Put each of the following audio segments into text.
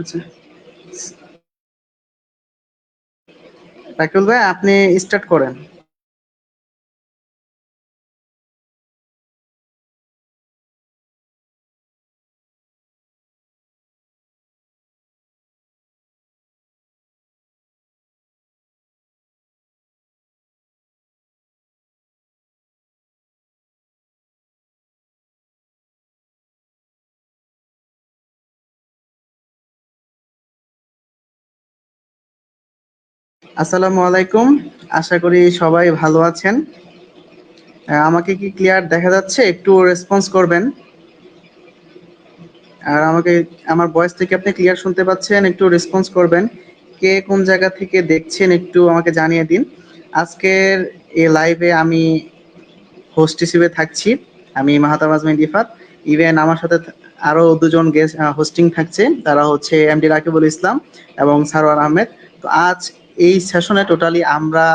আচ্ছা, রাকিবুল ভাই আপনি স্টার্ট করেন। আসসালামু আলাইকুম, আশা করি সবাই ভালো আছেন। আমাকে কি ক্লিয়ার দেখা যাচ্ছে? একটু রেসপন্স করবেন। আর আমাকে আমার ভয়েস থেকে আপনি ক্লিয়ার শুনতে পাচ্ছেন? একটু রেসপন্স করবেন। কে কোন জায়গা থেকে দেখছেন একটু আমাকে জানিয়ে দিন। আজকের এই লাইভে আমি হোস্ট হিসেবে থাকছি, আমি মাহাতাব আজমিন রিফাত। ইভেন আমার সাথে আরো দুজন গেস্ট হোস্টিং থাকছে, তারা হচ্ছে এমডি রাকিবুল ইসলাম এবং সারোয়ার আহমেদ। তো আজ এই সেশনে টোটালি আমরা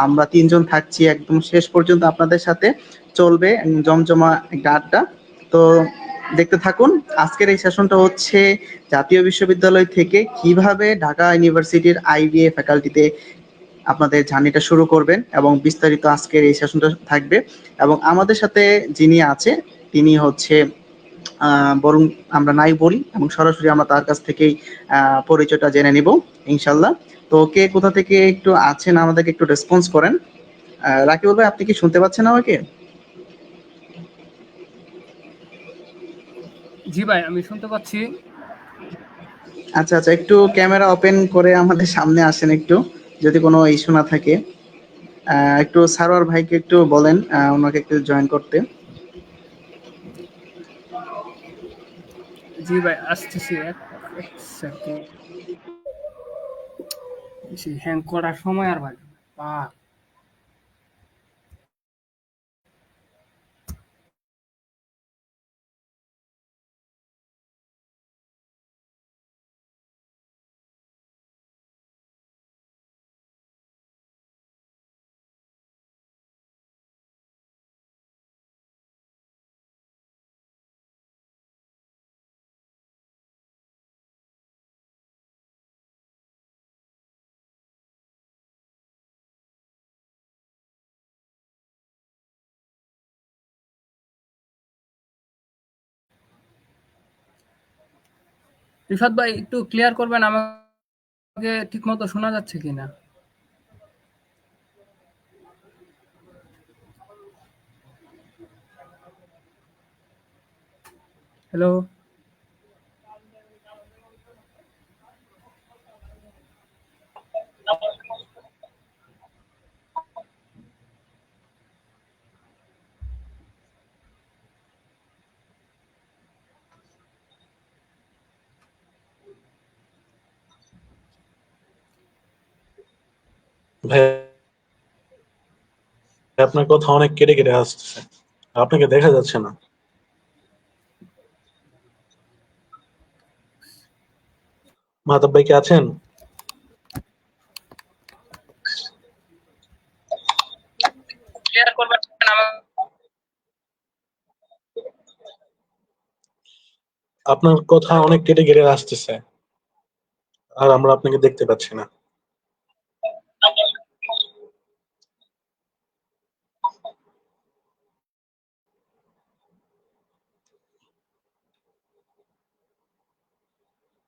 আমরা তিনজন থাকছি, একদম শেষ পর্যন্ত আপনাদের সাথে চলবে জমজমা একটা আড্ডা। তো দেখতে থাকুন। আজকের এই সেশনটা হচ্ছে জাতীয় বিশ্ববিদ্যালয় থেকে কিভাবে ঢাকা ইউনিভার্সিটির আইবিএ ফ্যাকাল্টিতে আপনাদের জার্নিটা শুরু করবেন এবং বিস্তারিত আজকের এই সেশনটা থাকবে। এবং আমাদের সাথে যিনি আছে তিনি হচ্ছে বরং আমরা নাই বলি এবং সরাসরি আমরা তার কাছ থেকেই পরিচয়টা জেনে নিব ইনশাল্লাহ। তো কে কোথা থেকে একটু আছেন আমাদেরকে একটু রেসপন্স করেন। রাকিবুল ভাই আপনি কি শুনতে পাচ্ছেন আমাকে? জি ভাই, আমি শুনতে পাচ্ছি। আচ্ছা আচ্ছা, একটু ক্যামেরা ওপেন করে আমাদের সামনে আসেন একটু, যদি কোনো ইস্যু না থাকে। একটু সারোয়ার ভাইকে একটু বলেন ওনাকে একটু জয়েন করতে। জি ভাই, আসতেছি। এক এক সেকেন্ড। হ্যাং করার সময় আর ভাই বাহ। রিফাত ভাই একটু ক্লিয়ার করবেন, আমাকে ঠিক মতো শোনা যাচ্ছে কিনা? হ্যালো। ভাই আপনার কথা অনেক কেটে কেটে আসতেছে, আপনাকে দেখা যাচ্ছে না। মাহতাব ভাই কি আছেন? ক্লিয়ার করবেন আপনার কথা অনেক কেটে কেটে আসতেছে, আর আমরা আপনাকে দেখতে পাচ্ছি না।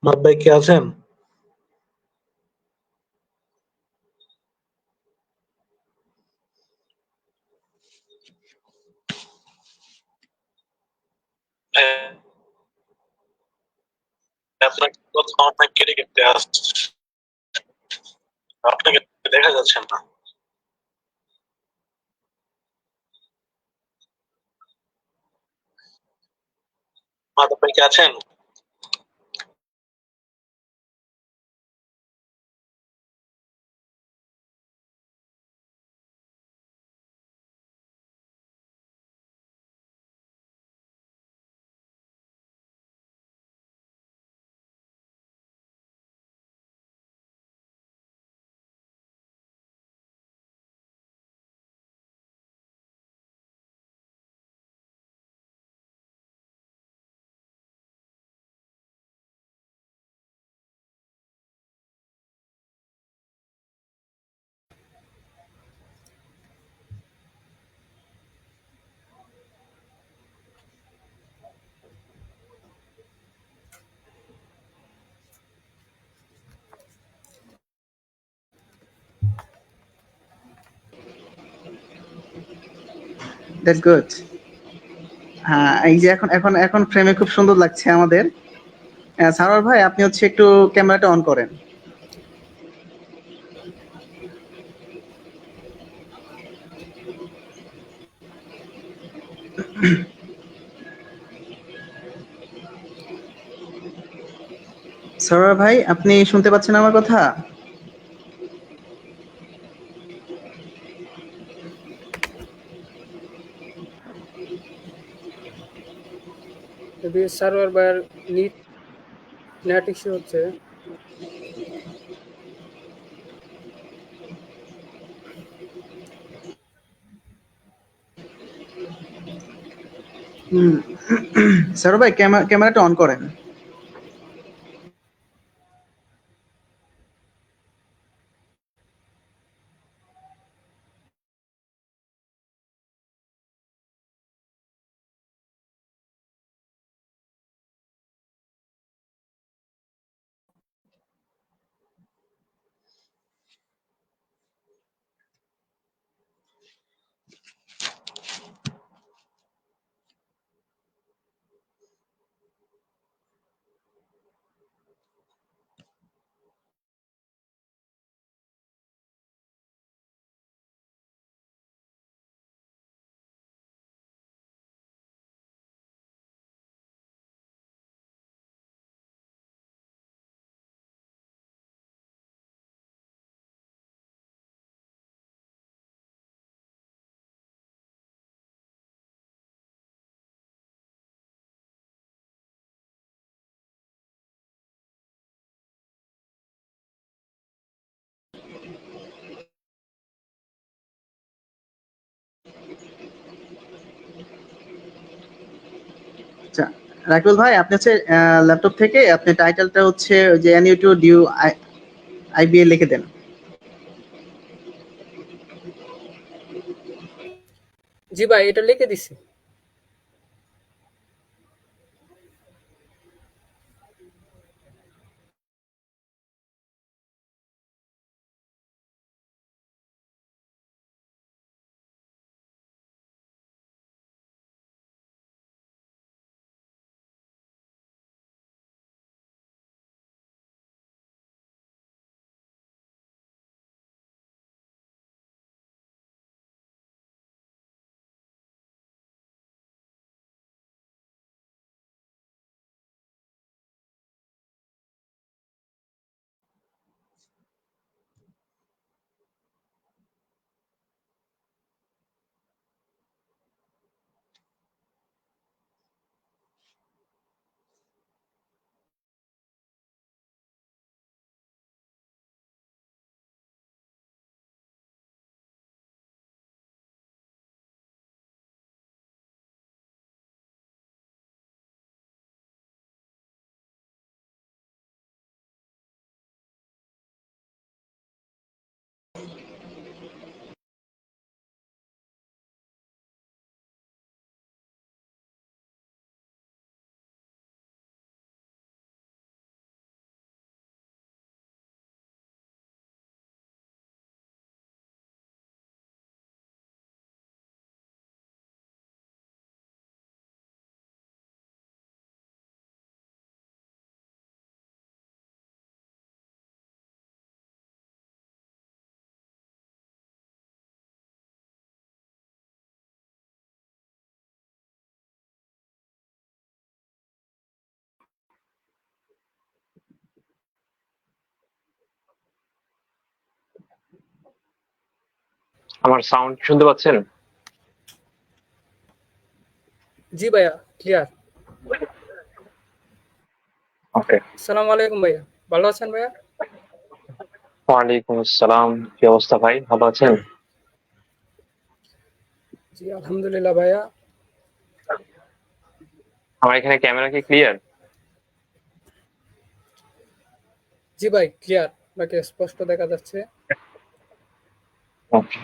মাহতাব ভাই কি আছেন? আপনার কথা অনেক কেটে কেটে আসতেছে, আপনাকে দেখা যাচ্ছে না। মাহতাব ভাই কি আছেন? That's good. হ্যাঁ, এই যে এখন এখন এখন ফ্রেমে খুব সুন্দর লাগছে আমাদের। সারোয়ার ভাই, আপনি হচ্ছে একটু ক্যামেরাটা অন করেন। সারোয়ার ভাই, আপনি শুনতে পাচ্ছেন আমার কথা? মেবি সার্ভার বার নেট ইস্যু হচ্ছে। হুম। সারোয়ার ভাই, ক্যামেরাটা অন করেন। আচ্ছা, রাকিবুল ভাই, আপনি হচ্ছে ল্যাপটপ থেকে আপনি টাইটেলটা হচ্ছে যে এনইউ টু ডিউ আইবিএ লিখে দেন। জি ভাই, এটা লিখে দিছি। আমার সাউন্ড শুনতে পাচ্ছেন? জি ভাইয়া, ক্লিয়ার। ওকে। আসসালামু আলাইকুম ভাইয়া, ভালো আছেন ভাইয়া? ওয়ালাইকুম আসসালাম। কি অবস্থা ভাই, ভালো আছেন? জি আলহামদুলিল্লাহ ভাইয়া। আমার এখানে ক্যামেরা কি ক্লিয়ার? জি ভাই, ক্লিয়ার, আপনাকে স্পষ্ট দেখা যাচ্ছে। ওকে।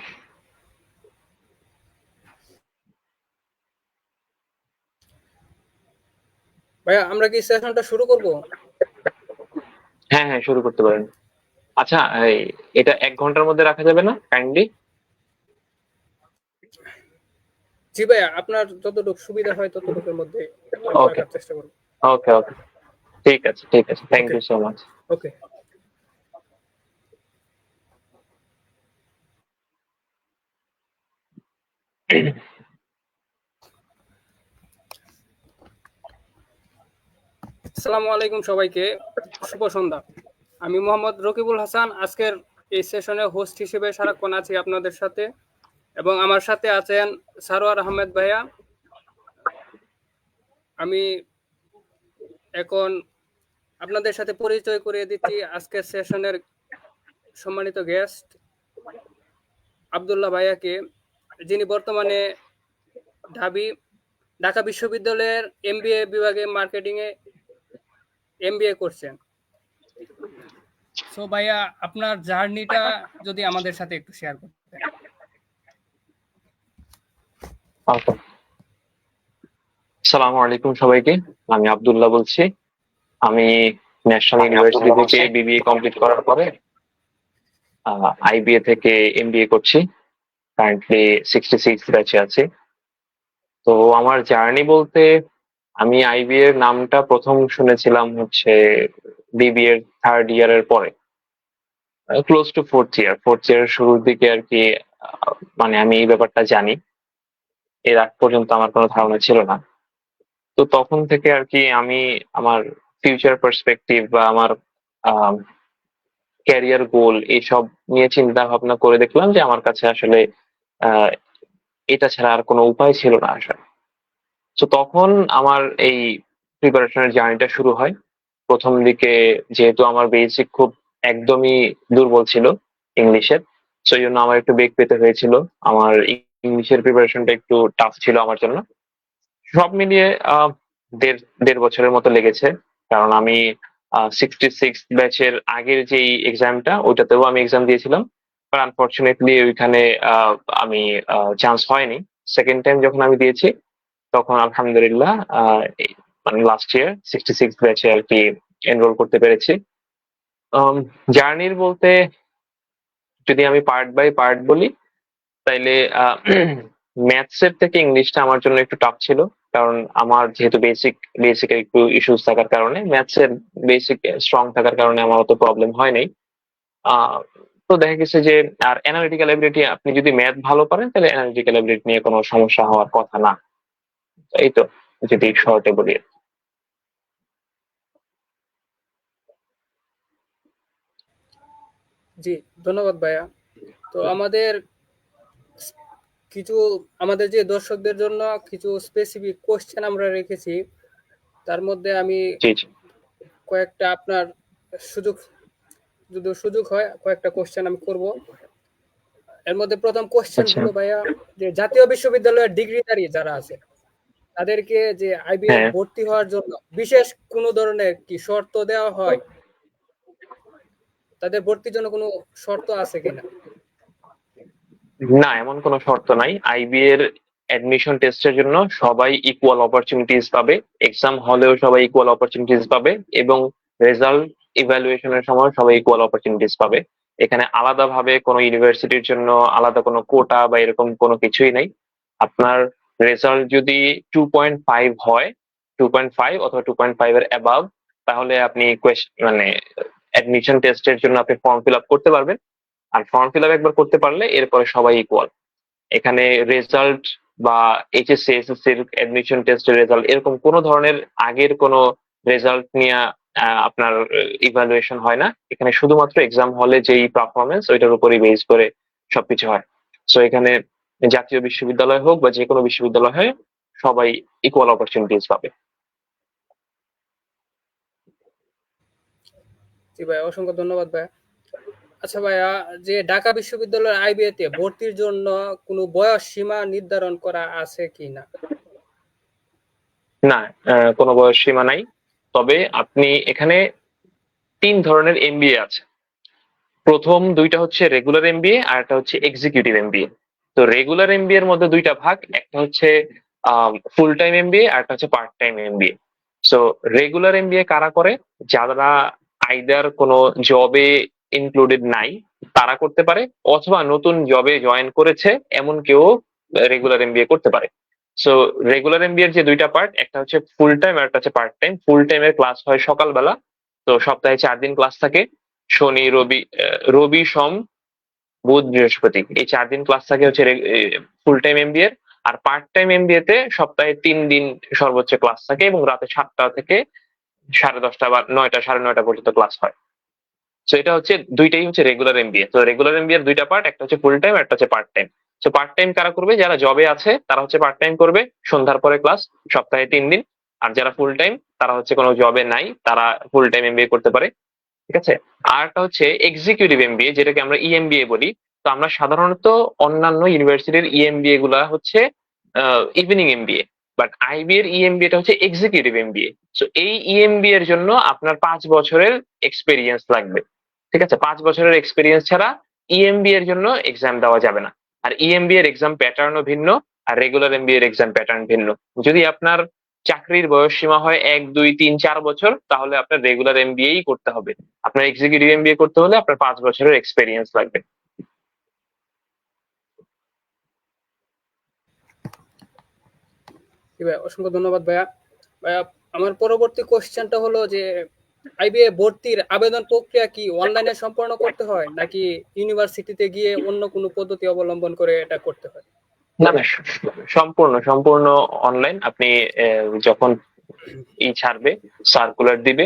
ভাইয়া, আমরা কি সেশনটা শুরু করব? হ্যাঁ হ্যাঁ, শুরু করতে পারেন। আচ্ছা, এটা 1 ঘন্টার মধ্যে রাখা যাবে না কাইন্ডলি? জি ভাইয়া, আপনার যতটুকু সুবিধা হয় ততটুকুর মধ্যে ওকে, রাখার চেষ্টা করুন। ওকে, ওকে, ঠিক আছে, ঠিক আছে, thank okay, you so much. Okay. আসসালামু আলাইকুম সবাইকে, শুভ সন্ধ্যা। আমি মোহাম্মদ রকিবুল হাসান, আজকের এই সেশনে হোস্ট হিসেবে সারাক্ষণ আছি আপনাদের সাথে, এবং আমার সাথে আছেন সারোয়ার আহমেদ ভাইয়া। আমি এখন আপনাদের সাথে পরিচয় করিয়ে দিচ্ছি আজকের সেশনের সম্মানিত গেস্ট আব্দুল্লাহ ভাইয়াকে, যিনি বর্তমানে ঢাকা বিশ্ববিদ্যালয়ের এমবিএ বিভাগে মার্কেটিংয়ে এমবিএ করছেন। সো ভাইয়া, আপনার জার্নিটা যদি আমাদের সাথে একটু শেয়ার করতেন। ওকে, আসসালামু আলাইকুম সবাইকে, আমি আব্দুল্লাহ বলছি। আমি ন্যাশনাল ইউনিভার্সিটি থেকে বিবিএ কমপ্লিট করার পরে আইবিএ থেকে এমবিএ করছি। কারেন্টলি 66 ব্যাচে আছি। তো আমার জার্নি বলতে, আমি আইবিএ এর নামটা প্রথম শুনেছিলাম হচ্ছে বিবিএ এর থার্ড ইয়ারের পরে, ক্লোজ টু ফোর্থ ইয়ার শুরুর দিকে আর কি। মানে আমি এই ব্যাপারটা জানি, এর আগ পর্যন্ত আমার কোনো ধারণা ছিল না। তো তখন থেকে আর কি আমি আমার ফিউচার পার্সপেক্টিভ বা আমার ক্যারিয়ার গোল এইসব নিয়ে চিন্তা ভাবনা করে দেখলাম যে আমার কাছে আসলে আহ, এটা ছাড়া আর কোনো উপায় ছিল না আসলে। তো তখন আমার এই প্রিপারেশনের জার্নিটা শুরু হয়। প্রথম দিকে যেহেতু আমার বেসিক খুব একদমই দুর্বল ছিল ইংলিশের, সেই জন্য আমার একটু বেগ পেতে হয়েছিল। আমার ইংলিশের প্রিপারেশনটা একটু টাফ ছিল আমার জন্য। সব মিলিয়ে দেড় দেড় বছরের মতো লেগেছে। কারণ আমি 66 ব্যাচের আগের যেই এক্সামটা, ওইটাতেও আমি এক্সাম দিয়েছিলাম, বাট আনফর্চুনেটলি ওইখানে আমি চান্স হয়নি। সেকেন্ড টাইম যখন আমি দিয়েছি, তখন আলহামদুলিল্লাহ মানে লাস্ট ইয়ার 66 ব্যাচে আর কি এনরোল করতে পেরেছি। জার্নির বলতে, যদি আমি পার্ট বাই পার্ট বলি, তাইলে ম্যাথস এর থেকে ইংলিশটা আমার জন্য একটু টাফ ছিল। কারণ আমার যেহেতু বেসিক একটু ইস্যুস থাকার কারণে, ম্যাথস এর বেসিক স্ট্রং থাকার কারণে আমার অত প্রবলেম হয় নাই। আহ, তো দেখা গেছে যে, আর অ্যানালিটিক্যাল এবিলিটি, আপনি যদি ম্যাথ ভালো পারেন তাহলে অ্যানালিটিক্যাল এবিলিটি নিয়ে কোনো সমস্যা হওয়ার কথা না। এই তো, যদি শর্টে বলি। জি, ধন্যবাদ ভাইয়া। তো কিছু আমাদের যে দর্শকদের জন্য কিছু স্পেসিফিক কোশ্চেন আমরা রেখেছি, তার মধ্যে আমি জি, জি, কয়েকটা আপনার সুযোগ যদি সুযোগ হয় কয়েকটা কোশ্চেন আমি করব। এর মধ্যে প্রথম কোশ্চেন আচ্ছা, হলো ভাইয়া, যে জাতীয় বিশ্ববিদ্যালয়ের ডিগ্রিধারী যারা আছে তাদেরকে যে আইবিএ হ্যাঁ। ভর্তি হওয়ার জন্য বিশেষ কোনো ধরনের কি শর্ত দেওয়া হয়? তাদের ভর্তির জন্য কোনো শর্ত আছে কিনা? না, এমন কোনো শর্ত নাই। আইবি এর অ্যাডমিশন টেস্টের জন্য সবাই ইকুয়াল অপরচুনিটিস পাবে, এক্সাম হলেও সবাই ইকুয়াল অপরচুনিটিস পাবে, এবং রেজাল্ট ইভ্যালুয়েশনের সময় সবাই ইকুয়াল অপরচুনিটিস পাবে। এখানে আলাদাভাবে কোনো ইউনিভার্সিটির জন্য আলাদা কোনো কোটা বা এরকম কোনো কিছুই নাই। আপনার রেজাল্ট যদি 2.5 হয়, 2.5 অথবা 2.5 এর অ্যাবাভ, তাহলে আপনি মানে অ্যাডমিশন টেস্টের জন্য আপনি ফর্ম ফিল আপ করতে পারবেন। আর ফর্ম ফিল আপ একবার করতে পারলে এরপরে সবাই ইকুয়াল। এখানে রেজাল্ট বা এইচএসসি এসএসসি এর অ্যাডমিশন টেস্টের রেজাল্ট, এরকম কোনো ধরনের আগের কোনো রেজাল্ট নিয়ে আপনার ইভ্যালুয়েশন হয় না। এখানে শুধুমাত্র এক্সাম হলে যেই পারফরমেন্স, ওইটার উপরই বেস করে সবকিছু হয়। সো এখানে জাতীয় বিশ্ববিদ্যালয় হোক বা যে কোনো বিশ্ববিদ্যালয় হয়, সবাই ইকুয়াল অপরচুনিটিস পাবে। জি ভাই, অসংখ্য ধন্যবাদ ভাই। আচ্ছা ভাইয়া, যে ঢাকা বিশ্ববিদ্যালয়ের আইবিএ তে ভর্তির জন্য কোনো বয়স সীমা নির্ধারণ করা আছে কিনা? না, কোনো বয়স সীমা নাই। তবে আপনি এখানে 3 ধরনের এমবিএ আছে। প্রথম দুইটা হচ্ছে রেগুলার এমবিএ, আর একটা হচ্ছে এক্সিকিউটিভ এমবিএ। তো রেগুলার এমবিএ এর মধ্যে দুইটা ভাগ, একটা হচ্ছে ফুল টাইম এমবিএ, আর একটা হচ্ছে part time MBA. So regular MBA কারা করে? যারা আইদার কোনো জবে ইনক্লুডেড নাই, তারা করতে পারে, অথবা নতুন জবে জয়েন করেছে এমন কেউ রেগুলার এমবিএ করতে পারে। সো রেগুলার এমবিএ এর যে দুইটা পার্ট, একটা হচ্ছে ফুল টাইম আর একটা হচ্ছে পার্ট টাইম। ফুল টাইমের ক্লাস হয় সকালবেলা, তো সপ্তাহে 4 দিন ক্লাস থাকে, শনি রবি সোম বুধ বৃহস্পতি, এই 4 দিন ক্লাস থাকে হচ্ছে ফুল টাইম এমবিএ এর। আর পার্ট টাইম এমবিএ তে সপ্তাহে 3 দিন সর্বোচ্চ ক্লাস থাকে এবং রাতে 7টা থেকে 10:30 বা 9টা 9:30 পর্যন্ত ক্লাস হয়। সো এটা হচ্ছে দুইটাই হচ্ছে রেগুলার এমবিএ। তো রেগুলার এমবিএ এর দুইটা পার্ট, একটা হচ্ছে ফুল টাইম আর একটা হচ্ছে part time. So part time কারা করবে? যারা জবে আছে তারা হচ্ছে পার্ট টাইম করবে, সন্ধ্যার পরে ক্লাস, সপ্তাহে 3 দিন। আর যারা ফুল টাইম তারা হচ্ছে কোনো জবে নাই, তারা ফুল টাইম এমবিএ করতে পারে। ঠিক আছে। আর একটা হচ্ছে এক্সিকিউটিভ এমবিএ, যেটাকে আমরা ইএমবিএ বলি। তো আমরা সাধারণত অন্যান্য ইউনিভার্সিটির ইএমবিএ গুলা হচ্ছে ইভিনিং এমবিএ, বাট আইবি এর ইএমবিএ টা হচ্ছে এক্সিকিউটিভ এমবিএ। সো এই ইএমবিএ এর জন্য আপনার 5 বছরের এক্সপেরিয়েন্স লাগবে। ঠিক আছে, 5 বছরের এক্সপেরিয়েন্স ছাড়া ইএমবিএ এর জন্য এক্সাম দেওয়া যাবে না। আর ইএমবিএ এর এক্সাম প্যাটার্নও ভিন্ন, আর রেগুলার এমবিএ এর এক্সাম প্যাটার্ন ভিন্ন। যদি আপনার চাকরির বয়স সীমা হয় 1, 2, 3, 4 বছর, তাহলে আপনার রেগুলার এমবিএই করতে হবে। আপনার এক্সিকিউটিভ এমবিএ করতে হলে আপনার 5 বছরের এক্সপেরিয়েন্স লাগবে। জি ভাই, অসংখ্য ধন্যবাদ ভাইয়া। ভাইয়া, আমার পরবর্তী কোশ্চেনটা হলো যে আইবিএ ভর্তির আবেদন প্রক্রিয়া কি অনলাইনে সম্পন্ন করতে হয় নাকি ইউনিভার্সিটিতে গিয়ে অন্য কোনো পদ্ধতি অবলম্বন করে এটা করতে হয়? না না, সম্পূর্ণ অনলাইন। আপনি যখন ছাড়বে, সার্কুলার দিবে,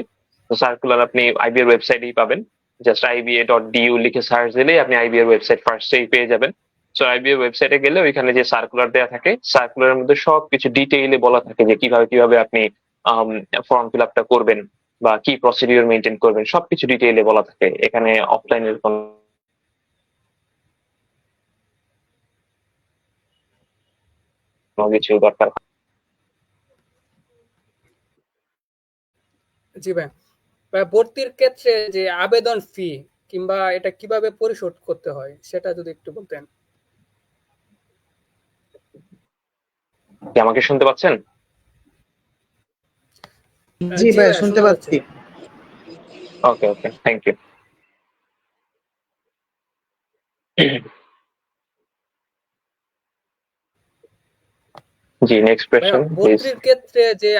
তো সার্কুলার আপনি আইবি এর ওয়েবসাইটেই পাবেন। জাস্ট iba.du লিখে সার্চ দিলেই আপনি আইবি এর ওয়েবসাইট ফার্স্টেই পেয়ে যাবেন। সো আইবি এর ওয়েবসাইটে গেলে ওইখানে যে সার্কুলার দেওয়া থাকে, সার্কুলারের মধ্যে সবকিছু ডিটেইলে বলা থাকে যে কিভাবে আপনি ফর্ম ফিল আপটা করবেন বা কি প্রসিডিউর মেনটেন করবেন, সবকিছু ডিটেইলে বলা থাকে। এখানে অফলাইনের কোনো কিছু দরকার। জি ভাই। ভাইয়া, ভর্তির ক্ষেত্রে যে আবেদন ফি কিংবা এটা কিভাবে পরিশোধ করতে হয় সেটা যদি একটু বলতেন। কি আমাকে শুনতে পাচ্ছেন? জি জি ভাই, ভাইয়া, শুনতে শোনা পাচ্ছি। ওকে, থ্যাংক ইউ। জি, নেক্সট ভাইয়া, কোয়েশ্চেন প্লিজ। ভর্তির ক্ষেত্রে যে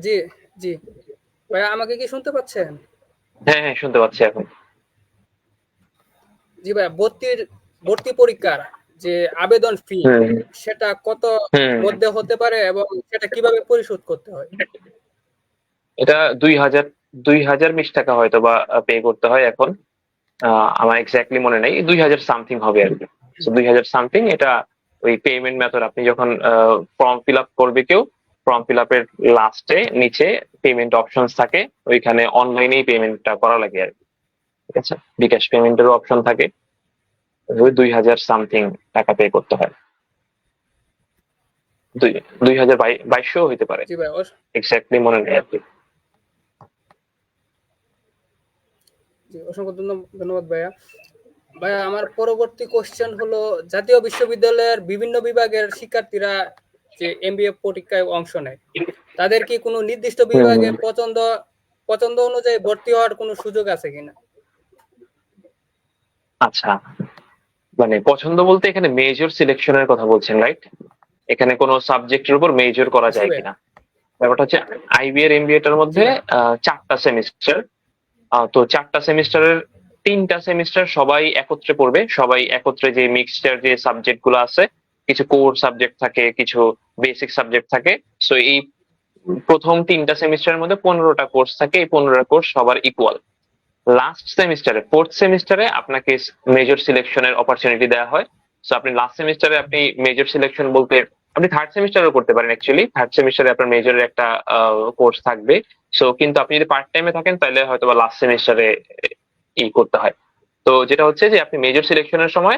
জি জি ভাইয়া, আমাকে কি শুনতে পাচ্ছেন? হ্যাঁ হ্যাঁ, শুনতে পাচ্ছি এখন। জি ভাইয়া, ভর্তি পরীক্ষার যে আবেদন ফি হুম সেটা কত হুম মধ্যে হতে পারে এবং সেটা কিভাবে পরিশোধ করতে হয়? এটা 2020 টাকা হয়তো বা পে করতে হয় এখন। আমার এক্স্যাক্টলি মনে নেই, 2000 সামথিং হবে আর কি। 2000 সামথিং। এটা ওই পেমেন্ট মেথড, আপনি যখন ফর্ম ফিল আপ করবে কেউ, ফর্ম ফিল আপের লাস্টে নিচে পেমেন্ট অপশনস থাকে, ওইখানে অনলাইনেই পেমেন্টটা করা লাগে আর কি। ঠিক আছে, বিকাশ পেমেন্টেরও অপশন থাকে। ওই 2000 সামথিং টাকা পে করতে হয়। 2022 হইতে পারে, জি ভাই, এক্স্যাক্টলি মনে নেই আর কি। জি, অসংখ্য ধন্যবাদ ভাইয়া। ভাইয়া, আমার পরবর্তী কোশ্চেন হলো জাতীয় বিশ্ববিদ্যালয়ের বিভিন্ন বিভাগের শিক্ষার্থীরা যে এমবিএ পরীক্ষায় অংশ নেয়, তাদের কি কোনো নির্দিষ্ট বিভাগে পছন্দ অনুযায়ী ভর্তি হওয়ার কোনো সুযোগ আছে কিনা? আচ্ছা, মানে পছন্দ বলতে এখানে মেজর সিলেকশনের কথা বলছেন, রাইট? এখানে কোনো সাবজেক্টের উপর মেজর করা জি যায় ভাইয়া। কিনা? ব্যাপারটা হচ্ছে আইবি এর এমবিএ টার মধ্যে জি 4টা সেমিস্টার। তো 4টা সেমিস্টারের 3টা সেমিস্টার সবাই একত্রে পড়বে, সবাই একত্রে যে মিক্সচার যে সাবজেক্ট গুলো আছে, কিছু কোর সাবজেক্ট থাকে, কিছু বেসিক সাবজেক্ট থাকে। সো এই প্রথম 3টা সেমিস্টারের মধ্যে 15টা কোর্স থাকে, এই 15টা কোর্স সবার ইকুয়াল। লাস্ট সেমিস্টারে, 4th সেমিস্টারে আপনাকে মেজর সিলেকশনের অপরচুনিটি দেওয়া হয়। সো আপনি লাস্ট সেমিস্টারে আপনি মেজর সিলেকশন বলতে আপনি থার্ড সেমিস্টারও করতে পারেন। অ্যাকচুয়ালি থার্ড সেমিস্টারে আপনার মেজরের একটা কোর্স থাকবে। সো কিন্তু আপনি যদি পার্ট টাইমে থাকেন তাহলে হয়তো বা লাস্ট সেমিস্টারে করতে হয়। তো যেটা হচ্ছে যে আপনি মেজর সিলেকশনের সময়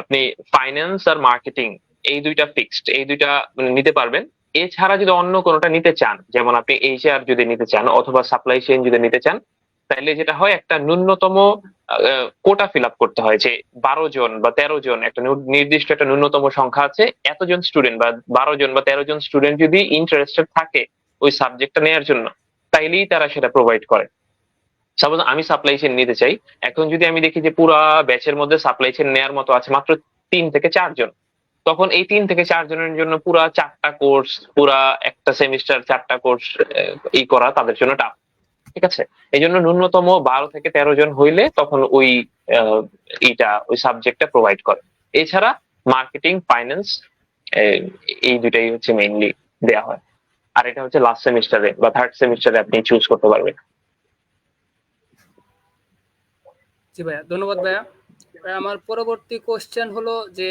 আপনি ফাইন্যান্স আর মার্কেটিং, এই দুইটা ফিক্সড, এই দুইটা নিতে পারবেন। এছাড়া যদি অন্য কোনোটা নিতে চান, যেমন আপনি এইচআর যদি নিতে চান অথবা সাপ্লাই চেইন যদি নিতে চান, তাহলে যেটা হয় একটা ন্যূনতম কোটা ফিল আপ করতে হয়, যে 12 জন বা 13 জন, একটা নির্দিষ্ট একটা ন্যূনতম সংখ্যা আছে, এতজন স্টুডেন্ট বা 12 জন বা 13 জন স্টুডেন্ট যদি ইন্টারেস্টেড থাকে ওই সাবজেক্টটা নেওয়ার জন্য, তাইলেই তারা সেটা প্রোভাইড করে। সাপোজ আমি সাপ্লাই চেইন নিতে চাই, এখন যদি আমি দেখি যে পুরা ব্যাচের মধ্যে সাপ্লাই চেইন নেওয়ার মতো আছে মাত্র 3 থেকে 4 জন, তখন এই 3 থেকে 4 জনের জন্য পুরা 4টা কোর্স, পুরা একটা সেমিস্টার 4টা কোর্স ই করা তাদের জন্য টাফ। ঠিক আছে, এই জন্য ন্যূনতম 12 থেকে 13 জন হইলে তখন ওই ওই সাবজেক্টটা প্রোভাইড করে। এছাড়া মার্কেটিং, ফাইন্যান্স, এই দুটাই হচ্ছে মেইনলি দেয়া হয়। আর এটা হচ্ছে লাস্ট সেমিস্টারে বা থার্ড সেমিস্টারে আপনি চুজ করতে পারবেন। জি ভাইয়া, ধন্যবাদ ভাইয়া। ভাইয়া, আমার পরবর্তী কোশ্চেন হলো যে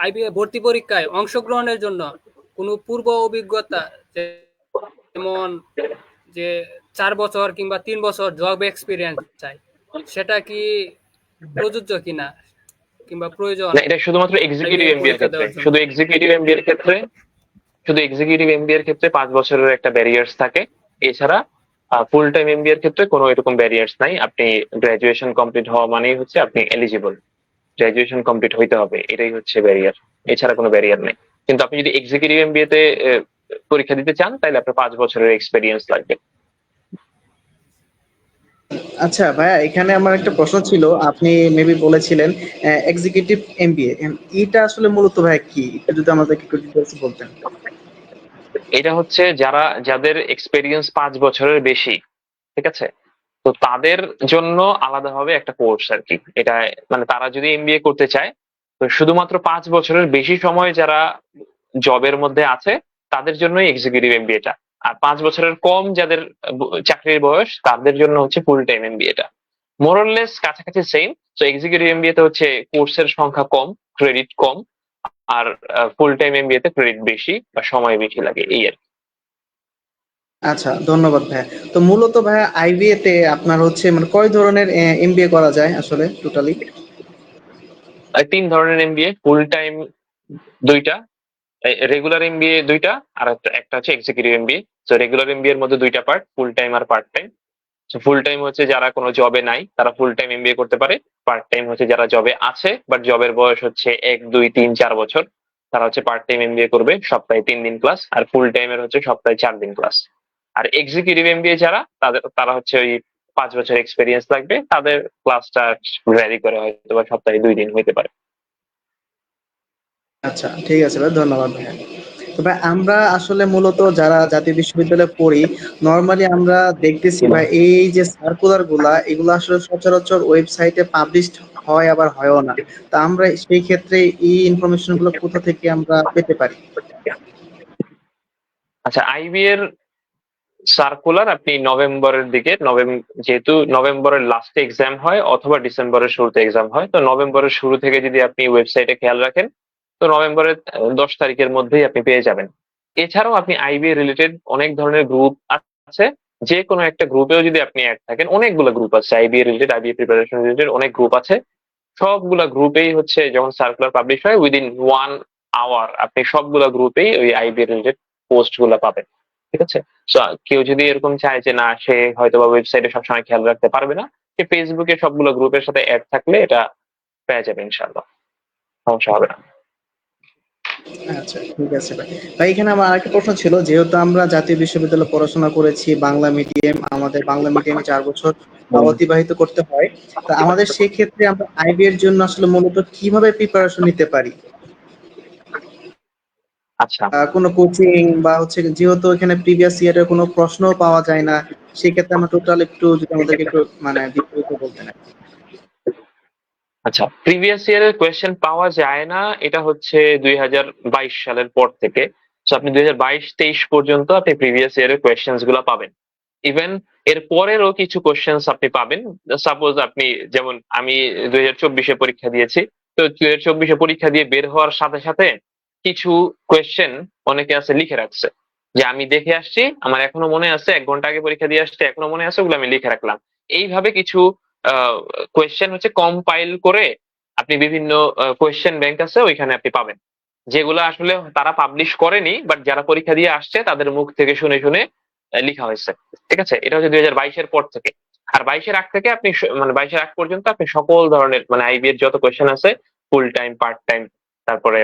আইবিএ ভর্তি পরীক্ষায় অংশগ্রহণের জন্য কোনো পূর্ব অভিজ্ঞতা, যেমন যে 4 বছর কিংবা 3 বছর জব এক্সপিরিয়েন্স চাই, সেটা কি প্রযোজ্য কিনা কিংবা প্রয়োজন না, এটা শুধুমাত্র এক্সিকিউটিভ আইবিএ এমবিএ এর পরীক্ষা ক্ষেত্রে। দেওয়ার জন্য? শুধু এক্সিকিউটিভ এমবিএ এর ক্ষেত্রে 5 বছরের একটা ব্যারিয়ার্স থাকে। এছাড়া ফুল টাইম এমবিএ এর ক্ষেত্রে কোনো এরকম ব্যারিয়ার্স নাই। আপনি গ্রাজুয়েশন কমপ্লিট হওয়া মানেই হচ্ছে আপনি এলিজিবল, গ্রাজুয়েশন কমপ্লিট হইতে হবে, এটাই হচ্ছে ব্যারিয়ার। এছাড়া কোনো ব্যারিয়ার নেই। কিন্তু আপনি যদি এক্সিকিউটিভ এমবিএ তে পরীক্ষা দিতে চান তাহলে আপনার 5 বছরের এক্সপেরিয়েন্স লাগবে। আচ্ছা ভাইয়া, এখানে আমার একটা প্রশ্ন ছিল। আপনি মেবি বলেছিলেন এক্সিকিউটিভ এমবিএ, এটা আসলে মূলত ভাইয়া কি, একটু যদি আমাদেরকে একটু ডিটেইলস বলতেন। এটা হচ্ছে যাদের এক্সপেরিয়েন্স 5 বছরের বেশি, ঠিক আছে, তো তাদের জন্য আলাদাভাবে একটা কোর্স আর কি। এটা মানে তারা যদি এমবিএ করতে চায়, তো শুধুমাত্র 5 বছরের বেশি সময় যারা জবের মধ্যে আছে তাদের জন্যই এক্সিকিউটিভ এমবিএটা। আর 5 বছরের কম যাদের চাকরির বয়স তাদের জন্য হচ্ছে ফুল টাইম এমবিএটা। মোরলেস কাছাকাছি সেম। তো এক্সিকিউটিভ এমবিএ তে হচ্ছে কোর্সের সংখ্যা কম, ক্রেডিট কম, আর ফুল টাইম এমবিএ তে ক্রেডিট বেশি বা সময় বেশি লাগে, এই আর কি। আচ্ছা, ধন্যবাদ ভাইয়া। তো মূলত ভাইয়া আইবিএ তে আপনার হচ্ছে মানে কয় ধরনের এমবিএ করা যায় আসলে টোটালি? 3 ধরনের এমবিএ, ফুল টাইম 2টা, রেগুলার এমবিএ 2টা, আর একটা হচ্ছে এক্সিকিউটিভ এমবিএ। তো রেগুলার এমবিএ এর মধ্যে 2টা পার্ট, ফুল টাইম আর পার্ট টাইম। তো ফুল টাইম হচ্ছে যারা কোনো জবে নাই তারা ফুল টাইম এমবিএ করতে পারে। পার্ট টাইম হচ্ছে যারা জবে আছে বাট জবের বয়স হচ্ছে 1, 2, 3, 4 বছর, তারা হচ্ছে পার্ট টাইম এমবিএ করবে, সপ্তাহে 3 দিন ক্লাস। আর ফুল টাইমের হচ্ছে সপ্তাহে 4 দিন ক্লাস। আর এক্সিকিউটিভ এমবিএ যারা তারা হচ্ছে ওই 5 বছর এক্সপেরিয়েন্স লাগবে, তাদের ক্লাসটা ভ্যারি করে, হয়তো বা সপ্তাহে 2 দিন হইতে পারে। আচ্ছা, ঠিক আছে ভাই, ধন্যবাদ ভাইয়া। তো ভাই আমরা আসলে মূলত যারা জাতীয় বিশ্ববিদ্যালয়ে পড়ি, নর্মালি আমরা দেখতেছি ভাই এই যে সার্কুলার গুলা, এগুলো আসলে সচরাচর ওয়েবসাইটে পাবলিশড হয় আবার হয়ও না। তা আমরা সেই ক্ষেত্রে এই ইনফরমেশন গুলো কোথা থেকে আমরা পেতে পারি? আচ্ছা, আইবি এর সার্কুলার আপনি নভেম্বরের দিকে, যেহেতু নভেম্বরের লাস্টে এক্সাম হয় অথবা ডিসেম্বরের শুরুতে এক্সাম হয়, তো নভেম্বরের শুরু থেকে যদি আপনি ওয়েবসাইটে খেয়াল রাখেন তো নভেম্বরের 10 তারিখের মধ্যেই আপনি পেয়ে যাবেন। এছাড়াও আপনি আইবি রিলেটেড অনেক ধরনের গ্রুপ আছে, যে কোনো একটা গ্রুপেও যদি আপনি অ্যাড থাকেন, অনেকগুলো গ্রুপ আছে IB related, IB preparation related অনেক গ্রুপ আছে। সবগুলা গ্রুপেই হচ্ছে যখন সার্কুলার পাবলিশ হয় উইদিন 1 আওয়ার আপনি সবগুলা গ্রুপেই ওই আইবি রিলেটেড পোস্ট গুলা পাবেন। ঠিক আছে, So, কেউ যদি এরকম চায় যে না সে হয়তো বা ওয়েবসাইটে সবসময় খেয়াল রাখতে পারবে না, সে ফেসবুকে সবগুলো গ্রুপের সাথে অ্যাড থাকলে এটা পেয়ে যাবে, ইনশাল্লাহ সমস্যা হবে না। আচ্ছা, ঠিক আছে ভাই। ভাই এখানে আমার আরেকটা প্রশ্ন ছিল, যেহেতু আমরা জাতীয় বিশ্ববিদ্যালয়ে পড়াশোনা করেছি বাংলা মিডিয়াম, আমাদের বাংলা মিডিয়ামে 4 বছর অতিবাহিত করতে হয়। তা আমাদের সেই ক্ষেত্রে আমরা আইবি এর জন্য আসলে মূলত কিভাবে প্রিপারেশন নিতে পারি? আচ্ছা কোনো কোচিং বা হচ্ছে যেহেতু এখানে প্রিভিয়াস ইয়ারের কোনো প্রশ্ন পাওয়া যায় না, সেক্ষেত্রে আমরা টোটাল একটু যদি আমাদেরকে একটু মানে বিস্তারিত বলতেন আর কি। আচ্ছা, প্রিভিয়াস ইয়ারের কোয়েশ্চেন পাওয়া যায় না, এটা হচ্ছে 2022 সালের পর থেকে। তো আপনি 2022-23 পর্যন্ত আপনি প্রিভিয়াস ইয়ারের কোয়েশ্চেন্স গুলা পাবেন। ইভেন এর পরেরও কিছু কোয়েশ্চেন্স আপনি পাবেন। সাপোজ আপনি, যেমন আমি 2024-এ পরীক্ষা দিয়েছি, তো 2024-এ পরীক্ষা দিয়ে বের হওয়ার সাথে সাথে কিছু কোয়েশ্চেন অনেকে আছে লিখে রাখছে, যে আমি দেখে আসছি, আমার এখনো মনে আছে, 1 ঘন্টা আগে পরীক্ষা দিয়ে আসছে, এখনো মনে আছে, ওগুলো আমি লিখে রাখলাম। এইভাবে কিছু কোয়েশ্চেন হচ্ছে কম্পাইল করে আপনি বিভিন্ন কোয়েশ্চেন ব্যাংক আছে ওইখানে আপনি পাবেন, যেগুলো আসলে তারা পাবলিশ করেনি বাট যারা পরীক্ষা দিয়ে আসছে তাদের মুখ থেকে শুনে শুনে লেখা হয়েছে। ঠিক আছে, এটা হচ্ছে 2022-এর পর থেকে। আর 22-এর আগ থেকে আপনি মানে 22-এর আগ পর্যন্ত আপনি সকল ধরনের মানে আইবি এর যত কোয়েশ্চেন আছে, ফুল টাইম, পার্ট টাইম, তারপরে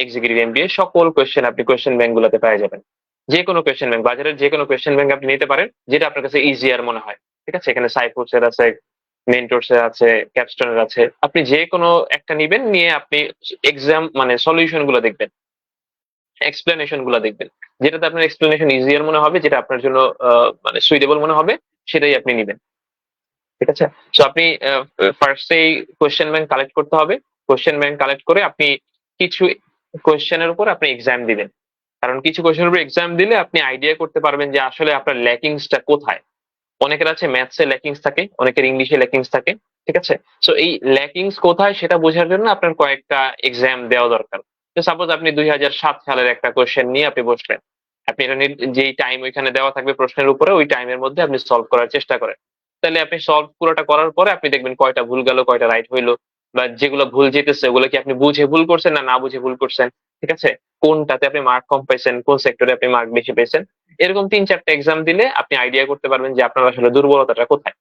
এক্সিকিউটিভ এমবিএ, সকল কোয়েশ্চেন আপনি কোয়েশ্চেন ব্যাংক গুলোতে পেয়ে যাবেন। যে কোনো কোয়েশ্চেন ব্যাংক, বাজারের যে কোনো কোয়েশ্চেন ব্যাংক আপনি নিতে পারেন, যেটা আপনার কাছে ইজিয়ার মনে হয়। ঠিক আছে, এখানে সাইফোর্সের আছে, মেন্টরসের আছে, ক্যাপস্টোনের আছে। আপনি যে কোনো একটা নিবেন, নিয়ে আপনি এক্সাম মানে সলিউশন গুলো দেখবেন, এক্সপ্লেনেশন গুলো দেখবেন। যেটাতে আপনার এক্সপ্লেনেশন ইজিয়ার মনে হবে, যেটা আপনার জন্য মানে সুইটেবল মনে হবে, সেটাই আপনি নিবেন। ঠিক আছে? সো আপনি ফার্স্টেই কোয়েশ্চেন ব্যাংক কালেক্ট করতে হবে। কোয়েশ্চেন ব্যাংক কালেক্ট করে আপনি কিছু কোয়েশ্চেনের উপর আপনি এক্সাম দিবেন। কারণ কিছু কোয়েশ্চেনের উপর এক্সাম দিলে আপনি আইডিয়া করতে পারবেন যে আসলে আপনার ল্যাকিংসটা কোথায়। অনেকের আছে ম্যাথসে ল্যাকিংস থাকে, অনেকের ইংলিশে ল্যাকিংস থাকে। ঠিক আছে? সো এই ল্যাকিংস কোথায় সেটা বোঝার জন্য আপনার কয়েকটা এক্সাম দেওয়া দরকার। সাপোজ আপনি 2007 সালের একটা কোয়েশ্চেন নিয়ে আপনি বসলেন, আপনি এটা যেই টাইম ওইখানে দেওয়া থাকবে প্রশ্নের উপরে, ওই টাইমের মধ্যে আপনি সলভ করার চেষ্টা করেন। তাহলে আপনি সলভ পুরোটা করার পরে আপনি দেখবেন কয়টা ভুল গেল, কয়টা রাইট হইলো, বা যেগুলো ভুল যেতেছে ওগুলো কি আপনি বুঝে ভুল করছেন না না বুঝে ভুল করছেন। ঠিক আছে? কোনটাতে আপনি মার্ক কম পাইছেন, কোন সেক্টরে আপনি মার্ক বেশি পেয়েছেন। এরকম 3-4টা এক্সাম দিলে আপনি আইডিয়া করতে পারবেন যে আপনার আসলে দুর্বলতাটা কোথায়।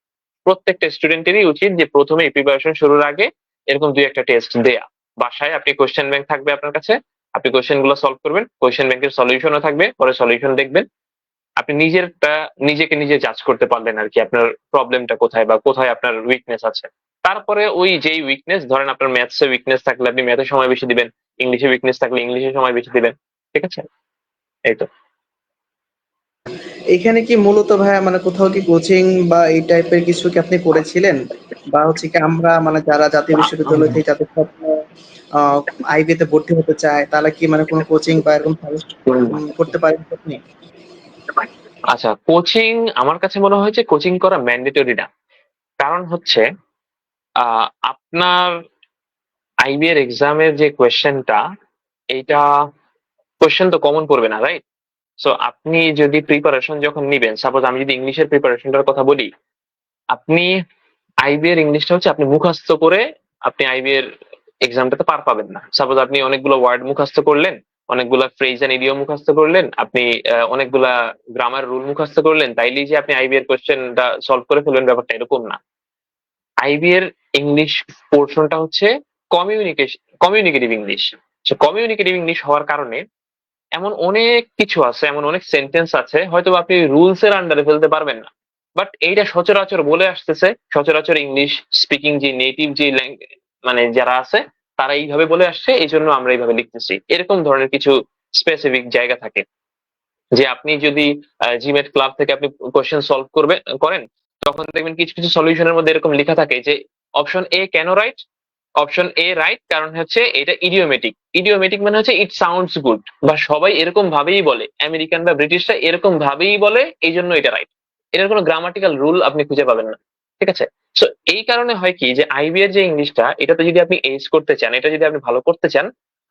প্রত্যেকটা স্টুডেন্টেরই উচিত যে প্রথমে প্রিপারেশন শুরুর আগে এরকম 2-1টা টেস্ট দেয়া। বাসায় আপনি কোশ্চেন ব্যাংক থাকবে আপনার কাছে, আপনি কোশ্চেন গুলো সলভ করবেন, কোশ্চেন ব্যাংকের সলিউশনও থাকবে, পরে সলিউশন দেখবেন। আপনি নিজেকে নিজে জাজ করতে পারলেন আর কি, আপনার প্রবলেমটা কোথায় বা কোথায় আপনার উইকনেস আছে। তারপরে ওই যেই উইকনেস, ধরেন আপনার ম্যাথসে উইকনেস থাকলে আপনি ম্যাথে সময় বেশি দিবেন, ইংলিশে উইকনেস থাকলে ইংলিশে সময় বেশি দিবেন। ঠিক আছে? এই তো। এখানে কি মূলত ভাইয়া মানে কোথাও কি কোচিং বা এই টাইপের কিছু কি আপনি করেছিলেন, বা হচ্ছে কি আমরা মানে যারা জাতীয় বিশ্ববিদ্যালয় থেকে যাদের স্বপ্ন আইবি তে ভর্তি হতে চায়, তারা কি মানে কোনো কোচিং বা এরকম সাজেস্ট করতে পারেন কি আপনি? আচ্ছা, কোচিং আমার কাছে মনে হয় যে কোচিং করা ম্যান্ডেটরি না। কারণ হচ্ছে আপনার আইবি এর এক্সামের যে কোয়েশ্চেনটা, এইটা কোয়েশ্চেন তো কমন পড়বে না, রাইট? সো আপনি যদি প্রিপারেশন যখন নিবেন, সাপোজ আমি যদি ইংলিশের প্রিপারেশনটার কথা বলি, আপনি আইবি এর ইংলিশটা হচ্ছে আপনি মুখস্থ করে আপনি আইবি এর এক্সামটাতে পার পাবেন না। সাপোজ আপনি অনেকগুলো ওয়ার্ড মুখস্থ করলেন, অনেকগুলা ফ্রেজ এন্ড ইডিয়ম মুখস্থ করলেন, আপনি অনেকগুলা গ্রামার রুল মুখস্থ করলেন, তাইলেই যে আপনি আইবি এর কোয়েশ্চেনটা সলভ করে ফেলবেন, ব্যাপারটা এরকম না। আইবি এর ইংলিশ পোর্শনটা হচ্ছে কমিউনিকেটিভ ইংলিশ। কমিউনিকেটিভ ইংলিশ হওয়ার কারণে এমন অনেক কিছু আছে, এমন অনেক সেন্টেন্স আছে হয়তো আপনি রুলস এর আন্ডারে ফেলতে পারবেন না, বাট এইটা সচরাচর বলে আসতেছে। সচরাচর ইংলিশ স্পিকিং যে নেটিভ যে মানে যারা আছে তারা এইভাবে বলে আসছে, এই জন্য আমরা এইভাবে লিখতেছি। এরকম ধরনের কিছু স্পেসিফিক জায়গা থাকে, যে আপনি যদি জিমেট ক্লাব থেকে আপনি কোশ্চেন সলভ করেন, তখন দেখবেন কিছু কিছু সলিউশনের মধ্যে এরকম লেখা থাকে যে অপশন এ কেন রাইট, অপশন এ রাইট কারণ হচ্ছে এটা ইডিওমেটিক। ইডিওমেটিক মানে হচ্ছে ইট সাউন্ডস গুড, বা সবাই এরকম ভাবেই বলে, আমেরিকান বা ব্রিটিশরা এরকম ভাবেই বলে, এই জন্য এটা রাইট। এটার কোনো গ্রামাটিক্যাল রুল আপনি খুঁজে পাবেন না। ঠিক আছে? সো এই কারণে হয় কি, যে আইবি এর যে ইংলিশটা, এটাতে যদি আপনি এইচ করতে চান, এটা যদি আপনি ভালো করতে চান,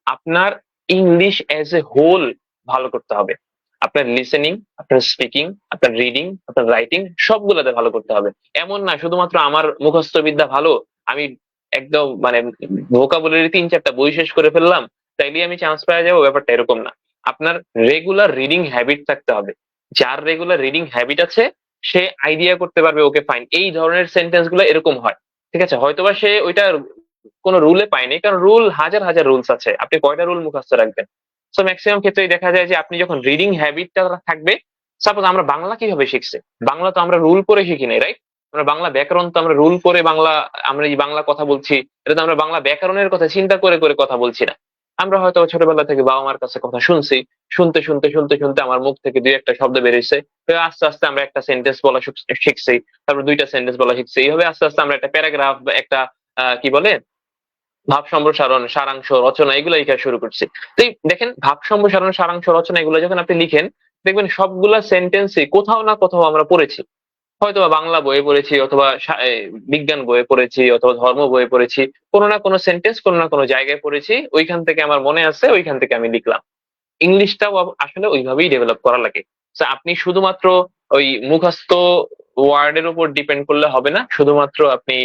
আপনার ইংলিশ এজ এ হোল ভালো করতে হবে। আপনার লিসেনিং, আপনার স্পিকিং, আপনার রিডিং, আপনার রাইটিং সবগুলোতে ভালো করতে হবে। এমন না শুধুমাত্র আমার মুখস্থ বিদ্যা ভালো, আমি একদম মানে ভোকাবুলারি 3-4টা বই শেষ করে ফেললাম, তাইলে আমি চান্স পেয়ে যাবো, ব্যাপারটা এরকম না। আপনার রেগুলার রিডিং হ্যাবিট থাকতে হবে। যার রেগুলার রিডিং হ্যাবিট আছে সে আইডিয়া করতে পারবে, ওকে ফাইন এই ধরনের সেন্টেন্স গুলো এরকম হয়। ঠিক আছে? হয়তোবা সে ওইটা কোনো রুলে পায়নি, কারণ রুল হাজার হাজার রুলস আছে, আপনি কয়টা রুল মুখস্থ রাখবেন? সো ম্যাক্সিমাম ক্ষেত্রেই দেখা যায় যে আপনি যখন রিডিং হ্যাবিটটা থাকবে, সাপোজ আমরা বাংলা কিভাবে শিখছি, বাংলা তো আমরা রুল করে শিখি নাই, রাইট? আমরা বাংলা ব্যাকরণ তো আমরা রুল করে বাংলা, আমরা এই বাংলা কথা বলছি, এটা তো আমরা বাংলা ব্যাকরণের কথা চিন্তা করে করে কথা বলছি না। আমরা হয়তো ছোটবেলা থেকে বাবা মার কাছে কথা শুনছি, শুনতে শুনতে শুনতে শুনতে আমার মুখ থেকে 2-1টা শব্দ বেরিয়েছে, আস্তে আস্তে আমরা একটা সেন্টেন্স বলা শিখছি, তারপর 2টা সেন্টেন্স বলা শিখছি, এইভাবে আস্তে আস্তে আমরা একটা প্যারাগ্রাফ বা একটা কি বলে ভাব সম্প্রসারণ, সারাংশ, রচনা এগুলো লেখা শুরু করছি। তো এই দেখেন, ভাব সম্প্রসারণ, সারাংশ, রচনা এগুলো যখন আপনি লিখেন, দেখবেন সবগুলা সেন্টেন্সে কোথাও না কোথাও আমরা পড়েছি। হয়তো বা বাংলা বইয়ে পড়েছি, অথবা বিজ্ঞান বইয়ে পড়েছি, অথবা ধর্ম বইয়ে পড়েছি, কোনো না কোনো সেন্টেন্স কোনো না কোনো জায়গায় পড়েছি, ওইখান থেকে আমার মনে আছে, ওইখান থেকে আমি লিখলাম। ইংলিশটাও আসলে ওইভাবেই ডেভেলপ করা লাগে। So, আপনি শুধুমাত্র ওই মুখস্থ ওয়ার্ডের উপর ডিপেন্ড করলে হবে না, শুধুমাত্র আপনি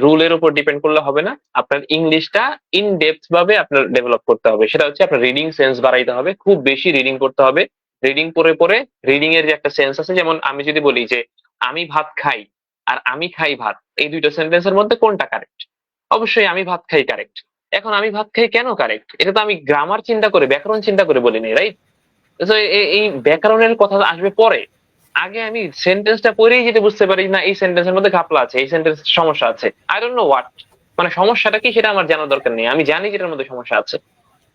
রুলের উপর ডিপেন্ড করলে হবে না। আপনার ইংলিশটা ইন ডেপথ ভাবে আপনার ডেভেলপ করতে হবে। সেটা হচ্ছে আপনার রিডিং সেন্স বাড়াইতে হবে, খুব বেশি রিডিং করতে হবে। রিডিং পড়ে পড়ে রিডিং এর যে একটা সেন্স আছে, যেমন আমি যদি বলি যে আমি ভাত খাই আর আমি খাই ভাত, এই দুইটা সেন্টেন্সের মধ্যে কোনটা কারেক্ট? অবশ্যই আমি ভাত খাই কারেক্ট। এখন আমি ভাত খাই কেন কারেক্ট? এটা তো আমি গ্রামার চিন্তা করে, ব্যাকরণ চিন্তা করে বলিনি, রাইট? তো এই ব্যাকরণের কথা আসবে পরে। আগে আমি সেন্টেন্সটা পড়েই যেতে বুঝতে পারি না এই সেন্টেন্সের মধ্যে ঘাপলা আছে, এই সেন্টেন্স সমস্যা আছে, আই ডোন্ট নো হোয়াট, মানে সমস্যাটা কি সেটা আমার জানার দরকার নেই, আমি জানি যেটার মধ্যে সমস্যা আছে।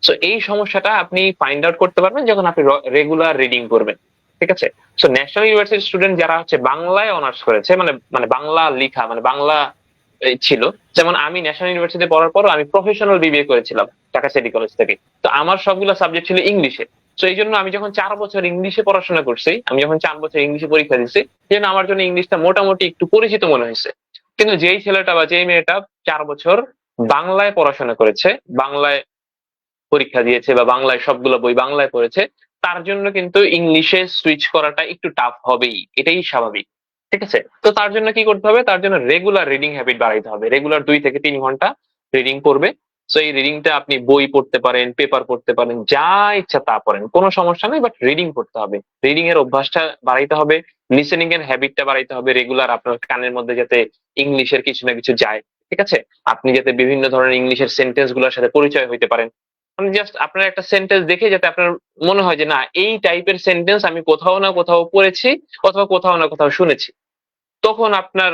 সো এই সমস্যাটা আপনি ফাইন্ড আউট করতে পারবেন যখন আপনি রেগুলার রিডিং করবেন, ঠিক আছে? সো ন্যাশনাল ইউনিভার্সিটির স্টুডেন্ট যারা হচ্ছে বাংলায় অনার্স করেছে, মানে মানে বাংলা লেখা মানে বাংলা ছিল, যেমন আমি ন্যাশনাল ইউনিভার্সিটি পড়ার পর আমি প্রফেশনাল বিবিএ করেছিলাম ঢাকা সিটি কলেজ থেকে, তো আমার সবগুলো সাবজেক্ট ছিল ইংলিশে। তো এই জন্য আমি যখন 4 বছর ইংলিশে পড়াশোনা করছি, আমি যখন 4 বছর ইংলিশে পরীক্ষা দিচ্ছি, সেই জন্য আমার জন্য ইংলিশটা মোটামুটি একটু পরিচিত মনে হয়েছে। কিন্তু যেই ছেলেটা বা যেই মেয়েটা 4 বছর বাংলায় পড়াশোনা করেছে, বাংলায় পরীক্ষা দিয়েছে বা বাংলায় সবগুলো বই বাংলায় পড়েছে, তার জন্য কিন্তু ইংলিশে সুইচ করাটা একটু টাফ হবেই, এটাই স্বাভাবিক, ঠিক আছে? তো তার জন্য কি করতে হবে, তার জন্য রেগুলার রিডিং হ্যাবিট বাড়াইতে হবে, রেগুলার 2 থেকে 3 ঘন্টা রিডিং করবে। সো এই রিডিংটা আপনি বই পড়তে পারেন, পেপার পড়তে পারেন, যা ইচ্ছা তা পড়েন, কোনো সমস্যা নেই, বাট রিডিং করতে হবে, রিডিং এর অভ্যাসটা বাড়াইতে হবে, লিসেনিং এর হ্যাবিটটা বাড়াইতে হবে, রেগুলার আপনার কানের মধ্যে যাতে ইংলিশের কিছু না কিছু যায়, ঠিক আছে? আপনি যাতে বিভিন্ন ধরনের ইংলিশের সেন্টেন্স গুলোর সাথে পরিচয় হইতে পারেন, মানে জাস্ট আপনার একটা সেন্টেন্স দেখে যাতে আপনার মনে হয় যে না এই টাইপের সেন্টেন্স আমি কোথাও না কোথাও পড়েছি অথবা কোথাও না কোথাও শুনেছি, তখন আপনার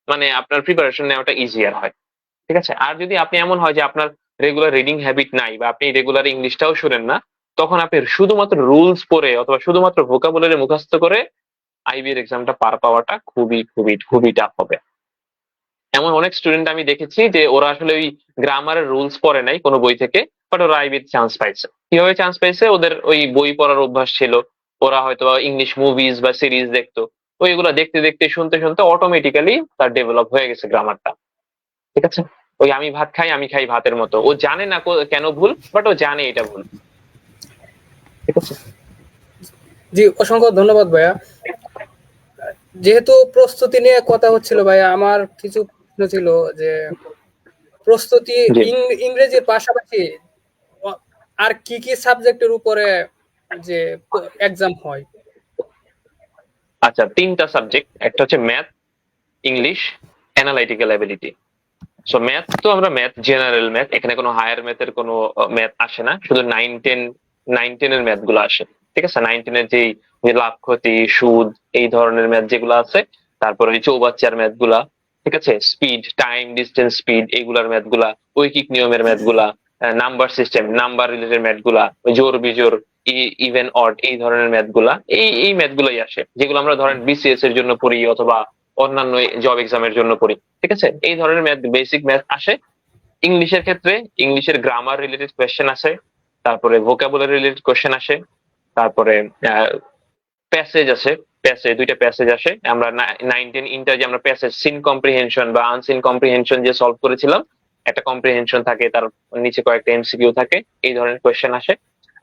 মানে আপনার প্রিপারেশন নেওয়াটা ইজিয়ার হয়, ঠিক আছে? আর যদি আপনি এমন হয় যে আপনার রেগুলার রিডিং হ্যাবিট নাই বা আপনি রেগুলার ইংলিশটাও শুনেন না, তখন আপনি শুধুমাত্র রুলস পড়ে অথবা শুধুমাত্র ভোকাবুলারি মুখস্থ করে আইবি এর এক্সামটা পার পাওয়াটা খুবই খুবই খুবই টাফ হবে। এমন অনেক স্টুডেন্ট আমি দেখেছি যে ওরা আসলে ওই গ্রামারের রুলস পড়ে নাই কোনো বই থেকে, বাট ওরা আইবিতে চান্স পাইছে। কিভাবে চান্স পাইছে? ওদের ওই বই পড়ার অভ্যাস ছিল, ওরা হয়তো ইংলিশ মুভিজ বা সিরিজ দেখতো, ওইগুলো দেখতে দেখতে শুনতে শুনতে অটোমেটিক্যালি তার ডেভেলপ হয়ে গেছে গ্রামারটা, ঠিক আছে? ওই আমি ভাত খাই আমি খাই ভাতের মতো, ও জানে না কেন ভুল, বাট ও জানে এটা ভুল, ঠিক আছে? জি, অসংখ্য ধন্যবাদ ভাইয়া। যেহেতু প্রস্তুতি নিয়ে কথা হচ্ছিল ভাইয়া, আমার কিছু প্রশ্ন ছিল যে প্রস্তুতি জি। ইংরেজির পাশাপাশি আর কি কি সাবজেক্টের উপরে যে এক্সাম হয়? আচ্ছা, 3টা সাবজেক্ট, একটা হচ্ছে math, English, analytical ability. So math তো আমরা ম্যাথ জেনারেল ম্যাথ, এখানে কোনো হায়ার ম্যাথের কোনো ম্যাথ আসে না, শুধু 9 10 এর ম্যাথ গুলো আসে, ঠিক আছে? 9 10 এর যে লাভ ক্ষতি সুদ এই ধরনের ম্যাথ যেগুলো আছে, তারপরে ওই চৌবাচ্চার ম্যাথ গুলা, ঠিক আছে? স্পিড, টাইম, ডিস্টেন্স, স্পিড এইগুলার ম্যাথ গুলা, ঐকিক নিয়মের ম্যাথ গুলা, number system, number related math গুলা, ওই জোর বিজোর, ইভেন অড এই ধরনের ম্যাথ গুলা, এই ম্যাথ গুলোই আসে, যেগুলো আমরা ধরেন বিসিএস এর জন্য পড়ি অথবা অন্যান্য জব এক্সামের জন্য পড়ি, ঠিক আছে? এই ধরনের ম্যাথ, বেসিক ম্যাথ আসে। ইংলিশের ক্ষেত্রে ইংলিশের গ্রামার রিলেটেড কোয়েশ্চেন আসে, তারপরে ভোকাবুলারি রিলেটেড কোয়েশ্চেন আসে, তারপরে প্যাসেজ আছে, প্যাসেজ 2টা প্যাসেজ আসে। আমরা 9 10 ইন্টার যে আমরা প্যাসেজ সিন কম্প্রিহেনশন বা আনসিন কম্প্রিহেনশন যে সলভ করেছিলাম, একটা কম্প্রিহেনশন থাকে, তার নিচে কয়েকটা এমসিকিউ থাকে, এই ধরনের কোয়েশ্চেন আসে।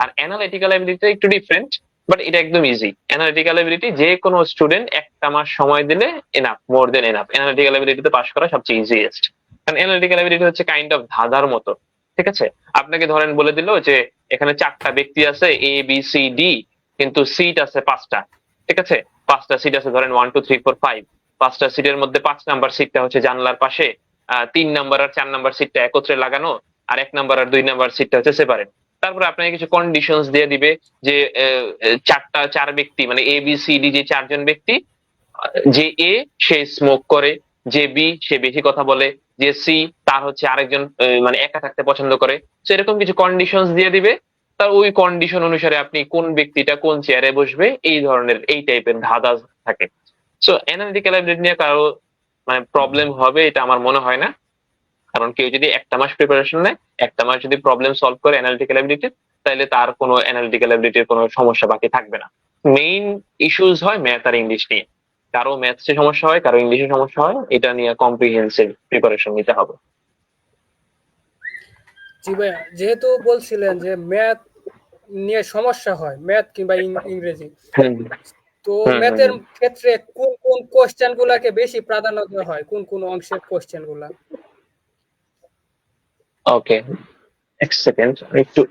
আর অ্যানালিটিক্যাল অ্যাবিলিটি একটু ডিফারেন্ট, বাট এটা একদম ইজি। অ্যানালিটিক্যাল অ্যাবিলিটি যে কোনো স্টুডেন্ট 1টা মাস সময় দিলে এনাফ, মোর দেন এনাফ। অ্যানালিটিক্যাল অ্যাবিলিটিতে পাস করা সবচেয়ে ইজিয়েস্ট, কারণ অ্যানালিটিক্যাল অ্যাবিলিটি হচ্ছে কাইন্ড অফ ধাঁধার মতো, ঠিক আছে? আপনাকে ধরেন বলে দিল যে এখানে 4টা ব্যক্তি আছে এ বি সি ডি, কিন্তু সিট আছে 5টা, ঠিক আছে? 5টা সিট আছে ধরেন 1 2 3 4 5, 5টা সিটের মধ্যে 5 নাম্বার সিটটা হচ্ছে জানলার পাশে, 3 নাম্বার আর 4 নাম্বার সিটটা একত্রে লাগানো, আর 1 নাম্বার আর 2 নাম্বার সিটটা হচ্ছে সেপারেট। তারপরে আপনাকে কিছু কন্ডিশনস দিয়ে দিবে যে 4 ব্যক্তি মানে এ বি সি ডি, যে 4জন ব্যক্তি, যে এ সে স্মোক করে, যে বি সে বেশি কথা বলে, যে সি তার হচ্ছে আরেকজন মানে একা থাকতে পছন্দ করে, তো এরকম কিছু কন্ডিশনস দিয়ে দিবে। তার ওই কন্ডিশন অনুসারে আপনি কোন ব্যক্তিটা কোন চেয়ারে বসবে এই ধরনের এই টাইপের ধাঁধা থাকে। সো অ্যানালিটিক্যাল অ্যাবিলিটি নিয়ে কারো মানে প্রবলেম হবে এটা আমার মনে হয় না, কারণ কেউ যদি 1টা মাস প্রিপারেশন নেয়, 1টা মাস যদি প্রবলেম সলভ করে অ্যানালিটিক্যাল অ্যাবিলিটি, তাহলে তার কোনো অ্যানালিটিক্যাল অ্যাবিলিটির কোনো সমস্যা বাকি থাকবে না। মেইন ইস্যুস হয় ম্যাথ আর ইংলিশ নিয়ে, কারো ম্যাথসে সমস্যা হয় কারো ইংলিশে সমস্যা হয়, এটা নিয়ে কম্প্রিহেন্সিভ প্রিপারেশন নিতে হবে। জি ভাইয়া, যেহেতু বলছিলেন যে ম্যাথ নিয়ে সমস্যা হয়, ম্যাথ কিংবা ইংরেজি, তো ম্যাথের ক্ষেত্রে কোন কোন কোশ্চেন গুলাকে বেশি প্রাধান্য দেওয়া হয়, কোন কোন অংশের কোশ্চেন গুলা? ওকে, এক সেকেন্ড, একটু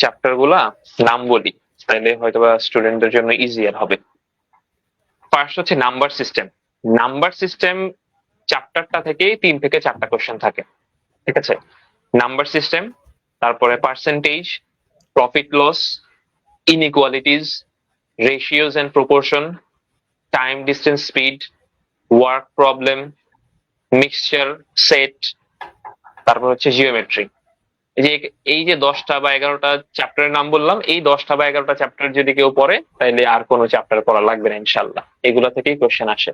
চ্যাপ্টার গুলা নাম বলি, তাহলে হয়তোবা স্টুডেন্টদের জন্য ইজিয়ার হবে। ফার্স্ট হচ্ছে নাম্বার সিস্টেম। নাম্বার সিস্টেম চ্যাপ্টারটা থেকেই 3 থেকে 4টা কোশ্চেন থাকে, ঠিক আছে? নাম্বার সিস্টেম, তারপরে percentage, profit loss, inequalities, ratios and proportion, time, distance, speed, work problem, mixture, set, তারপর হচ্ছে জিওমেট্রি। এই যে 10টা বা 11টা চ্যাপ্টারের নাম বললাম, এই 10টা বা 11টা চ্যাপ্টার যদি কেউ পড়ে তাহলে আর কোনো চ্যাপ্টার পড়া লাগবে না ইনশাল্লাহ। এগুলো থেকেই কোশ্চেন আসে,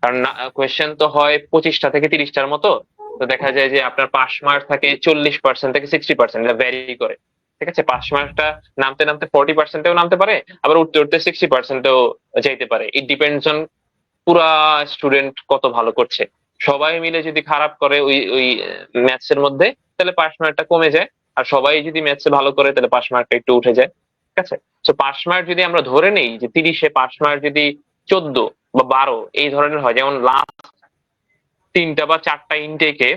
কারণ কোয়েশ্চেন তো হয় 25টা থেকে 30টার মতো। তো দেখা যায় যে আপনার পাস মার্ক থাকে 40% থেকে 60%, এটা ভ্যারি করে। ঠিক আছে, পাস মার্কটা নামতে নামতে 40%-এও নামতে পারে, আবার উঠতে উঠতে 60%-এও যাইতে পারে। ইট ডিপেন্ডস অন পুরা স্টুডেন্ট কত ভালো করছে। সবাই মিলে যদি খারাপ করে ওই ওই ম্যাথস এর মধ্যে, তাহলে পাস মার্কটা কমে যায়। আর সবাই যদি ম্যাথসে ভালো করে তাহলে পাস মার্কটা একটু উঠে যায়। ঠিক আছে, তো পাস মার্ক যদি আমরা ধরে নেই যে 30-এ পাস মার্ক যদি 14 বা 12 এই ধরনের হয়, যেমন লাস্ট 3টা বা 4টা ইনটেকে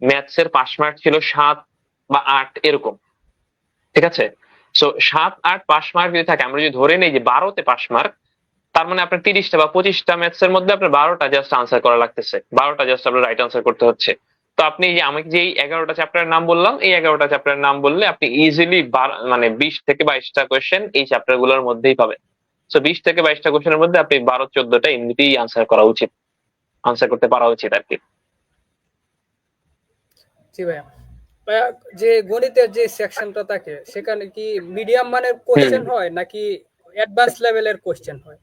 ম্যাথস এর পাস মার্ক ছিল 7 বা 8 এরকম। ঠিক আছে, সো 7-8 পাস মার্ক যদি থাকে, আমরা যদি ধরে নেই যে 12তে পাস মার্ক, তার মানে আপনার 30টা বা 25টা ম্যাথস এর মধ্যে আপনার 12টা জাস্ট আনসার করা লাগতেছে, 12টা জাস্ট আপনার রাইট আনসার করতে হচ্ছে। তো আপনি যে আমাকে যে 11টা চ্যাপ্টারের নাম বললাম, এই 11টা চ্যাপ্টারের নাম বললে আপনি ইজিলি মানে 20 থেকে 22টা কোয়েশ্চেন এই চ্যাপ্টার গুলোর মধ্যেই পাবেন। সো 20 থেকে 22টা কোয়েশ্চেনের মধ্যে আপনি 12-14টা এমনিতেই আনসার করা উচিত, আনসার করতে পারা উচিত আর কি। জি ভাইয়া। ভাইয়া, যে গণিতের যে সেকশনটা থাকে সেখানে কি মিডিয়াম মানের কোশ্চেন হয় নাকি অ্যাডভান্স লেভেলের কোশ্চেন হয়?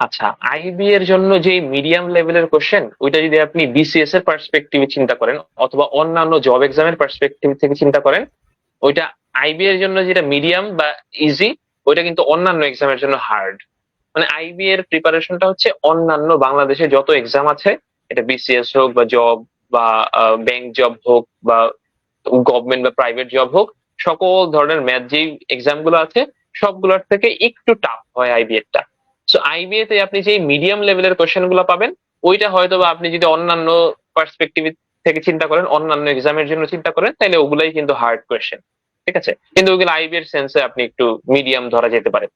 আচ্ছা, আইবি এর জন্য যে মিডিয়াম লেভেলের কোশ্চেন, ওইটা যদি আপনি বিসিএস এর পার্সপেক্টিভে চিন্তা করেন অথবা অন্যান্য জব এক্সামের পার্সপেক্টিভ থেকে চিন্তা করেন, ওইটা আইবি এর জন্য যেটা মিডিয়াম বা ইজি, ওইটা কিন্তু অন্যান্য এক্সামের জন্য হার্ড। মানে আইবি এর প্রিপারেশনটা হচ্ছে অন্যান্য বাংলাদেশে যত এক্সাম আছে, এটা বিসিএস হোক বা জব বা ব্যাংক জব হোক বা গভর্নমেন্ট বা প্রাইভেট জব হোক, সকল ধরনের ম্যাথ যে এক্সাম গুলো আছে সবগুলোর থেকে একটু টাফ হয় আইবি এরটা। সো আইবিএ তে আপনি যে মিডিয়াম লেভেলের কোশ্চেন গুলো পাবেন, ওইটা হয়তো বা আপনি যদি অন্যান্য পার্সপেক্টিভ থেকে চিন্তা করেন, অন্যান্য এক্সামের জন্য চিন্তা করেন, তাহলে ওগুলাই কিন্তু হার্ড কোশ্চেন। ঠিক আছে, কিন্তু ওইগুলো আইবি এর সেন্সে আপনি একটু মিডিয়াম ধরা যেতে পারে।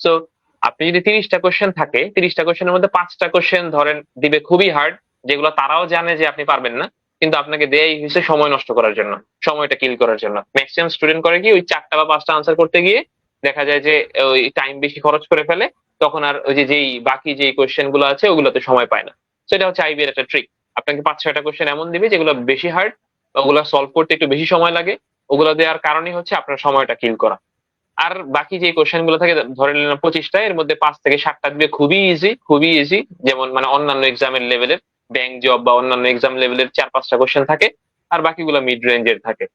সো আপনি যদি 30টা কোশ্চেন থাকে, 30টা কোশ্চেনের মধ্যে 5টা কোশ্চেন ধরেন দিবে খুবই হার্ড, যেগুলো তারাও জানে যে আপনি পারবেন না, কিন্তু আপনাকে দেয়াই হয়েছে সময় নষ্ট করার জন্য, সময়টা কিল করার জন্য। ম্যাক্সিমাম স্টুডেন্ট করে কি, ওই 4টা বা 5টা আনসার করতে গিয়ে দেখা যায় যে ওই টাইম বেশি খরচ করে ফেলে, তখন আর ওই যে যেই বাকি যে কোশ্চেন গুলো আছে ওগুলোতে সময় পায় না। সেটা হচ্ছে আইবি এর একটা ট্রিক। আপনাকে 5-6টা কোশ্চেন এমন দিবে যেগুলো বেশি হার্ড, ওগুলো সলভ করতে একটু বেশি সময় লাগে, ওগুলো দেওয়ার কারণই হচ্ছে আপনার সময়টা কিল করা। আর বাকি যে কোশ্চেন গুলো থাকে ধরে নিলাম 25টা, এর মধ্যে 5 থেকে 7টা দিবে খুবই ইজি, খুবই ইজি, যেমন মানে অন্যান্য এক্সামের লেভেলের, ব্যাংক জব বা অন্যান্য এক্সাম লেভেলের 4-5টা কোশ্চেন থাকে, আর বাকিগুলো মিড রেঞ্জের থাকে,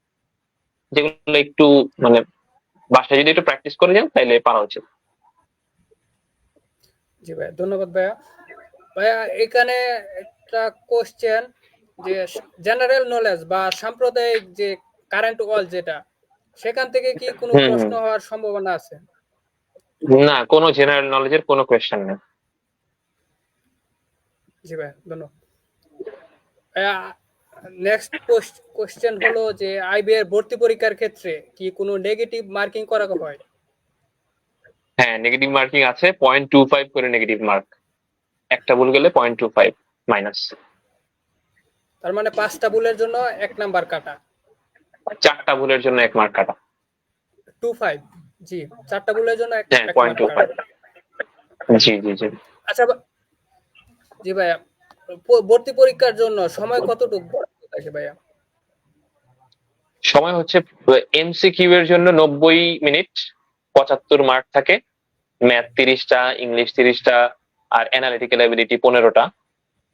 যেগুলো একটু মানে বাসায় যদি একটু প্র্যাকটিস করে যান তাহলে পারা উচিত। জি ভাইয়া, ধন্যবাদ ভাইয়া। ভাইয়া, এখানে একটা কোশ্চেন, যে জেনারেল নলেজ বা সাম্প্রদায়িক যে কারেন্ট ওয়ার্ল্ড যেটা, সেখান থেকে কি কোনো হুম প্রশ্ন হুম। হওয়ার সম্ভাবনা আছে? না, কোনো জেনারেল নলেজের কোনো কোয়েশ্চেন নেই। জি ভাইয়া, ধন্যবাদ ভাইয়া। নেক্সট কোশ্চেন হলো যে আইবি এর ভর্তি পরীক্ষার ক্ষেত্রে কি কোনো নেগেটিভ মার্কিং করা হয়? হ্যাঁ, নেগেটিভ মার্কিং আছে, 0.25 করে নেগেটিভ মার্ক, একটা ভুল গেলে 0.25 মাইনাস। তার মানে 5টা ভুলের জন্য 1 নাম্বার কাটা। 4টা ভুলের জন্য 1 মার্ক কাটা। 25, জি, 4টা ভুলের জন্য হ্যাঁ, 1 মার্ক কাটা। 0.25। জি জি জি। আচ্ছা জি ভাইয়া, ভর্তি পরীক্ষার জন্য সময় কতটুকু থাকে ভাইয়া? সময় হচ্ছে এমসিকিউ এর জন্য 90 মিনিট, 75 মার্ক থাকে, ম্যাথ 30টা, ইংলিশ 30টা, আর অ্যানালিটিক্যাল এবিলিটি 15টা।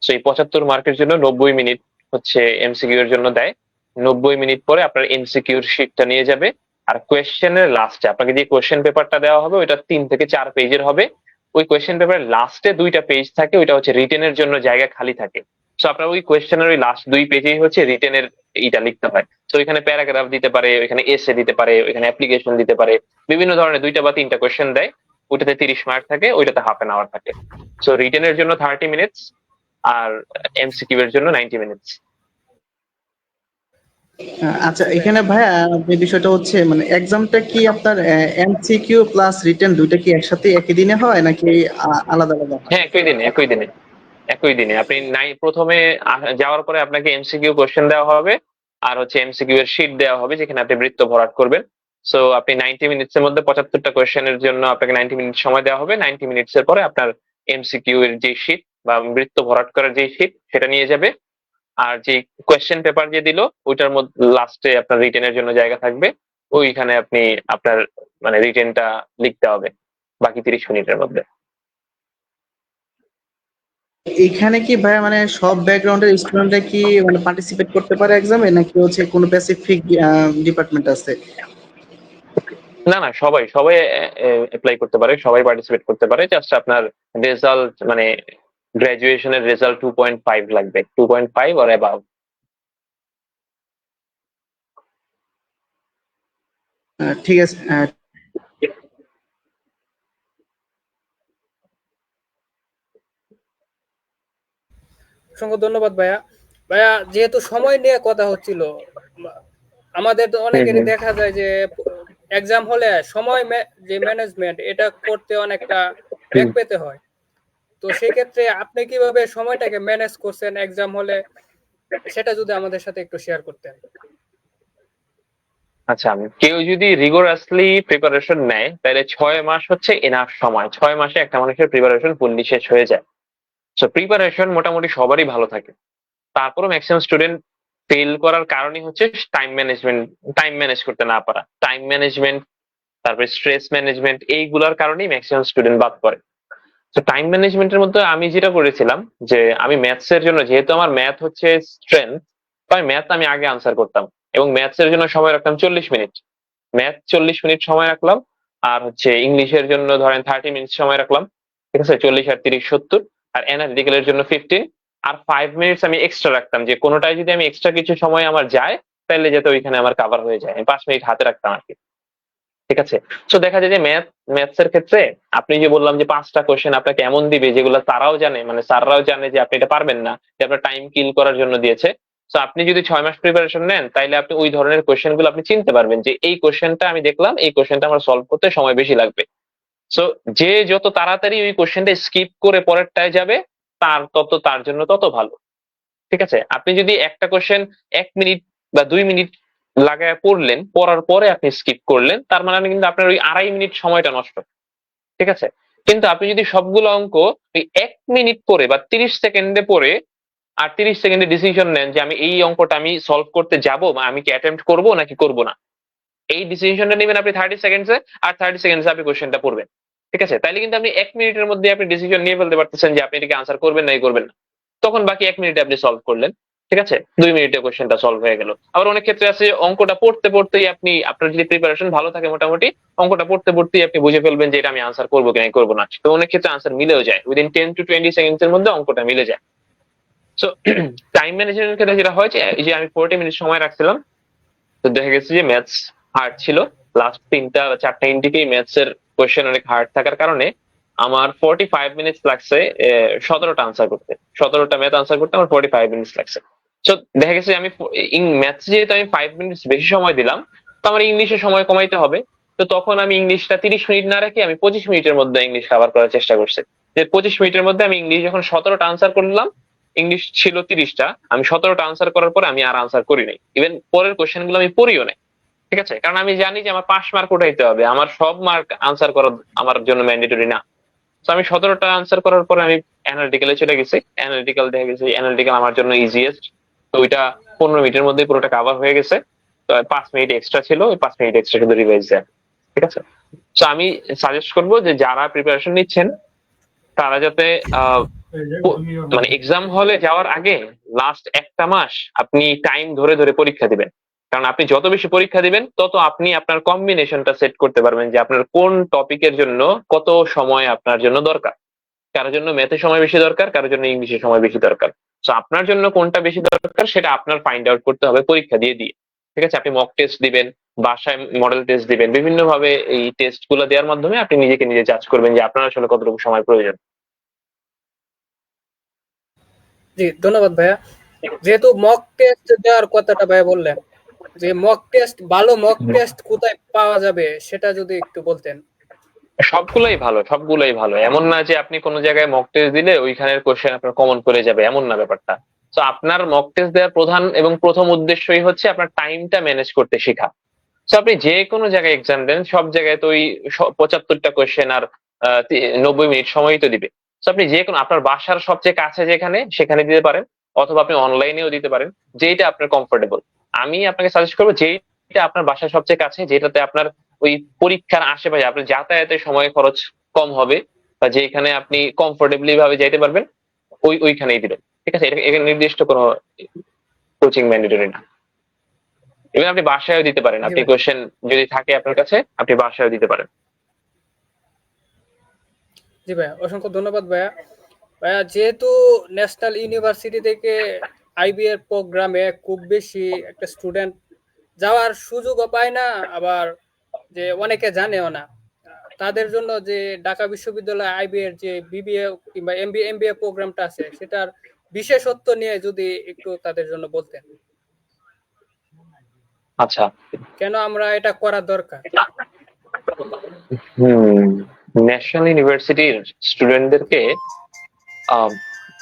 সো এই 75 মার্কের জন্য 90 মিনিট হচ্ছে এমসিকিউ এর জন্য দেয়। 90 মিনিট পরে আপনার এমসিকিউর শিটটা নিয়ে যাবে, আর কোয়েশ্চেনের লাস্টে আপনাকে যে কোয়েশ্চেন পেপারটা দেওয়া হবে ওইটা 3 থেকে 4 পেজের হবে। ওই কোয়েশ্চেন পেপারের লাস্টে 2টা পেজ থাকে, ওইটা হচ্ছে রিটেনের জন্য জায়গা খালি থাকে। সো আপনার ওই কোয়েশ্চেনের ওই লাস্ট 2 পেজেই হচ্ছে রিটেনের ইটা লিখতে হয়। তো এখানে প্যারাগ্রাফ দিতে পারে, ওইখানে এসে দিতে পারে, ওইখানে অ্যাপ্লিকেশন দিতে পারে, বিভিন্ন ধরনের 2টা বা 3টা কোয়েশ্চেন দেয়। ওইটাতে 30 মার্ক থাকে, ওইটাতে হাফ এন আওয়ার থাকে। সো রিটেনের জন্য 30 মিনিটস আর এমসিকিউ এর জন্য 90 মিনিটস। আচ্ছা, এখানে ভাইয়া যে বিষয়টা হচ্ছে মানে এক্সামটা কি আপনার এমসিকিউ প্লাস রিটেন দুইটা কি একসাথে একই দিনে হয় নাকি আলাদা আলাদা হয়? হ্যাঁ, একই দিনে, একই দিনে, একই দিনে। আপনি প্রথমে যাওয়ার পরে আপনাকে এমসিকিউ কোশ্চেন দেওয়া হবে, আর হচ্ছে এমসিকিউ এর শিট দেওয়া হবে যেখানে আপনি বৃত্ত ভরাট করবেন। সো আপনি 90 মিনিটস এর মধ্যে 75টা কোয়েশ্চেনের জন্য আপনাকে 90 মিনিট সময় দেওয়া হবে। 90 মিনিটস এর পরে আপনার এমসিকিউ এর যে শীট বা বৃত্ত ভরাট করার যে শীট সেটা নিয়ে যাবে। আর যে কোয়েশ্চেন পেপার যে দিল ওইটার মধ্যে লাস্টে আপনার রিটেনের জন্য জায়গা থাকবে, ওইখানে আপনি আপনার মানে রিটেনটা লিখতে হবে বাকি 30 মিনিটের মধ্যে। এখানে কি ভাই মানে সব ব্যাকগ্রাউন্ডের স্টুডেন্টরা কি মানে পার্টিসিপেট করতে পারে এক্সামে, নাকি হচ্ছে কোনো স্পেসিফিক ডিপার্টমেন্ট আছে? না না, সবাই সবাই অ্যাপ্লাই করতে পারে, সবাই পার্টিসিপেট করতে পারে। জাস্ট আপনার রেজাল্ট মানে গ্রাজুয়েশনের রেজাল্ট 2.5 লাগবে, 2.5 অর অ্যাবাভ। ঠিক আছে। অসংখ্য ধন্যবাদ ভাইয়া। ভাইয়া, যেহেতু সময় নিয়ে কথা হচ্ছিল, আমাদের তো অনেকেরই দেখা যায় যে এক্সাম হলে সময় যে ম্যানেজমেন্ট এটা করতে অনেকটা ব্যাক পেতে হয়। তো সেক্ষেত্রে আপনি কিভাবে সময়টাকে ম্যানেজ করছেন এক্সাম হলে, সেটা যদি আমাদের সাথে একটু শেয়ার করতেন। আচ্ছা, কেউ যদি রিগোরাসলি প্রিপারেশন নেয় তাহলে 6 মাস হচ্ছে এনাফ সময়। 6 মাসে একটা মানুষের প্রিপারেশন ফুললি শেষ হয়ে যায়। সো প্রিপারেশন মোটামুটি সবারই ভালো থাকে। তারপরও ম্যাক্সিমাম স্টুডেন্ট ফেল করার কারণই হচ্ছে টাইম ম্যানেজমেন্ট, টাইম ম্যানেজ করতে না পারা। টাইম ম্যানেজমেন্ট, তারপরে স্ট্রেস ম্যানেজমেন্ট, এইগুলোর কারণেই ম্যাক্সিমাম স্টুডেন্ট বাদ পড়ে। তো টাইম ম্যানেজমেন্টের মধ্যে আমি যেটা করেছিলাম যে আমি ম্যাথস এর জন্য, যেহেতু আমার ম্যাথ হচ্ছে স্ট্রেংথ, তো আমি আগে আনসার করতাম এবং ম্যাথস এর জন্য সময় রাখতাম 40 মিনিট। ম্যাথ 40 মিনিট সময় রাখলাম, আর হচ্ছে ইংলিশের জন্য ধরেন 30 মিনিট সময় রাখলাম। ঠিক আছে, 40 আর 30 70। আর অ্যানালিটিক্যালের জন্য 15। আর 5 মিনিটস আমি এক্সট্রা রাখতাম, যে কোনোটায় যদি আমি এক্সট্রা কিছু সময় আমার যায় তাহলে যাতে ওইখানে আমার কাভার হয়ে যায়, আমি 5 মিনিট হাতে রাখতাম আর কি। ঠিক আছে। তো দেখা যায় যে ম্যাথস এর ক্ষেত্রে আপনি যে বললাম যে 5টা কোশ্চেন আপনাকে এমন দিবে যেগুলো তারাও জানে, মানে স্যাররাও জানে যে আপনি এটা পারবেন না, যে আপনার টাইম কিল করার জন্য দিয়েছে। তো আপনি যদি 6 মাস প্রিপারেশন নেন তাইলে আপনি ওই ধরনের কোশ্চেন গুলো আপনি চিনতে পারবেন যে এই কোশ্চেনটা আমি দেখলাম, এই কোশ্চেনটা আমার সলভ করতে সময় বেশি লাগবে। সো যে যত তাড়াতাড়ি ওই কোশ্চেনটা স্কিপ করে পরেরটায় যাবে তার জন্য তত ভালো। ঠিক আছে। আপনি যদি একটা কোশ্চেন 1 মিনিট বা 2 মিনিট লাগায় পড়লেন, পড়ার পরে আপনি স্কিপ করলেন, তার মানে কিন্তু আপনার ওই 2.5 মিনিট সময়টা নষ্ট। ঠিক আছে। কিন্তু আপনি যদি সবগুলো অঙ্ক ওই 1 মিনিট পরে বা 30 সেকেন্ডে পড়ে আর 30 সেকেন্ডে ডিসিশন নেন যে আমি এই অঙ্কটা আমি সলভ করতে যাব বা আমি কি অ্যাটেম্প্ট করবো নাকি করব না, এই ডিসিশনটা নেবেন আপনি 30 সেকেন্ডসে, আর 30 সেকেন্ডসে আপনি কোশ্চেনটা পড়বেন। ঠিক আছে। তাইলে কিন্তু আপনি 1 মিনিটের মধ্যে আপনি ডিসিশন নিয়ে ফেলতে পারতেছেন যে আপনি এটাকে আনসার করবেন নাকি করবেন না। তখন বাকি 1 মিনিটে আপনি সলভ করলেন। ঠিক আছে, 2 মিনিটে কোশ্চেনটা সলভ হয়ে গেল। আবার অনেক ক্ষেত্রে আছে অঙ্কটা পড়তে পড়তেই আপনি, আপনার যদি প্রিপারেশন ভালো থাকে মোটামুটি, অঙ্কটা পড়তে পড়তেই আপনি বুঝে ফেলবেন যে এটা আমি আনসার করবো কিনা করবো না। তো অনেক ক্ষেত্রে আনসার মিলেও যায়, উইদিন 10 to 20 সেকেন্ডস এর মধ্যে অঙ্কটা মিলে যায়। সো টাইম ম্যানেজমেন্টের ক্ষেত্রে যেটা হয় যে এই যে আমি 40 মিনিট সময় রাখছিলাম, তো দেখা গেছে যে ম্যাথস হার্ড ছিল। লাস্ট 3টা 4টা ইন্টিকেই ম্যাথস এর কোয়েশ্চেন অনেক হার্ড থাকার কারণে আমার 45 মিনিটস লাগছে 17টা আনসার করতে। 17টা ম্যাথ আনসার করতে আমার 45 মিনিটস লাগছে। তো দেখা গেছে আমি ম্যাথস যেহেতু আমি 5 মিনিটস বেশি সময় দিলাম, তো আমার ইংলিশে সময় কমাইতে হবে। তো তখন আমি ইংলিশটা 30 মিনিট না রেখে আমি 25 মিনিটের মধ্যে ইংলিশ কভার করার চেষ্টা করছি। যে 25 মিনিটের মধ্যে আমি ইংলিশ যখন 17টা আনসার করলাম, ইংলিশ ছিল 30টা, আমি 17টা আনসার করার পরে আমি আর আনসার করি নাই, ইভেন পরের কোশ্চেন গুলো আমি পড়িও নাই। ঠিক আছে, কারণ আমি জানি যে আমার 5 মার্ক উঠাইতে হবে, আমার সব মার্ক আনসার করা আমার জন্য ম্যান্ডেটরি না। তো আমি 17টা আনসার করার পরে আমি অ্যানালিটিক্যালে চলে গেছি। অ্যানালিটিক্যাল দেখে গেছি অ্যানালিটিক্যাল আমার জন্য ইজিয়েস্ট। তো ওইটা 15 মিনিটের মধ্যে পুরোটা কভার হয়ে গেছে। তো 5 মিনিট এক্সট্রা ছিল, ওই 5 মিনিট এক্সট্রা শুধু রিভাইজ দেয়। ঠিক আছে। তো আমি সাজেস্ট করবো যে যারা প্রিপারেশন নিচ্ছেন তারা যাতে মানে এক্সাম হলে যাওয়ার আগে লাস্ট একটা মাস আপনি টাইম ধরে ধরে পরীক্ষা দিবেন। কারণ আপনি যত বেশি পরীক্ষা দিবেন তত আপনি আপনার কম্বিনেশনটা সেট করতে পারবেন যে আপনার কোন টপিকের জন্য কত সময় আপনার জন্য দরকার। কারোর জন্য ম্যাথে সময় বেশি দরকার, কারোর জন্য ইংলিশে সময় বেশি দরকার। তো আপনার জন্য কোনটা বেশি দরকার সেটা আপনার ফাইন্ড আউট করতে হবে পরীক্ষা দিয়ে দিয়ে। ঠিক আছে। আপনি মক টেস্ট দিবেন, বাসায় মডেল টেস্ট দিবেন, বিভিন্ন ভাবে এই টেস্ট গুলো দেওয়ার মাধ্যমে আপনি নিজেকে নিজে জাজ করবেন যে আপনার আসলে কতটুকু সময় প্রয়োজন। জি, ধন্যবাদ ভাইয়া। যেহেতু মক টেস্ট দেওয়ার কথাটা ভাইয়া বললেন, যে মক টেস্ট, ভালো মক টেস্ট কোথায় পাওয়া যাবে সেটা যদি একটু বলতেন। সবগুলাই ভালো, সবগুলাই ভালো। এমন না যে আপনি কোনো জায়গায় মক টেস্ট দিলে ওইখানের কোশ্চেন আপনার কমন করে যাবে, এমন না ব্যাপারটা। তো আপনার মক টেস্ট দেওয়ার প্রধান এবং প্রথম উদ্দেশ্যই হচ্ছে আপনার টাইমটা ম্যানেজ করতে শেখা। তো আপনি যে কোনো জায়গায় এক্সাম দেন, সব জায়গায় তো ওই 75টা কোয়েশ্চেন আর 90 মিনিট সময় তো দিবে। তো আপনি যে কোনো আপনার বাসার সবচেয়ে কাছে যেখানে সেখানে দিতে পারেন, অথবা আপনি অনলাইনেও দিতে পারেন, যেটা আপনার কমফোর্টেবল। আমি আপনাকে সাজেস্ট করবো যেটা আপনার বাসার সবচেয়ে কাছে, যেটাতে আপনার ওই পরীক্ষার আশেপাশে আপনার যাতায়াতের সময় খরচ কম হবে, বা যেখানে আপনি কমফোর্টেবলি ভাবে যাইতে পারবেন, ওইখানেই দিবেন। ঠিক আছে, এটা এখানে নির্দিষ্ট কোনো কোচিং ম্যান্ডেটরি না। এবং আপনি বাসায়ও দিতে পারেন, জি আপনি ভাই। কোয়েশ্চেন যদি থাকে আপনার কাছে আপনি বাসায়ও দিতে পারেন। জি ভাইয়া, অসংখ্য ধন্যবাদ ভাইয়া। ভাইয়া, যেহেতু ন্যাশনাল ইউনিভার্সিটি থেকে আইবি এর প্রোগ্রামে খুব বেশি একটা স্টুডেন্ট যাওয়ার সুযোগও পায় না, আবার যে অনেকে জানেও না, তাদের জন্য যে ঢাকা বিশ্ববিদ্যালয় আইবি এর যে বিবিএ কিংবা এমবিএ প্রোগ্রামটা আছে, সেটার বিশেষত্ব নিয়ে যদি একটু তাদের জন্য বলতেন, আচ্ছা। কেন আমরা এটা করা দরকার। ন্যাশনাল ইউনিভার্সিটির স্টুডেন্টদেরকে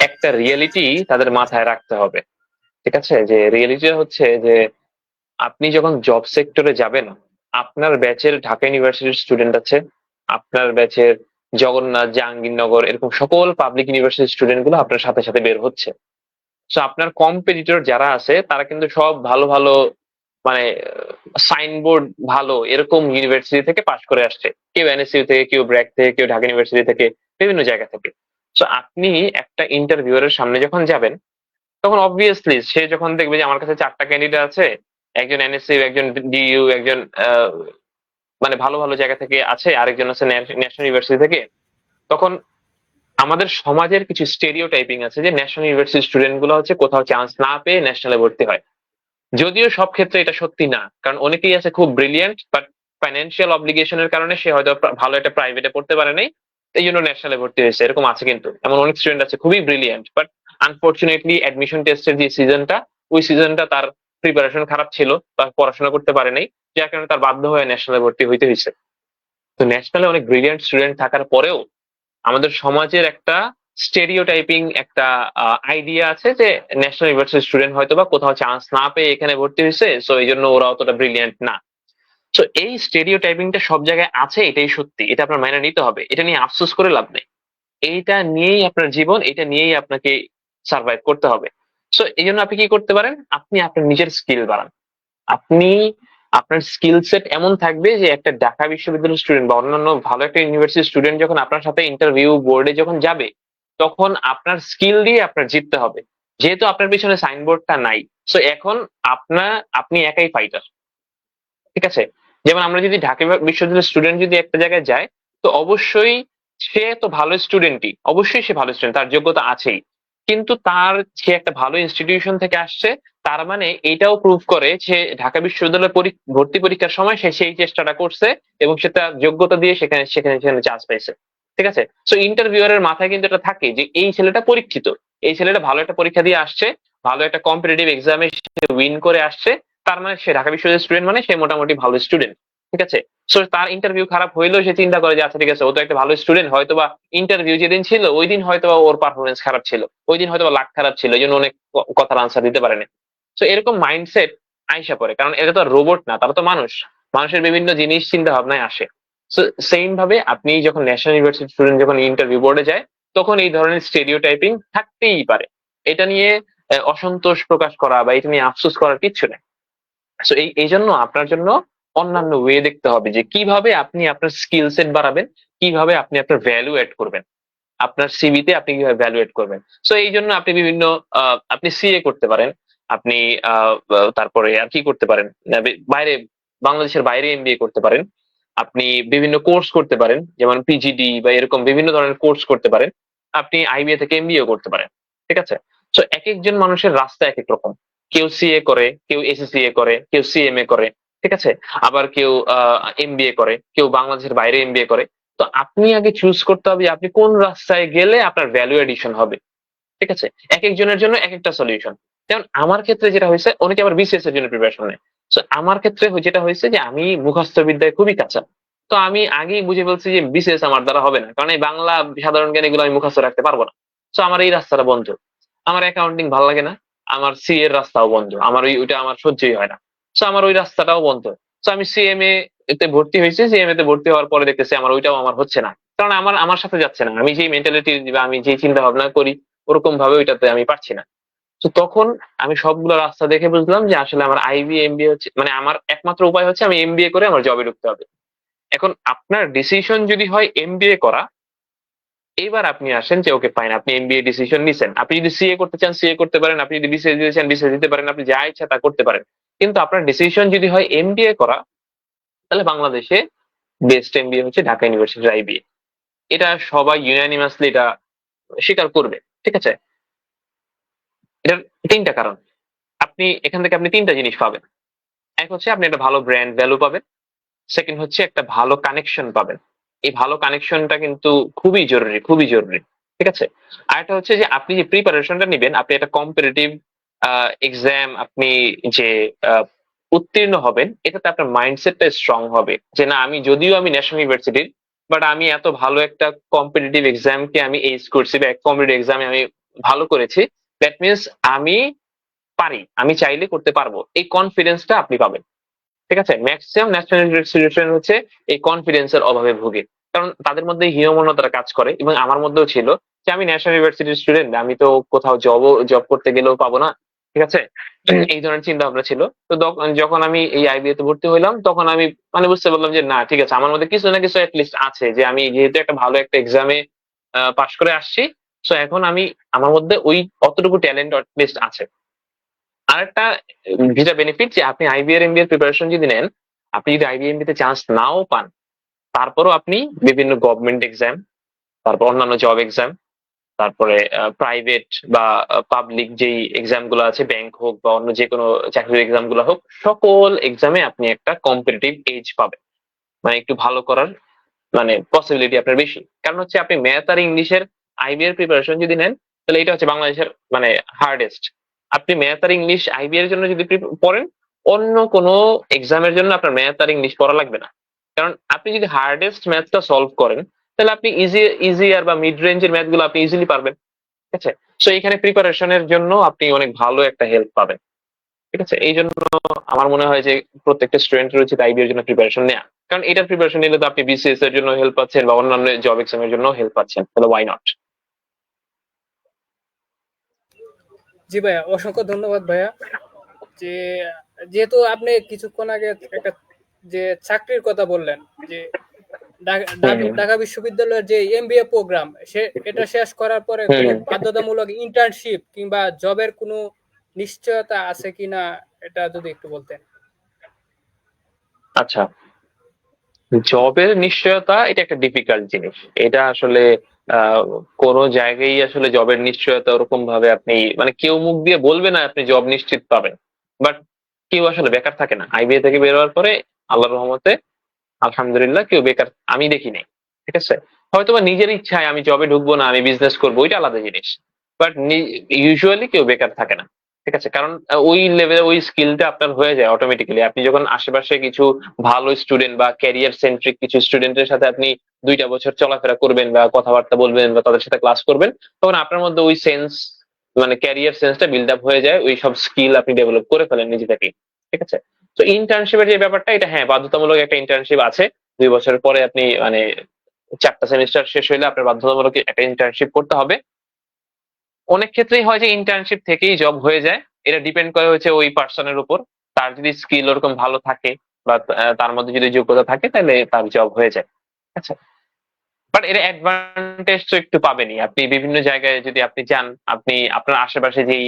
একটা রিয়েলিটি তাদের মাথায় রাখতে হবে। ঠিক আছে, যে রিয়েলিটি হচ্ছে যে আপনি যখন জব সেক্টরে যাবেন, আপনার ব্যাচের ঢাকা ইউনিভার্সিটির স্টুডেন্ট আছে, আপনার ব্যাচের জগন্নাথ, জাহাঙ্গীরনগর, এরকম সকল পাবলিক ইউনিভার্সিটির স্টুডেন্ট গুলো আপনার সাথে সাথে বের হচ্ছে। তো আপনার কম্পিটিটর যারা আছে তারা কিন্তু সব ভালো ভালো, মানে সাইনবোর্ড ভালো এরকম ইউনিভার্সিটি থেকে পাশ করে আসছে। কেউ এনএসইউ থেকে, কেউ ব্র্যাক থেকে, কেউ ঢাকা ইউনিভার্সিটি থেকে, বিভিন্ন জায়গা থেকে। তো আপনি একটা ইন্টারভিউয়ারের সামনে যখন যাবেন, তখন অবভিয়াসলি সে যখন দেখবে যে আমার কাছে 4টা ক্যান্ডিডেট আছে, একজন এনএসইউ, একজন ডিইউ, একজন মানে ভালো ভালো জায়গা থেকে আছে, আরেকজন আছে ন্যাশনাল ইউনিভার্সিটি থেকে, তখন আমাদের সমাজের কিছু স্টেরিও টাইপিং আছে যে ন্যাশনাল ইউনিভার্সিটি স্টুডেন্ট গুলো হচ্ছে কোথাও চান্স না পেয়ে ন্যাশনালে ভর্তি হয়। যদিও সব ক্ষেত্রে এটা সত্যি না, কারণ অনেকেই আছে খুব ব্রিলিয়েন্ট, বাট ফাইন্যান্সিয়াল অব্লিগেশনের কারণে সে হয়তো ভালো একটা প্রাইভেটে পড়তে পারে নাই, এই জন্য ন্যাশনালে ভর্তি হয়েছে, এরকম আছে। কিন্তু এমন অনেক স্টুডেন্ট আছে খুবই ব্রিলিয়েন্ট, বাট আনফর্চুনেটলি অ্যাডমিশন টেস্টের যে সিজনটা, ওই সিজনটা তার প্রিপারেশন খারাপ ছিল বা পড়াশোনা করতে পারে নাই, যার কারণে তার বাধ্য হয়ে ন্যাশনালে ভর্তি হইতে হয়েছে। তো ন্যাশনালে অনেক ব্রিলিয়েন্ট স্টুডেন্ট থাকার পরেও আমাদের সমাজের একটা স্টেরিও টাইপিং একটা আইডিয়া আছে যে ন্যাশনাল ইউনিভার্সিটি স্টুডেন্ট হয়তো বা কোথাও চান্স না পেয়ে এখানে ভর্তি হয়েছে, সো এই জন্য ওরা অতটা ব্রিলিয়েন্ট না। তো এই স্টেরিও টাইপিংটা সব জায়গায় আছে, এটাই সত্যি, এটা আপনার মাইনে নিতে হবে, এটা নিয়ে আফসোস করে লাভ নেই। এইটা নিয়েই আপনার জীবন, এটা নিয়েই আপনাকে সার্ভাইভ করতে হবে। সো এই জন্য আপনি কি করতে পারেন, আপনি আপনার নিজের স্কিল বাড়ান। আপনি আপনার স্কিল সেট এমন থাকবে যে একটা ঢাকা বিশ্ববিদ্যালয়ের স্টুডেন্ট বা অন্যান্য ভালো একটা ইউনিভার্সিটির স্টুডেন্ট যখন আপনার সাথে ইন্টারভিউ বোর্ডে যখন যাবে, তখন আপনার স্কিল দিয়ে আপনার জিততে হবে। যেহেতু আপনার পিছনে সাইনবোর্ডটা নাই, সো এখন আপনি একাই ফাইটার। ঠিক আছে, যেমন আমরা যদি ঢাকা বিশ্ববিদ্যালয়ের স্টুডেন্ট যদি একটা জায়গায় যায়, তো অবশ্যই সে তো ভালো স্টুডেন্টই, অবশ্যই সে ভালো স্টুডেন্ট, তার যোগ্যতা আছেই। কিন্তু সে একটা ভালো ইনস্টিটিউশন থেকে আসছে, তার মানে এটাও প্রুভ করে সে ঢাকা বিশ্ববিদ্যালয়ের ভর্তি পরীক্ষার সময় সে সেই চেষ্টাটা করছে, এবং সে তার যোগ্যতা দিয়ে সেখানে সেখানে সেখানে চান্স পাইছে। ঠিক আছে, সো ইন্টারভিউয়ারের মাথায় কিন্তু এটা থাকে যে এই ছেলেটা পরীক্ষিত, এই ছেলেটা ভালো একটা পরীক্ষা দিয়ে আসছে, ভালো একটা কম্পিটিটিভ এক্সামে সে উইন করে আসছে, তার মানে সে ঢাকা বিশ্ববিদ্যালয়ের স্টুডেন্ট, মানে সে মোটামুটি ভালো স্টুডেন্ট। ঠিক আছে, সো তার ইন্টারভিউ খারাপ হইলেও সে চিন্তা করে যে আচ্ছা ঠিক আছে, ও তো একটা ভালো স্টুডেন্ট, হয়তো বা ইন্টারভিউ যেদিন ছিল ওই দিন হয়তো ওর পারফরমেন্স খারাপ ছিল, ওই দিন হয়তো লাক খারাপ ছিল, এই জন্য অনেক কথার আনসার দিতে পারেনি। সো এরকম মাইন্ডসেট আইসা পড়ে, কারণ এটা তো রোবট না, তারা তো মানুষ, মানুষের বিভিন্ন জিনিস চিন্তা ভাবনায় আসে। সো সেম ভাবে আপনি যখন ন্যাশনাল ইউনিভার্সিটি স্টুডেন্ট যখন ইন্টারভিউ বোর্ডে যায়, তখন এই ধরনের স্টেরিও টাইপিং থাকতেই পারে। এটা নিয়ে অসন্তোষ প্রকাশ করা বা এটা নিয়ে আফসোস করার কিচ্ছু নেই। সো এই জন্য আপনার জন্য অন্যান্য ওয়ে দেখতে হবে যে কিভাবে আপনি আপনার স্কিল সেট বাড়াবেন, কিভাবে আপনি আপনার ভ্যালু এড করবেন, আপনার সিভিতে আপনি কিভাবে ভ্যালু এড করবেন। সো এই জন্য আপনি বিভিন্ন আপনি সিএ করতে পারেন, আপনি তারপরে আর কি করতে পারেন, বাইরে বাংলাদেশের বাইরে এমবিএ করতে পারেন, আপনি বিভিন্ন কোর্স করতে পারেন, যেমন পিজিডি বা এরকম বিভিন্ন ধরনের কোর্স করতে পারেন, আপনি আইবিএ থেকে এমবিএ করতে পারেন। ঠিক আছে, সো এক একজন মানুষের রাস্তা এক এক রকম, কেউ সিএ করে, কেউ এসিসিএ করে, কেউ সিএমএ করে। ঠিক আছে, আবার কেউ এমবিএ করে, কেউ বাংলাদেশের বাইরে এমবিএ করে। তো আপনি আগে চুজ করতে হবে যে আপনি কোন রাস্তায় গেলে আপনার ভ্যালু এডিশন হবে। ঠিক আছে, এক একজনের জন্য এক একটা সলিউশন। যেমন আমার ক্ষেত্রে যেটা হয়েছে, অনেকে আবার বিসিএস এর জন্য প্রিপারেশন নেয়। তো আমার ক্ষেত্রে যেটা হয়েছে যে আমি মুখস্থ বিদ্যায় খুবই কাঁচা। তো আমি আগেই বুঝে ফেলছি যে বিসিএস আমার দ্বারা হবে না, কারণ এই বাংলা সাধারণ জ্ঞান এগুলো আমি মুখস্থ রাখতে পারবো না। তো আমার এই রাস্তাটা বন্ধ, আমার অ্যাকাউন্টিং ভালো লাগে না, আমার সি এর রাস্তাও বন্ধ, আমার ওইটা আমার সহ্যই হয় না। তো আমার ওই রাস্তাটাও বন্ধ। তো আমি সিএমএ তে ভর্তি হয়েছি, সিএমএ তে ভর্তি হওয়ার পরে দেখতেছি আমার ওইটাও আমার হচ্ছে না, কারণ আমার সাথে যাচ্ছে না, আমি যে মেন্টালিটি বা আমি যে চিন্তা ভাবনা করি ওরকম ভাবে ওইটাতে আমি পারছি না। তো তখন আমি সবগুলো রাস্তা দেখে বুঝলাম যে আসলে আমার আইবি এমবিএ হচ্ছে, মানে আমার একমাত্র উপায় হচ্ছে আমি এমবিএ করে আমার জবে ঢুকতে হবে। এখন আপনার ডিসিশন যদি হয় এমবিএ করা, এবার আপনি আসেন যে ওকে ফাইন, আপনি এমবিএ ডিসিশন নিছেন, আপনি যদি সিএ করতে চান সিএ করতে পারেন, আপনি যদি বিসিএস দিতে চান বিসিএস দিতে পারেন, আপনি যা ইচ্ছা তা করতে পারেন। কিন্তু আপনার ডিসিশন যদি হয় এমবিএ করা, তাহলে বাংলাদেশে বেস্ট এমবিএ হচ্ছে ঢাকা ইউনিভার্সিটির আইবিএ। এটা সবাই ইউনানিমাসলি এটা স্বীকার করবে, ঠিক আছে? এটার তিনটা কারণ। আপনি এখান থেকে আপনি তিনটা জিনিস পাবেন। এক হচ্ছে আপনি একটা ভালো ব্র্যান্ড ভ্যালু পাবেন, সেকেন্ড হচ্ছে একটা ভালো কানেকশন পাবেন। এই ভালো কানেকশনটা কিন্তু খুবই জরুরি, খুবই জরুরি, ঠিক আছে? আরেকটা হচ্ছে যে আপনি যে প্রিপারেশনটা নিবেন, আপনি একটা কম্পিটিটিভ এক্সাম আপনি যে আহ, উত্তীর্ণ হবেন, এটাতে আপনার মাইন্ডসেটটা স্ট্রং হবে যে না, আমি যদিও আমি ন্যাশনাল ইউনিভার্সিটির, বাট আমি এত ভালো একটা কম্পিটিটিভ এক্সামকে আমি এইচ করছি, বা কম্পিটিটিভ এক্সামে আমি ভালো করেছি, দ্যাট মিনস আমি পারি, আমি চাইলে করতে পারবো, এই কনফিডেন্সটা আপনি পাবেন। ঠিক আছে? ম্যাক্সিমাম ন্যাশনাল ইনস্টিটিউশন হচ্ছে এই কনফিডেন্সের অভাবে ভুগে, কারণ তাদের মধ্যে হীনমন্যতার কাজ করে, এবং আমার মধ্যেও ছিল যে আমি ন্যাশনাল ইউনিভার্সিটির স্টুডেন্ট, আমি তো কোথাও জব করতে গেলেও পাবো না, ঠিক আছে? এই ধরনের চিন্তা ভাবনা ছিল। তো যখন আমি এই আইবিএ তে ভর্তি হইলাম, তখন আমি মানে বুঝতে পারলাম যে না, ঠিক আছে, আমার মধ্যে কিছু না কিছু লিস্ট আছে, যে আমি যেহেতু একটা ভালো একটা এক্সামে পাশ করে আসছি, তো এখন আমি আমার মধ্যে ওই অতটুকু ট্যালেন্ট লিস্ট আছে। আরেকটা যেটা বেনিফিট, যে আপনি আইবিএর এমবিএর প্রিপারেশন যদি নেন, আপনি যদি আইবিএমবি তে চান্স নাও পান, তারপরও আপনি বিভিন্ন গভর্নমেন্ট এক্সাম, তারপর অন্যান্য জব এক্সাম, তারপরে প্রাইভেট বা পাবলিক যেই এক্সাম গুলো আছে, ব্যাংক হোক বা অন্য যে কোনো চাকরির এক্সাম গুলো হোক, সকল এক্সামে আপনি একটা কম্পিটিটিভ এজ পাবেন, মানে একটু ভালো করার মানে পসিবিলিটি আপনার বেশি। কারণ হচ্ছে আপনি ম্যাথ আর ইংলিশের আইবিএর প্রিপারেশন যদি নেন, তাহলে এটা হচ্ছে বাংলাদেশের মানে হার্ডেস্ট। আপনি ম্যাথ আর ইংলিশ আইবিএর জন্য যদি পড়েন, অন্য কোনো এক্সামের জন্য আপনার ম্যাথ আর ইংলিশ পড়া লাগবে না। কারণ আপনি যদি হার্ডেস্ট ম্যাথটা সলভ করেন, তাহলে আপনি ইজিয়ার বা মিড রেঞ্জের ম্যাথ গুলো আপনি ইজিলি পারবেন, ঠিক আছে? সো এখানে প্রিপারেশনের জন্য আপনি অনেক ভালো একটা হেল্প পাবেন, ঠিক আছে? এই জন্য আমার মনে হয় যে প্রত্যেকটা স্টুডেন্টের উচিত আইবি এর জন্য প্রিপারেশন নেওয়া, কারণ এটার প্রিপারেশন নিলে তো আপনি বিসিএস এর জন্য হেল্প পাচ্ছেন বা অন্যান্য জব এক্সামের জন্য হেল্প পাচ্ছেন, তাহলে ওয়াই নট? জি ভাইয়া, অসংখ্য ধন্যবাদ ভাইয়া। যে যেহেতু আপনি কিছুক্ষণ আগে একটা যে চাকরির কথা বললেন, যে ঢাকা বিশ্ববিদ্যালয়ের যে এমবিএ প্রোগ্রাম, এটা শেষ করার পরে কোনো বাধ্যতামূলক ইন্টার্নশিপ কিংবা জবের কোনো নিশ্চয়তা আছে কিনা, এটা যদি একটু বলতেন। আচ্ছা, জবের নিশ্চয়তা এটা একটা ডিফিকাল্ট জিনিস। এটা আসলে আহ কোনো জায়গায় আসলে জবের নিশ্চয়তা ওরকম ভাবে আপনি মানে কেউ মুখ দিয়ে বলবে না আপনি জব নিশ্চিত পাবেন, বাট কেউ আসলে বেকার থাকে না আইবিএ থেকে বের হওয়ার পরে, আল্লাহর রহমতে আলহামদুলিল্লাহ কেউ বেকার আমি দেখি নাই, ঠিক আছে? হয়তোবা নিজের ইচ্ছায় আমি জবে ঢুকবো না, আমি বিজনেস করবো, ওইটা আলাদা জিনিস, বাট ইউজুয়ালি কেউ বেকার থাকে না, ঠিক আছে? কারণ ওই লেভেলে ওই স্কিলটা আপনার হয়ে যায় অটোমেটিক্যালি। আপনি যখন আশেপাশে কিছু ভালো স্টুডেন্ট বা ক্যারিয়ার সেন্ট্রিক কিছু স্টুডেন্টের সাথে আপনি 2টা বছর চলাফেরা করবেন বা কথাবার্তা বলবেন বা তাদের সাথে ক্লাস করবেন, তখন আপনার মধ্যে ওই সেন্স মানে ক্যারিয়ার সেন্সটা বিল্ড আপ হয়ে যায়, ওই সব স্কিল আপনি ডেভেলপ করে ফেলেন নিজে থেকে, ঠিক আছে? তো ইন্টার্নশিপের যে ব্যাপারটা, এটা হ্যাঁ বাধ্যতামূলক একটা ইন্টার্নশিপ আছে। 2 বছরের পরে আপনি মানে 4টা সেমিস্টার শেষ হইলে আপনার বাধ্যতামূলক একটা ইন্টার্নশিপ করতে হবে। অনেক ক্ষেত্রেই হয় যে ইন্টার্নশিপ থেকেই জব হয়ে যায়, এটা ডিপেন্ড করে হচ্ছে ওই পার্সনের উপর। তার যদি স্কিল ওরকম ভালো থাকে বা তার মধ্যে যদি যোগ্যতা থাকে, তাহলে তার জব হয়ে যায়, আচ্ছা? বাট এর অ্যাডভান্টেজ তো একটু পাবেনই আপনি বিভিন্ন জায়গায় যদি আপনি যান, আপনি আপনার আশেপাশে যে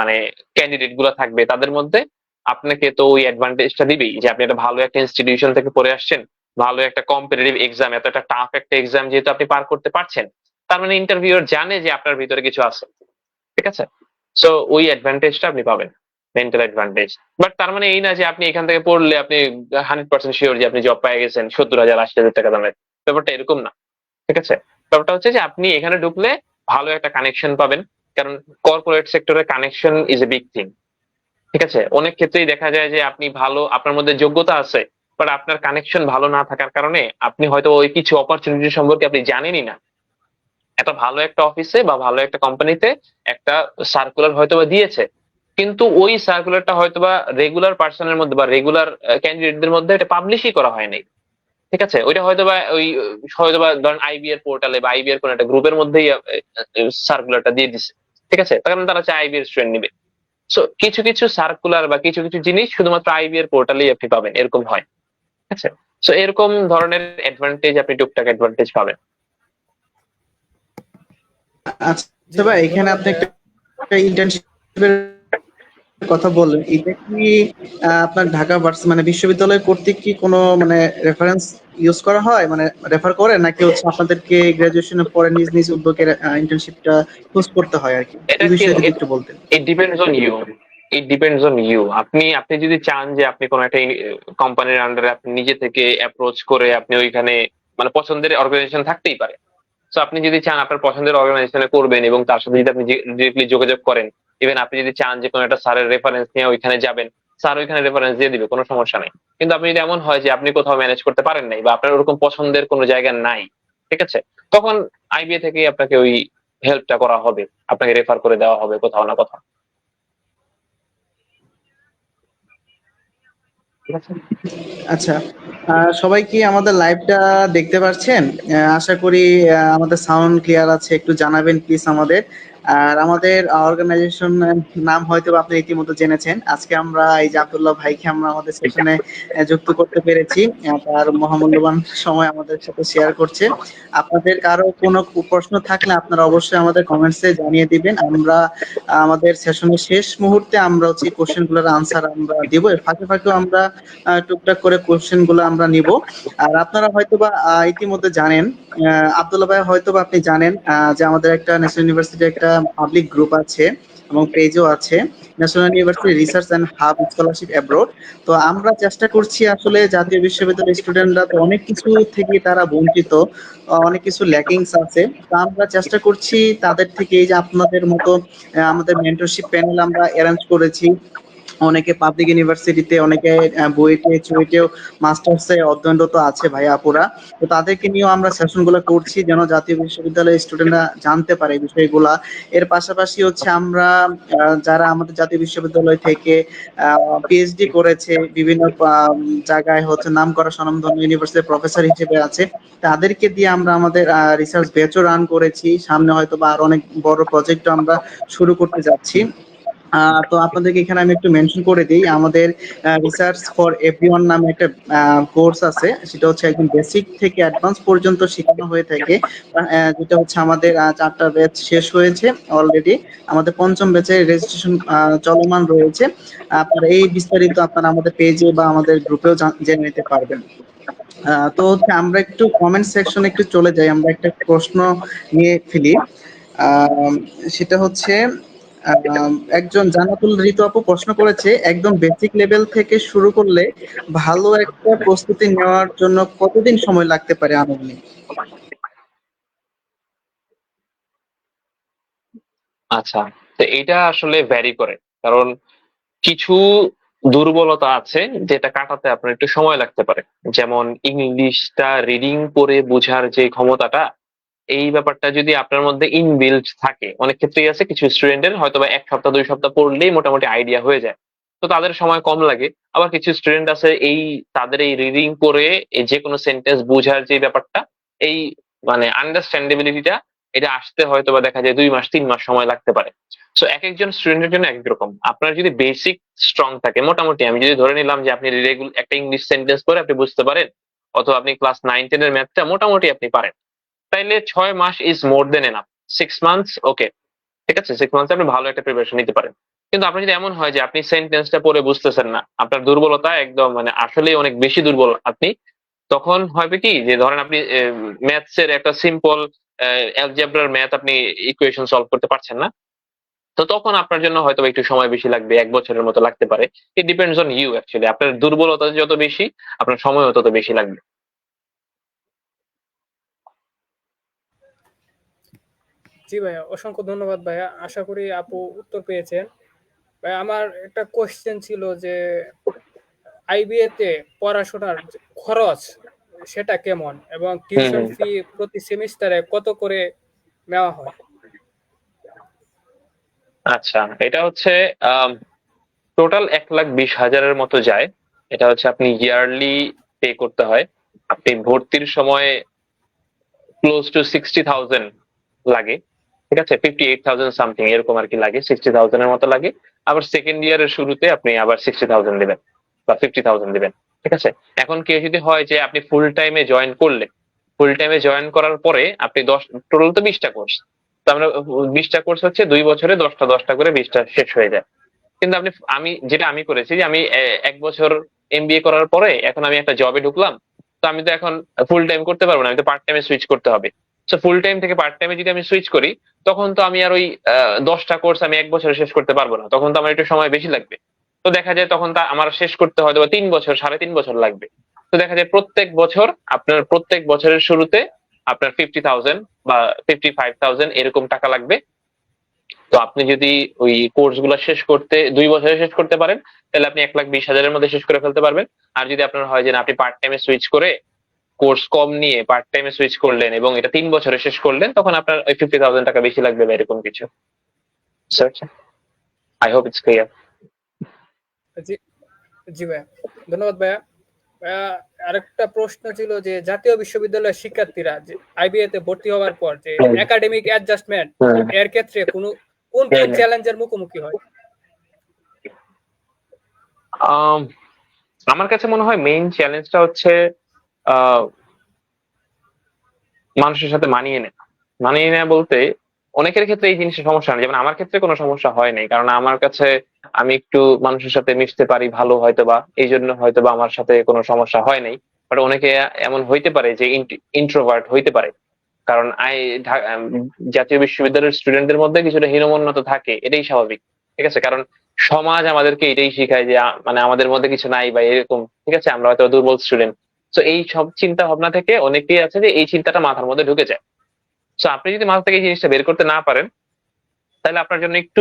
মানে ক্যান্ডিডেট গুলো থাকবে তাদের মধ্যে আপনাকে তো ওই অ্যাডভান্টেজটা দিবেই, যে আপনি একটা ভালো একটা ইনস্টিটিউশন থেকে পড়ে আসছেন, ভালো একটা কম্পিটিটিভ এক্সাম, এত একটা টাফ একটা এক্সাম যেহেতু আপনি পার করতে পারছেন, তার মানে ইন্টারভিউয়ার জানে যে আপনার ভিতরে কিছু আছে, ঠিক আছে? সো ওই অ্যাডভান্টেজটা আপনি পাবেন, মেন্টাল অ্যাডভান্টেজ। বাট তার মানে এই না যে আপনি এখান থেকে পড়লে আপনি 100% শিওর যে আপনি জব পেয়ে গেছেন 70,000 80,000 টাকা দামের, ব্যাপারটা এরকম না, ঠিক আছে? ব্যাপারটা হচ্ছে যে আপনি এখানে ঢুকলে ভালো একটা কানেকশন পাবেন, কারণ কর্পোরেট সেক্টরে connection is a big thing, ঠিক আছে? অনেক ক্ষেত্রেই দেখা যায় যে আপনি ভালো, আপনার মধ্যে যোগ্যতা আছে, বাট আপনার কানেকশন ভালো না থাকার কারণে আপনি হয়তো ওই কিছু অপরচুনিটি সম্পর্কে আপনি জানেনই না। এত ভালো একটা অফিসে বা ভালো একটা কোম্পানিতে একটা সার্কুলার হয়তো বা দিয়েছে, কিন্তু ওই সার্কুলারটা হয়তোবা রেগুলার পার্সনের মধ্যে বা রেগুলার ক্যান্ডিডেটদের মধ্যে এটা পাবলিশই করা হয়নি। ঠিক আছে, ওইটা হয়তোবা হয়তোবা ধরেন আইবি এর পোর্টালে বা আইবি এর কোন একটা গ্রুপের মধ্যেই সার্কুলারটা দিয়ে দিছে। ঠিক আছে, তার কারণ তারা চায় আইবি এর স্টুডেন্ট নিবে। সো কিছু কিছু সার্কুলার বা কিছু কিছু জিনিস শুধুমাত্র আইবি এর পোর্টালেই আপনি পাবেন, এরকম হয়। ঠিক আছে, সো এরকম ধরনের অ্যাডভান্টেজ আপনি টুকটাক অ্যাডভান্টেজ পাবেন। জি আচ্ছা ভাই, ভাইয়া, এখানে ধন্যবাদ আপনি ভাইয়া। একটা ইন্টার্নশিপের কথা বললেন, এটা কি আপনার ঢাকা মানে বিশ্ববিদ্যালয় কর্তৃক কি কোনো মানে রেফারেন্স ইউজ করা হয়, মানে রেফার করে, নাকি হচ্ছে আপনাদেরকে গ্রাজুয়েশনের পরে নিজ নিজ উদ্যোগে ইন্টার্নশিপটা চুজ করতে হয় আর কি? এটা এই কি, বিষয়ে যদি একটু বলতেন। It depends on you. It depends on you. আপনি আপনি যদি চান যে আপনি কোনো একটা কোম্পানির আন্ডারে আপনি নিজে থেকে অ্যাপ্রোচ করে আপনি ওইখানে মানে পছন্দের অর্গানাইজেশন থাকতেই পারে। তো আপনি যদি চান আপনার পছন্দের অর্গানাইজেশনে করবেন এবং তার সাথে যদি আপনি ডিরেক্টলি যোগাযোগ করেন, ইভেন আপনি যদি চান যে কোনো একটা স্যারের রেফারেন্স নিয়ে ওইখানে যাবেন, স্যার ওইখানে রেফারেন্স দিয়ে দিবে, কোনো সমস্যা নেই। কিন্তু আপনি যদি এমন হয় যে আপনি কোথাও ম্যানেজ করতে পারেন নাই বা আপনার ওরকম পছন্দের কোনো জায়গা নাই, ঠিক আছে, তখন আইবিএ থেকে আপনাকে ওই হেল্পটা করা হবে, আপনাকে রেফার করে দেওয়া হবে কোথাও না কোথাও। ঠিক আছে। আচ্ছা, সবাই কি আমাদের লাইভটা দেখতে পাচ্ছেন? আশা করি আমাদের সাউন্ড ক্লিয়ার আছে, একটু জানাবেন প্লিজ আমাদের। আর আমাদের অর্গানাইজেশন নাম হয়তো বা আপনি ইতিমধ্যে জেনেছেন। আজকে আমরা এই যে আব্দুল্লাহ ভাইকে আমরা আমাদের সেশনে যুক্ত করতে পেরেছি, তার মহামূল্যবান সময় আমাদের সাথে শেয়ার করছে। আপনাদের কারো কোনো প্রশ্ন থাকলে আপনারা অবশ্যই আমাদের কমেন্টসে জানিয়ে দিবেন। আমরা আমাদের সেশনের শেষ মুহূর্তে আমরা হচ্ছে কোশ্চেন গুলোর আনসার আমরা দিব, এর ফাঁকে ফাঁকেও আমরা টুকটাক করে কোশ্চেন গুলো আমরা নিব। আর আপনারা হয়তোবা ইতিমধ্যে জানেন, আব্দুল্লাহ ভাই হয়তোবা আপনি জানেন যে আমাদের একটা ন্যাশনাল ইউনিভার্সিটি একটা পাবলিক গ্রুপ আছে এবং পেজও আছে, national university research and hub scholarship abroad. তো আমরা চেষ্টা করছি, আসলে জাতীয় বিশ্ববিদ্যালয়ের স্টুডেন্টরা তো অনেক কিছু থেকে তারা বঞ্চিত, অনেক কিছু ল্যাকিংস আছে। তো আমরা চেষ্টা করছি তাদের থেকে, এই যে আপনাদের মতো আমাদের মেন্টরশিপ প্যানেল আমরা অ্যারেঞ্জ করেছি। অনেকে পাবলিক ইউনিভার্সিটিতে, অনেকে বুয়েটে চুয়েটেও মাস্টার্সে অধ্যয়নরত আছে ভাই আপুরা। তো তাদেরকে নিয়েও আমরা সেশন গুলো করছি যেন জাতীয় বিশ্ববিদ্যালয়ের স্টুডেন্টরা জানতে পারে এই বিষয়গুলা। এর পাশাপাশি হচ্ছে আমরা যারা আমাদের জাতীয় বিশ্ববিদ্যালয় থেকে পিএইচডি করেছে, বিভিন্ন জায়গায় হচ্ছে নামকরা স্বনামধন্য ইউনিভার্সিটির প্রফেসর হিসেবে আছে, তাদেরকে দিয়ে আমরা আমাদের রিসার্চ ব্যাচও রান করেছি। সামনে হয়তো বা আরো অনেক বড় প্রজেক্ট আমরা শুরু করতে যাচ্ছি। তো আপনাদেরকে এখানে আমি একটু মেনশন করে দিই, আমাদের রিসার্চ ফর এভরিওয়ান নামে একটা কোর্স আছে। সেটা হচ্ছে একদম বেসিক থেকে অ্যাডভান্স পর্যন্ত শেখানো হয়ে থাকে। যেটা হচ্ছে আমাদের 4টা ব্যাচ শেষ হয়েছে অলরেডি, আমাদের 5ম ব্যাচের রেজিস্ট্রেশন চলমান রয়েছে। আপনারা এই বিস্তারিত আপনারা আমাদের পেজে বা আমাদের গ্রুপেও জেনে নিতে পারবেন। তো হচ্ছে আমরা একটু কমেন্ট সেকশনে একটু চলে যাই, আমরা একটা প্রশ্ন নিয়ে ফেলি। আহ, সেটা হচ্ছে একজন জান্নাতুল ঋতু আপু প্রশ্ন করেছে, একদম বেসিক লেভেল থেকে শুরু করলে ভালো একটা প্রস্তুতি নেওয়ার জন্য কতদিন সময় লাগতে পারে আনুমানিক? আচ্ছা, তো এটা আসলে ভ্যারি করে, কারণ কিছু দুর্বলতা আছে যেটা কাটাতে আপনার একটু সময় লাগতে পারে। যেমন ইংলিশটা রিডিং করে বোঝার যে ক্ষমতাটা, এই ব্যাপারটা যদি আপনার মধ্যে ইনবিল্ট থাকে, অনেক ক্ষেত্রেই আছে কিছু স্টুডেন্টের হয়তো বা 1 সপ্তাহ 2 সপ্তাহ পড়লেই মোটামুটি আইডিয়া হয়ে যায়, তো তাদের সময় কম লাগে। আবার কিছু স্টুডেন্ট আছে এই তাদের এই রিডিং করে এই যে কোনো সেন্টেন্স বোঝার যে ব্যাপারটা, এই মানে আন্ডারস্ট্যান্ডেবিলিটিটা, এটা আসতে হয়তো বা দেখা যায় 2 মাস 3 মাস সময় লাগতে পারে। সো এক একজন স্টুডেন্টের জন্য এক এক রকম। আপনার যদি বেসিক স্ট্রং থাকে, মোটামুটি আমি যদি ধরে নিলাম যে আপনি রেগুলার একটা ইংলিশ সেন্টেন্স পরে আপনি বুঝতে পারেন, অথবা আপনি ক্লাস 9 10 এর ম্যাথটা মোটামুটি আপনি পারেন, তাইলে 6 মাস is more than enough. 6 months okay, ঠিক আছে, 6 মান্থস আপনি ভালো একটা প্রিপারেশন নিতে পারেন। কিন্তু আপনি যদি এমন হয় যে আপনি সেন্টেন্সটা পড়ে বুঝতেছেন না, আপনার দুর্বলতা একদম মানে আসলে অনেক বেশি দুর্বল আপনি, তখন হবে কি যে ধরেন আপনি ম্যাথস এর একটা সিম্পল অ্যালজেব্রার ম্যাথ আপনি ইকুয়েশন সলভ করতে পারছেন না, তো তখন আপনার জন্য হয়তো একটু সময় বেশি লাগবে, 1 বছরের মতো লাগতে পারে। It depends on you actually, আপনার দুর্বলতা যত বেশি আপনার সময়ও তত বেশি লাগবে। জি ভাইয়া, অসংখ্য ধন্যবাদ ভাইয়া। আশা করি আপু উত্তর পেয়েছেন। ভাই, আমার একটা কোশ্চেন ছিল যে আইবিএ তে পড়াশোনার যে খরচ সেটা কেমন, এবং হুম টিউশন হুম। ফি প্রতি সেমিস্টারে কত করে নেওয়া হয়? আচ্ছা, এটা হচ্ছে টোটাল 1,20,000-এর মতো যায়। এটা হচ্ছে আপনি ইয়ারলি পে করতে হয়। আপনি ভর্তির সময় ক্লোজ টু 60,000 লাগে, ঠিক আছে, 58,000 সামথিং এরকম আর কি লাগে, 60,000-এর মতো লাগে। আবার সেকেন্ড ইয়ারের শুরুতে আপনি আবার 60,000 দেবেন বা 50,000 দেবেন, ঠিক আছে। এখন কেউ যদি হয় যে আপনি ফুল টাইমে জয়েন করলে, ফুল টাইমে জয়েন করার পরে আপনি 10, টোটাল তো 20টা কোর্স, তো আমরা 20টা কোর্স হচ্ছে 2 বছরে 10টা করে 20টা শেষ হয়ে যায়। কিন্তু আমি করেছি যে আমি 1 বছর এমবিএ করার পরে এখন আমি একটা জবে ঢুকলাম, তো আমি তো এখন ফুল টাইম করতে পারবো না, আমি তো পার্ট টাইমে সুইচ করতে হবে। তো ফুল টাইম থেকে পার্ট টাইমে যদি আমি সুইচ করি, তখন তো আমি আর ওই 10টা কোর্স আমি 1 বছরে শেষ করতে পারবো না, তখন তো আমার একটু সময় বেশি লাগবে। তো দেখা যায় তখন তা আমার শেষ করতে হয়তো বা 3 বছর, 3.5 বছর লাগবে। তো দেখা যায় প্রত্যেক বছরের শুরুতে আপনার 50,000 বা 55,000 এরকম টাকা লাগবে। তো আপনি যদি ওই কোর্স গুলো শেষ করতে 2 বছরে শেষ করতে পারেন, তাহলে আপনি 1,20,000-এর মধ্যে শেষ করে ফেলতে পারবেন। আর যদি আপনার হয় যে না, আপনি পার্ট টাইমে সুইচ করে কোর্স কম নিয়ে পার্ট টাইমে সুইচ করলেন এবং এটা 3 বছরে শেষ করলেন, তখন আপনার ওই 50,000 টাকা বেশি লাগবে বা এরকম কিছু। I hope it's clear. জি জি ভাইয়া, ধন্যবাদ ভাইয়া। ভাইয়া, আরেকটা প্রশ্ন ছিল যে জাতীয় বিশ্ববিদ্যালয়ের শিক্ষার্থীরা যে আইবিএ তে ভর্তি হওয়ার পর যে একাডেমিক অ্যাডজাস্টমেন্ট এর ক্ষেত্রে কোন কোন চ্যালেঞ্জের মুখোমুখি হয়? আমার কাছে মনে হয় মেইন চ্যালেঞ্জটা হচ্ছে আহ মানুষের সাথে মানিয়ে নেওয়া বলতে অনেকের ক্ষেত্রে এই জিনিসের সমস্যা নেই, যেমন আমার ক্ষেত্রে কোনো সমস্যা হয় নাই, কারণ আমার কাছে আমি একটু মানুষের সাথে মিশতে পারি ভালো, হয়তোবা এই জন্য হয়তোবা আমার সাথে কোনো সমস্যা হয় নাই। বাট অনেকে এমন হইতে পারে যে ইন্ট্রোভার্ট হইতে পারে, কারণ জাতীয় বিশ্ববিদ্যালয়ের স্টুডেন্টদের মধ্যে কিছুটা হীনমন্যতা থাকে, এটাই স্বাভাবিক, ঠিক আছে। কারণ সমাজ আমাদেরকে এটাই শিখায় যে মানে আমাদের মধ্যে কিছু নাই বা এরকম, ঠিক আছে, আমরা হয়তো দুর্বল স্টুডেন্ট। তো এই সব চিন্তা ভাবনা থেকে অনেকেই আছে যে এই চিন্তাটা মাথার মধ্যে ঢুকে যায়। তো আপনি যদি মাথা থেকে এই জিনিসটা বের করতে না পারেন, তাহলে আপনার জন্য একটু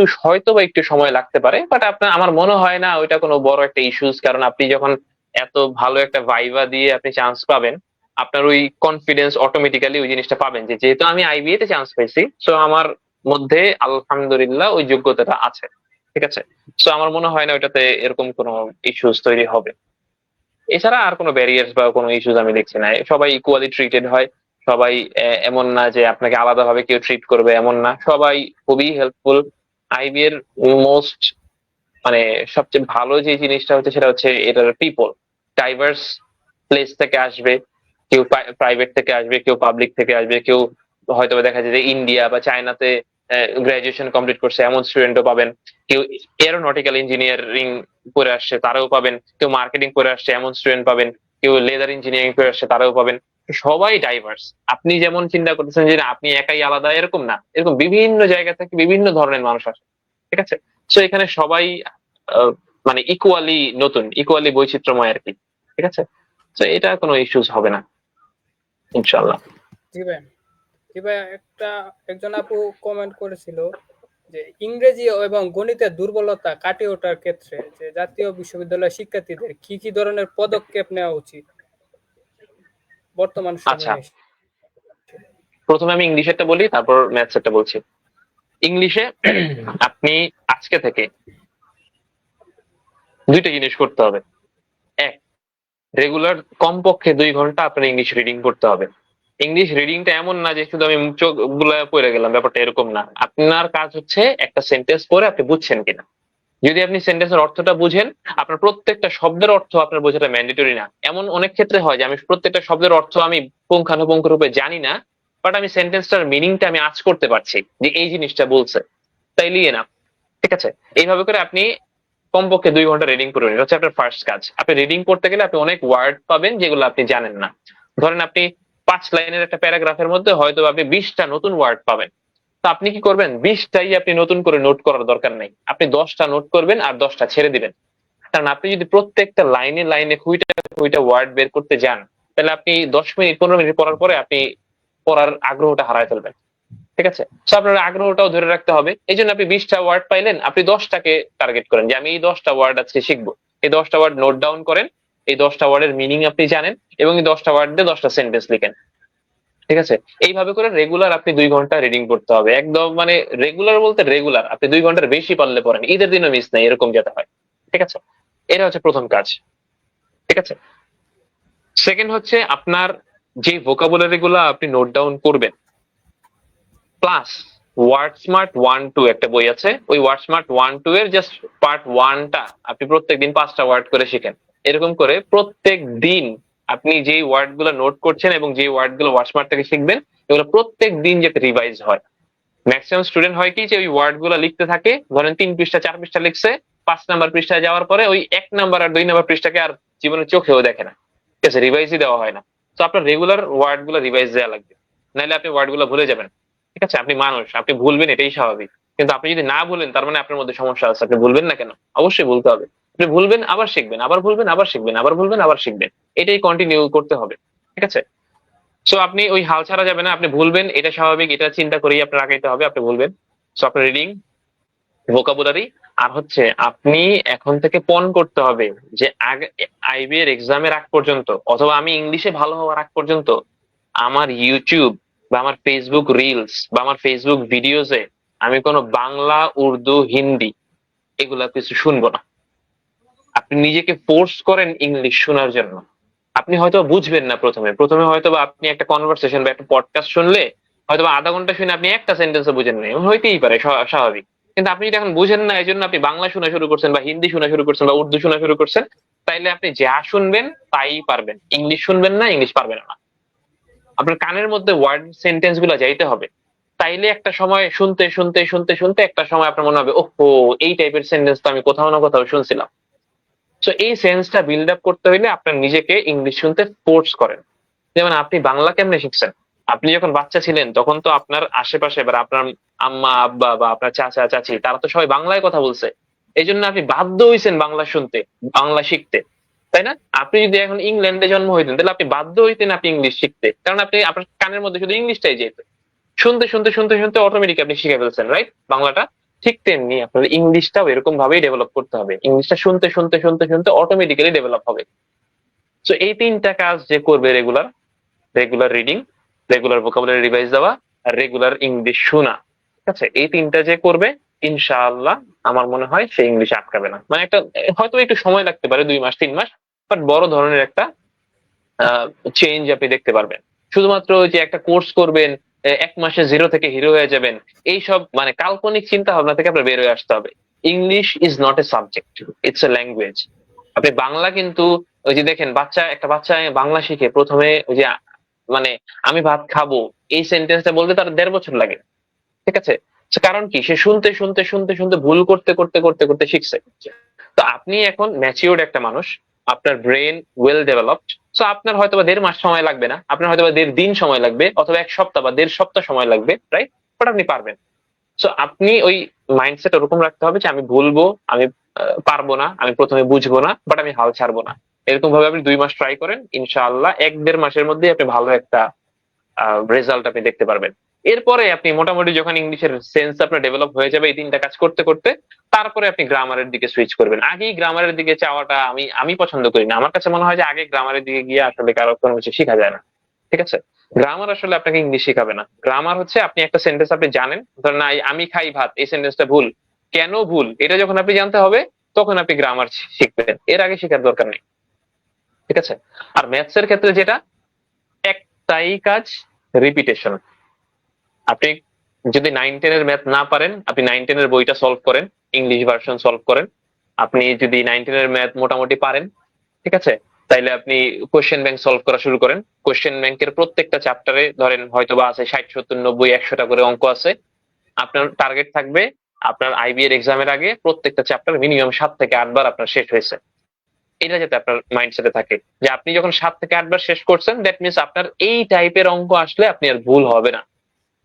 সময় লাগতে পারে, বাট আমার মনে হয় না ওইটা কোনো বড় একটা ইস্যুস। কারণ আপনি যখন এত ভালো একটা ভাইভা দিয়ে আপনি চান্স পাবেন, আপনার ওই কনফিডেন্স অটোমেটিক্যালি ওই জিনিসটা পাবেন যে যেহেতু আমি আইবিএ তে চান্স পাইছি, সো আমার মধ্যে আলহামদুলিল্লাহ ওই যোগ্যতাটা আছে, ঠিক আছে। সো আমার মনে হয় না ওইটাতে এরকম কোনো ইস্যুস তৈরি হবে। এছাড়া আর কোনো ব্যারিয়ার্স বা কোনো ইস্যুস আমি দেখছি না, সবাই ইকুয়ালি ট্রিটেড হয়। সবাই এমন না যে আপনাকে আলাদাভাবে কেউ ট্রিট করবে, এমন না, সবাই খুবই হেল্পফুল। আইবি এর মোস্ট মানে সবচেয়ে ভালো যে জিনিসটা হচ্ছে সেটা হচ্ছে এটার পিপল ডাইভার্স প্লেস থেকে আসবে, কেউ প্রাইভেট থেকে আসবে, কেউ পাবলিক থেকে আসবে, কেউ হয়তো দেখা যায় যে ইন্ডিয়া বা চায়নাতে গ্রাজুয়েশন কমপ্লিট করছে এমন স্টুডেন্টও পাবেন, কেউ এরোনটিক্যাল ইঞ্জিনিয়ারিং করে আসছে তারাও পাবেন, কেউ মার্কেটিং করে আসছে এমন স্টুডেন্ট পাবেন, কেউ লেদার ইঞ্জিনিয়ারিং করে আসছে তারাও পাবেন। সবাই ডাইভার্স। আপনি যেমন চিন্তা করতেছেন যে আপনি একাই আলাদা, এরকম না, এরকম বিভিন্ন জায়গা থেকে বিভিন্ন ধরনের মানুষ আসে, ঠিক আছে। সো এখানে সবাই মানে ইকুয়ালি বৈচিত্র্যময় আর কি, ঠিক আছে। তো এটা কোনো ইস্যুস হবে না ইনশাল্লাহ। জি ভাই, জি ভাই, একজন আপু কমেন্ট করেছিল যে ইংরেজি এবং গণিতের দুর্বলতা কাটিয়ে ওঠার ক্ষেত্রে যে জাতীয় বিশ্ববিদ্যালয়ের শিক্ষার্থীদের কি কি ধরনের পদক্ষেপ নেওয়া উচিত বর্তমান আচ্ছা, সময়ে? প্রথমে আমি ইংলিশেরটা বলি, তারপর ম্যাথসেরটা বলছি। ইংলিশে আপনি আজকে থেকে দুইটা জিনিস করতে হবে। এক, রেগুলার কমপক্ষে 2 ঘন্টা আপনার ইংলিশ রিডিং করতে হবে। ইংলিশ রিডিংটা এমন না যে শুধু আমি চোখ গুলায় পড়ে গেলাম, ব্যাপারটা এরকম না। আপনার কাজ হচ্ছে একটা সেন্টেন্স পড়ে আপনি বুঝছেন কিনা। যদি আপনি সেন্টেন্সের অর্থটা বুঝেন, আপনার প্রত্যেকটা শব্দের অর্থ আপনার বোঝাটা ম্যান্ডেটরি না। এমন অনেক ক্ষেত্রে হয় যে আমি প্রত্যেকটা শব্দের অর্থ আমি পুঙ্খানুপুঙ্খ রূপে জানি না, বাট আমি সেন্টেন্সটার মিনিংটা আমি আঁচ করতে পারছি যে এই জিনিসটা বলছে, তাইলেই না, ঠিক আছে। এইভাবে করে আপনি কমপক্ষে 2 ঘন্টা রিডিং করবেন, এটা হচ্ছে আপনার ফার্স্ট কাজ। আপনি রিডিং করতে গেলে আপনি অনেক ওয়ার্ড পাবেন যেগুলো আপনি জানেন না। ধরেন আপনি 5 লাইনের একটা প্যারাগ্রাফের মধ্যে হয়তো আপনি 20টা নতুন ওয়ার্ড পাবেন, তো আপনি কি করবেন, 20টাই আপনি নতুন করে নোট করার দরকার নেই, আপনি 10টা নোট করবেন আর 10টা ছেড়ে দিবেন। কারণ আপনি যদি প্রত্যেকটা লাইনে লাইনে খুঁইটা ওয়ার্ড বের করতে যান, তাহলে আপনি 10 মিনিট 15 মিনিট পড়ার পরে আপনি পড়ার আগ্রহটা হারায় ফেলবেন, ঠিক আছে। তো আপনার আগ্রহটাও ধরে রাখতে হবে। এই জন্য আপনি 20টা ওয়ার্ড পাইলেন, আপনি 10টাকে টার্গেট করেন যে আমি এই 10টা ওয়ার্ড আজকে শিখবো। এই 10টা ওয়ার্ড নোট ডাউন করেন, এই 10টা ওয়ার্ডের মিনিং আপনি জানেন, এবং এই 10টা ওয়ার্ড দিয়ে 10টা সেন্টেন্স লিখেন, ঠিক আছে। এইভাবে করে রেগুলার আপনি 2 ঘন্টা রিডিং করতে হবে, একদম মানে রেগুলার বলতে রেগুলার। আপনি 2 ঘন্টার বেশি পারলে পড়েন, ঈদের দিনও মিস নাই, এরকম যেতে হয়। ঠিক আছে, এটা হচ্ছে প্রথম কাজ। ঠিক আছে, সেকেন্ড হচ্ছে আপনার যে ভোকাবুলারি গুলো আপনি নোট ডাউন করবেন, প্লাস ওয়ার্ড স্মার্ট 1-2 একটা বই আছে, ওই ওয়ার্ড স্মার্ট 1-2 এর জাস্ট পার্ট 1টা আপনি প্রত্যেকদিন 5টা ওয়ার্ড করে শিখেন। এরকম করে প্রত্যেক দিন আপনি যেই ওয়ার্ড গুলো নোট করছেন এবং যে ওয়ার্ড গুলো ওয়ার্ড স্মার্ট থেকে শিখবেন, এগুলো প্রত্যেক দিন যাতে রিভাইজ হয়। ম্যাক্সিমাম স্টুডেন্ট হয় কি যে ওই ওয়ার্ড গুলো লিখতে থাকে, ধরেন 3 পৃষ্ঠা 4 পৃষ্ঠা লিখছে, 5 নাম্বার পৃষ্ঠায় যাওয়ার পরে ওই 1 নাম্বার আর 2 নাম্বার পৃষ্ঠাকে আর জীবনে চোখেও দেখে না, ঠিক আছে, রিভাইজই দেওয়া হয় না। তো আপনার রেগুলার ওয়ার্ড গুলো রিভাইজ দেওয়া লাগবে, নাহলে আপনি ওয়ার্ড গুলো ভুলে যাবেন। ঠিক আছে, আপনি মানুষ, আপনি ভুলবেন, এটাই স্বাভাবিক। কিন্তু আপনি যদি না ভুলেন তার মানে আপনার মধ্যে সমস্যা আছে। আপনি ভুলবেন না কেন? অবশ্যই ভুলতে হবে। আপনি ভুলবেন আবার শিখবেন, আবার ভুলবেন আবার শিখবেন, আবার ভুলবেন আবার শিখবেন, এটাই কন্টিনিউ করতে হবে। ঠিক আছে, সো আপনি ওই হাল ছাড়া যাবে না, আপনি ভুলবেন, এটা স্বাভাবিক, এটা চিন্তা করেই আপনার আগাইতে হবে, আপনি ভুলবেন। সো আপনার রিডিং, ভোকাবুলারি, আর হচ্ছে আপনি এখন থেকে পণ করতে হবে যে আগে আইবি এর এক্সামের আগ পর্যন্ত অথবা আমি ইংলিশে ভালো হওয়ার আগ পর্যন্ত আমার ইউটিউব বা আমার ফেসবুক রিলস বা আমার ফেসবুক ভিডিওসে আমি কোনো বাংলা, উর্দু, হিন্দি এগুলা কিছু শুনবো না। আপনি নিজেকে ফোর্স করেন ইংলিশ শোনার জন্য। আপনি হয়তো বুঝবেন না প্রথমে প্রথমে হয়তো বা আপনি একটা কনভারসেশন বা একটা পডকাস্ট শুনলে হয়তো বা আধা ঘন্টা শুনে আপনি একটা সেন্টেন্সও বুঝেন না, এমন হইতেই পারে, স্বাভাবিক। কিন্তু আপনি যদি এখন বুঝেন না, এই জন্য আপনি বাংলা শোনা শুরু করছেন বা হিন্দি শোনা শুরু করছেন বা উর্দু শোনা শুরু করছেন, তাইলে আপনি যা শুনবেন তাই পারবেন, ইংলিশ শুনবেন না, ইংলিশ পারবেন না। আপনার কানের মধ্যে ওয়ার্ড সেন্টেন্স গুলো যাইতে হবে, তাইলে একটা সময় শুনতে শুনতে শুনতে শুনতে একটা সময় আপনার মনে হবে ওহো, এই টাইপের সেন্টেন্স তো আমি কোথাও না কোথাও শুনছিলাম। তো এই সেন্সটা বিল্ড আপ করতে হইলে আপনার নিজেকে ইংলিশ শুনতে ফোর্স করেন। যেমন আপনি বাংলা কেমনে শিখছেন? আপনি যখন বাচ্চা ছিলেন তখন তো আপনার আশেপাশে বা আপনার আম্মা আব্বা বা আপনার চাচা চাচি তারা তো সবাই বাংলায় কথা বলছে, এই জন্য আপনি বাধ্য হইছেন বাংলা শুনতে, বাংলা শিখতে, তাই না? আপনি যদি এখন ইংল্যান্ডে জন্ম হইতেন তাহলে আপনি বাধ্য হইতেন আপনি ইংলিশ শিখতে, কারণ আপনি আপনার কানের মধ্যে শুধু ইংলিশটাই যেত। শুনতে শুনতে শুনতে শুনতে অটোমেটিক আপনি শিখে ফেলছেন, রাইট, বাংলাটা। ঠিক তেমনি আপনার ইংলিশটাও এরকম ভাবেই ডেভেলপ করতে হবে, ইংলিশটা শুনতে শুনতে শুনতে শুনতে অটোমেটিক্যালি ডেভেলপ হবে। তো এই 3টা কাজ যে করবে, regular regular reading, regular vocabulary revise দেওয়া, আর রেগুলার ইংলিশ শোনা, ঠিক আছে, এই 3টা যে করবে ইনশাআল্লাহ আমার মনে হয় সে ইংলিশ আটকাবে না। মানে একটা হয়তো একটু সময় লাগতে পারে, 2 মাস 3 মাস, বাট বড় ধরনের একটা চেঞ্জ আপনি দেখতে পারবেন। শুধুমাত্র ওই যে একটা কোর্স করবেন, 1 মাসে 0 থেকে হিরো হয়ে যাবেন, এইসব মানে কাল্পনিক চিন্তা ভাবনা থেকে আপনার বের হয়ে আসতে হবে। English is not a subject, it's a language. আপনি বাংলা কিন্তু ওই যে দেখেন একটা বাচ্চা বাংলা শিখে প্রথমে ওই যে মানে আমি ভাত খাবো এই সেন্টেন্সটা বলতে তার 1.5 বছর লাগে, ঠিক আছে। কারণ কি, সে শুনতে শুনতে শুনতে শুনতে ভুল করতে করতে করতে করতে শিখছে। তো আপনি এখন ম্যাচিউরড একটা মানুষ, আপনার ব্রেন ওয়েল ডেভেলপড, সো আপনার হয়তো বা 1.5 মাস সময় লাগবে না, আপনার হয়তো বা 1.5 দিন সময় লাগবে, অথবা 1 সপ্তাহ বা 1.5 সপ্তাহ সময় লাগবে, রাইট, বাট আপনি পারবেন। সো আপনি ওই মাইন্ডসেট ওরকম রাখতে হবে যে আমি ভুলবো, আমি পারবো না, আমি প্রথমে বুঝবো না, বাট আমি হাল ছাড়বো না। এরকম ভাবে আপনি 2 মাস ট্রাই করেন, ইনশাআল্লাহ 1-1.5 মাসের মধ্যে আপনি ভালো একটা রেজাল্ট আপনি দেখতে পারবেন। এরপরে আপনি মোটামুটি যখন ইংলিশের সেন্স আপনার ডেভেলপ হয়ে যাবে এই 3টা কাজ করতে করতে, তারপরে আপনি গ্রামারের দিকে সুইচ করবেন। আগেই গ্রামারের দিকে চাওয়াটা আমি পছন্দ করি না। আমার কাছে মনে হয় যে আগে গ্রামারের দিকে গিয়ে আসলে কারো কোনো কিছু শেখা যায় না, ঠিক আছে। গ্রামার আসলে আপনাকে ইংলিশ শেখাবে না। গ্রামার হচ্ছে আপনি একটা সেন্টেন্স আপনি জানেন, ধরেন না আমি খাই ভাত, এই সেন্টেন্সটা ভুল, কেন ভুল এটা যখন আপনি জানতে হবে তখন আপনি গ্রামার শিখবেন, এর আগে শেখার দরকার নেই, ঠিক আছে। আর ম্যাথস এর ক্ষেত্রে যেটা, একটাই কাজ, রিপিটেশন। আপনি যদি 9-10 এর ম্যাথ না পারেন, আপনি 9-10 এর বইটা সলভ করেন, ইংলিশ ভার্সন সলভ করেন। আপনি যদি 9-10 এর ম্যাথ মোটামুটি পারেন, ঠিক আছে, তাইলে আপনি কোশ্চেন ব্যাংক সলভ করা শুরু করেন। কোশ্চেন ব্যাংকের প্রত্যেকটা চ্যাপ্টারে ধরেন হয়তো বা আছে 60, 70, 90, 100টা করে অঙ্ক আছে। আপনার টার্গেট থাকবে আপনার আইবি এর এক্সামের আগে প্রত্যেকটা চ্যাপ্টার মিনিমাম 7 থেকে 8 বার আপনার শেষ হয়েছে। এটা যাতে আপনার মাইন্ডসেটে থাকে যে আপনি যখন 7 থেকে 8 বার শেষ করছেন, দ্যাট মিনস আপনার এই টাইপের অঙ্ক আসলে আপনি আর ভুল হবে না।